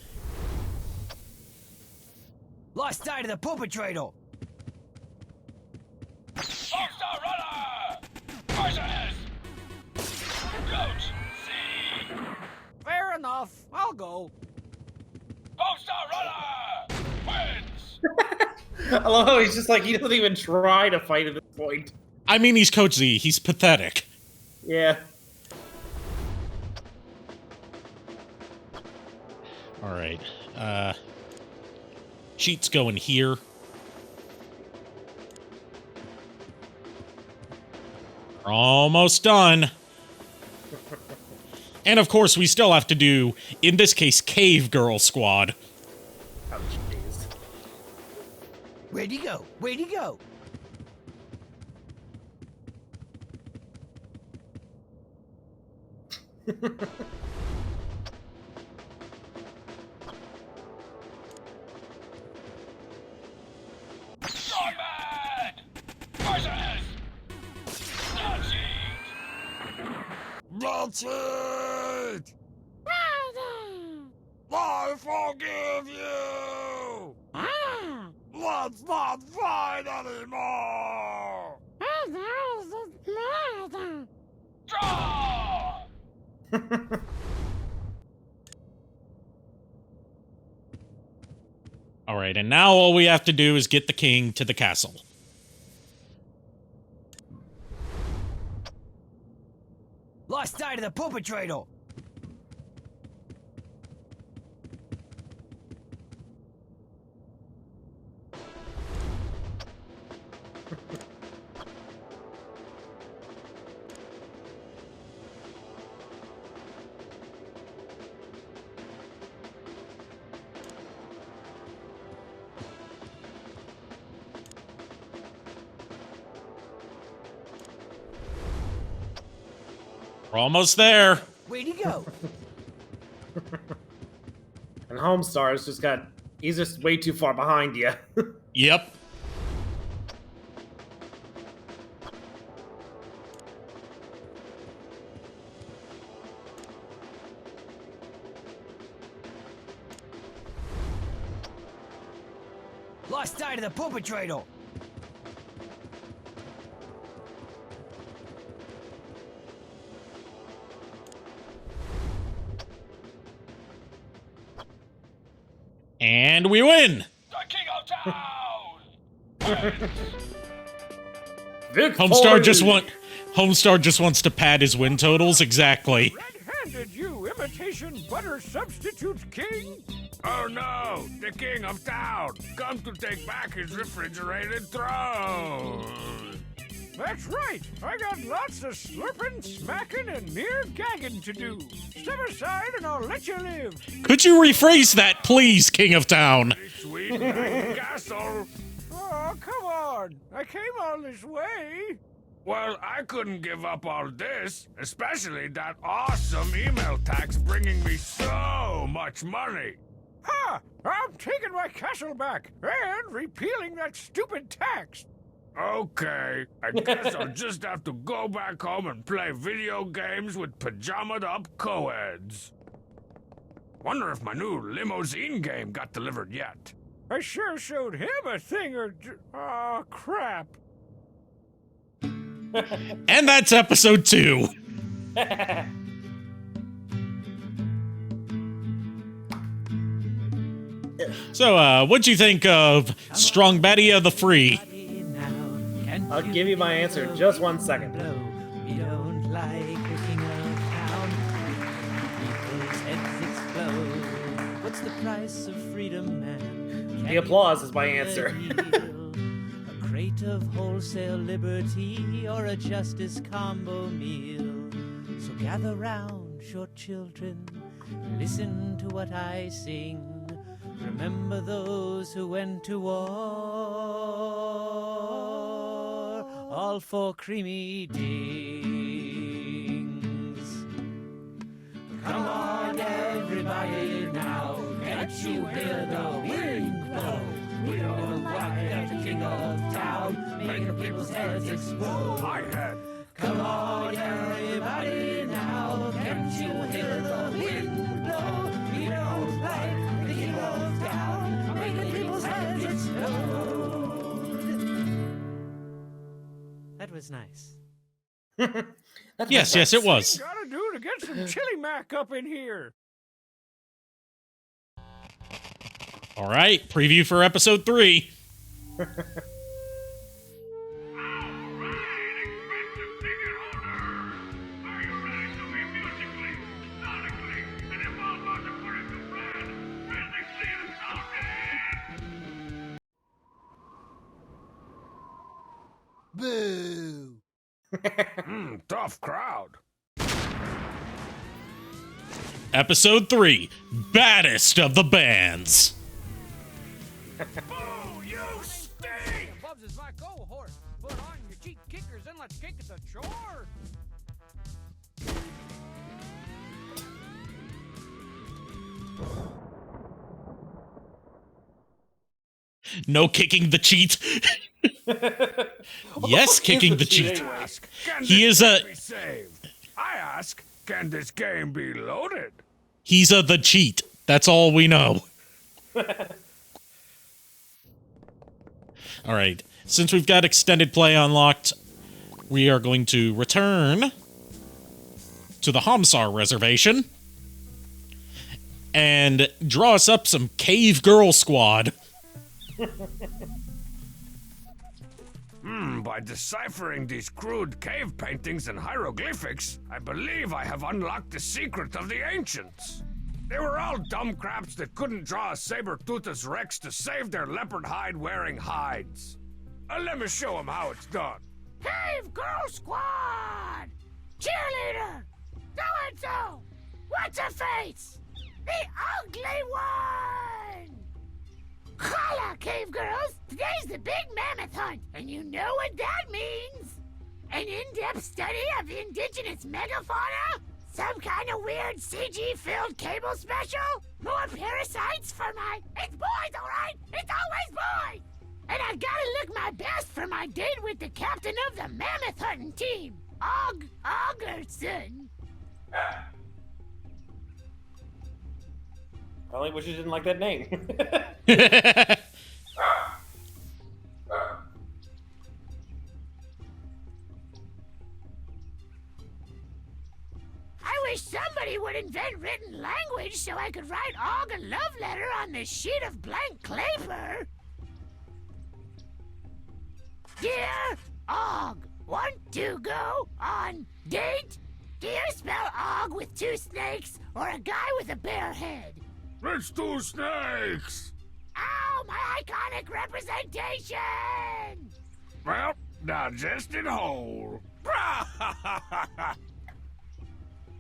Lost sight of the perpetrator. Fair enough. I'll go. I love how he's just like, he doesn't even try to fight at this point. I mean, he's Coach Z. He's pathetic. Yeah. All right. Cheat's going here. We're almost done. And of course, we still have to do, in this case, Cave Girl Squad. Oh, jeez. Where'd he go? Where'd he go? That's it! I forgive you! Let's not fight anymore! Draw! All right, and now all we have to do is get the king to the castle. Lost sight of the perpetrator. We're almost there. Way to go. And Homestar's just got... He's just way too far behind you. Yep. Lost sight of the perpetrator. And we win. The king of town! Homestar just wants to pad his win totals. Exactly. Red-handed, you imitation butter substitute king? Oh no, the king of town, come to take back his refrigerated throne. That's right. I got lots of slurping, smacking, and near gagging to do. Step aside and I'll let you live. Could you rephrase that, please, King of Town? Sweet castle. Oh, come on. I came all this way. Well, I couldn't give up all this, especially that awesome email tax bringing me so much money. Ha! I'm taking my castle back and repealing that stupid tax. Okay, I guess I'll just have to go back home and play video games with pajamaed up co-eds. Wonder if my new limousine game got delivered yet. I sure showed him a thing or oh, crap. And that's episode 2. So, what'd you think of Strong Betty of the Free? I'll give you my answer in just 1 second. We don't like the king of town. People's heads explode. What's the price of freedom, man? The applause is my answer. A crate of wholesale liberty or a justice combo meal. So gather round, short children, listen to what I sing. Remember those who went to war, all for creamy dings. Come on, everybody now, can't you hear the wind blow? We don't like the king of town, making people's heads explode. My head. Come on, everybody now, can't you hear the wind blow? We don't like the king of town, making people's heads explode. That was nice. Yes, it was. What gotta do to get some chili mac up in here? All right, preview for episode 3. Boo! Tough crowd. Episode 3, Baddest of the Bands. Oh, you stink! Bubs is my cohort. Put on your cheek kickers and let's kick it to chore. No kicking the cheat. Yes, kicking the cheat. Can He this is a... game be saved? I ask, can this game be loaded? He's the cheat. That's all we know. All right. Since we've got extended play unlocked, we are going to return to the Hamsar reservation and draw us up some Cave Girl Squad. By deciphering these crude cave paintings and hieroglyphics, I believe I have unlocked the secret of the ancients. They were all dumb craps that couldn't draw a saber-toothed rex to save their leopard hide-wearing hides. Let me show them how it's done. Cave Girl Squad! Cheerleader! So-and-so! What's-her-face? The ugly one! Holla, cave girls! Today's the big mammoth hunt, and you know what that means! An in-depth study of the indigenous megafauna? Some kind of weird CG-filled cable special? More parasites for my... It's boys, alright? It's always boys! And I gotta look my best for my date with the captain of the mammoth hunting team, Augerson. I only wish you didn't like that name. I wish somebody would invent written language so I could write Og a love letter on this sheet of blank clapper. Dear Og, want to go on date? Do you spell Og with 2 snakes or a guy with a bare head? It's 2 snakes! Ow, my iconic representation! Well, digested whole.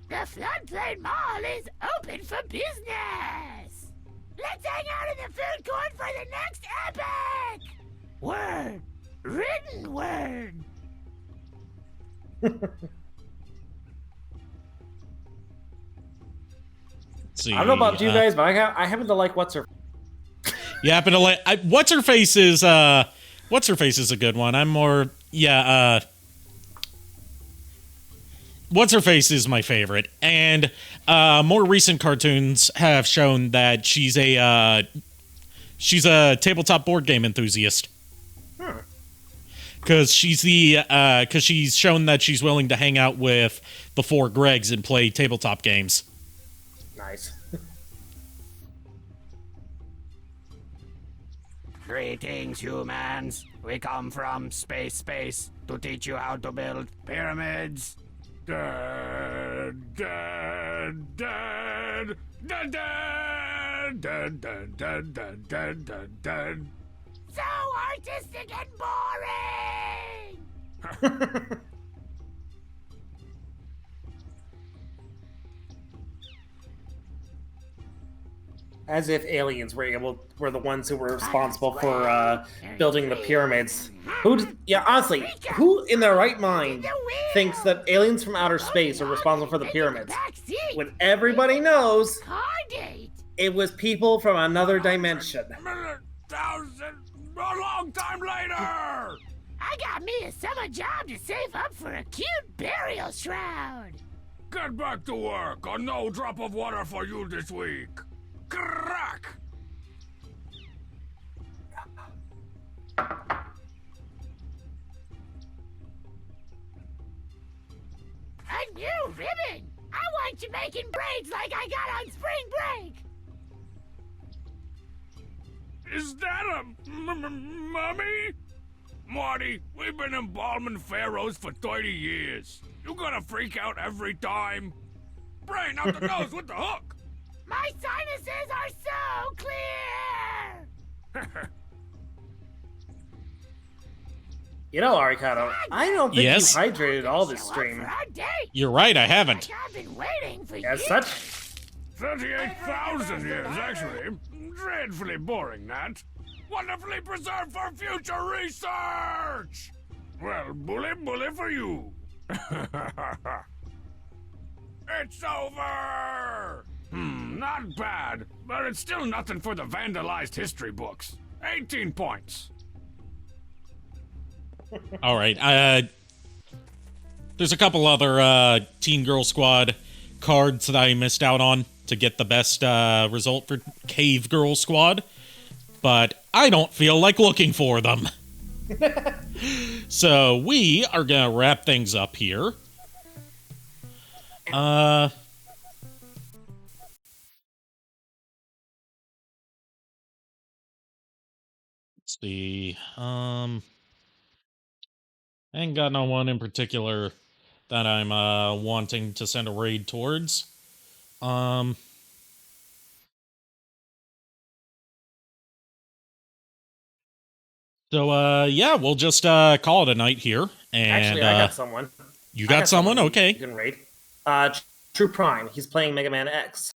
The Floodplain Mall is open for business! Let's hang out in the food court for the next epic! Word. Written word. See, I don't know about you guys, but I happen to like what's her. You happen to like what's her face is a good one. I'm more what's her face is my favorite, and more recent cartoons have shown that she's a tabletop board game enthusiast. Because she's shown that she's willing to hang out with the 4 Gregs and play tabletop games. Nice. Greetings, humans. We come from space to teach you how to build pyramids. Dead, dead, dead, dead, dead, dead, dead, dead, dead, dead, dead, dead. So artistic and boring! As if aliens were the ones who were responsible for building the pyramids. Honestly, who in their right mind thinks that aliens from outer space are responsible for the pyramids? When everybody knows it was people from another dimension. A long time later! I got me a summer job to save up for a cute burial shroud. Get back to work, or no drop of water for you this week. Crack! A new ribbon! I want you making braids like I got on spring break! Is that a mummy? Marty, we've been embalming pharaohs for 30 years. You gonna freak out every time? Brain out the nose with the hook! My sinuses are so clear! You know, Arikado, I don't think Yes? you hydrated all this stream. You're right, I haven't. I've been waiting for As you. such, 38,000 years, actually. Dreadfully boring, Nat. Wonderfully preserved for future research! Well, bully for you. It's over! Not bad, but it's still nothing for the vandalized history books. 18 points. All right. There's a couple other Teen Girl Squad cards that I missed out on to get the best result for Cave Girl Squad, but I don't feel like looking for them. So we are gonna wrap things up here. Let's see. I ain't got no one in particular that I'm wanting to send a raid towards. So yeah, we'll just call it a night here. And actually, I got someone. You got someone? Okay. You can raid. True Prime. He's playing Mega Man X.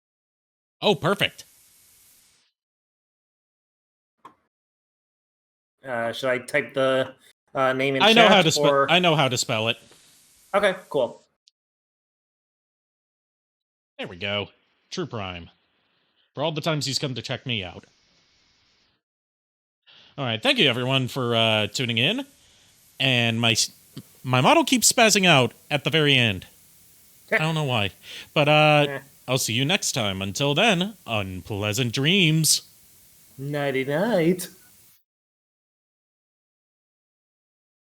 Oh, perfect. Should I type the name in I chat? know how to spell. Or... I know how to spell it. Okay, cool. There we go. True Prime. For all the times he's come to check me out. All right, thank you everyone for tuning in. And my model keeps spazzing out at the very end. I don't know why. But I'll see you next time. Until then, unpleasant dreams. Nighty-night.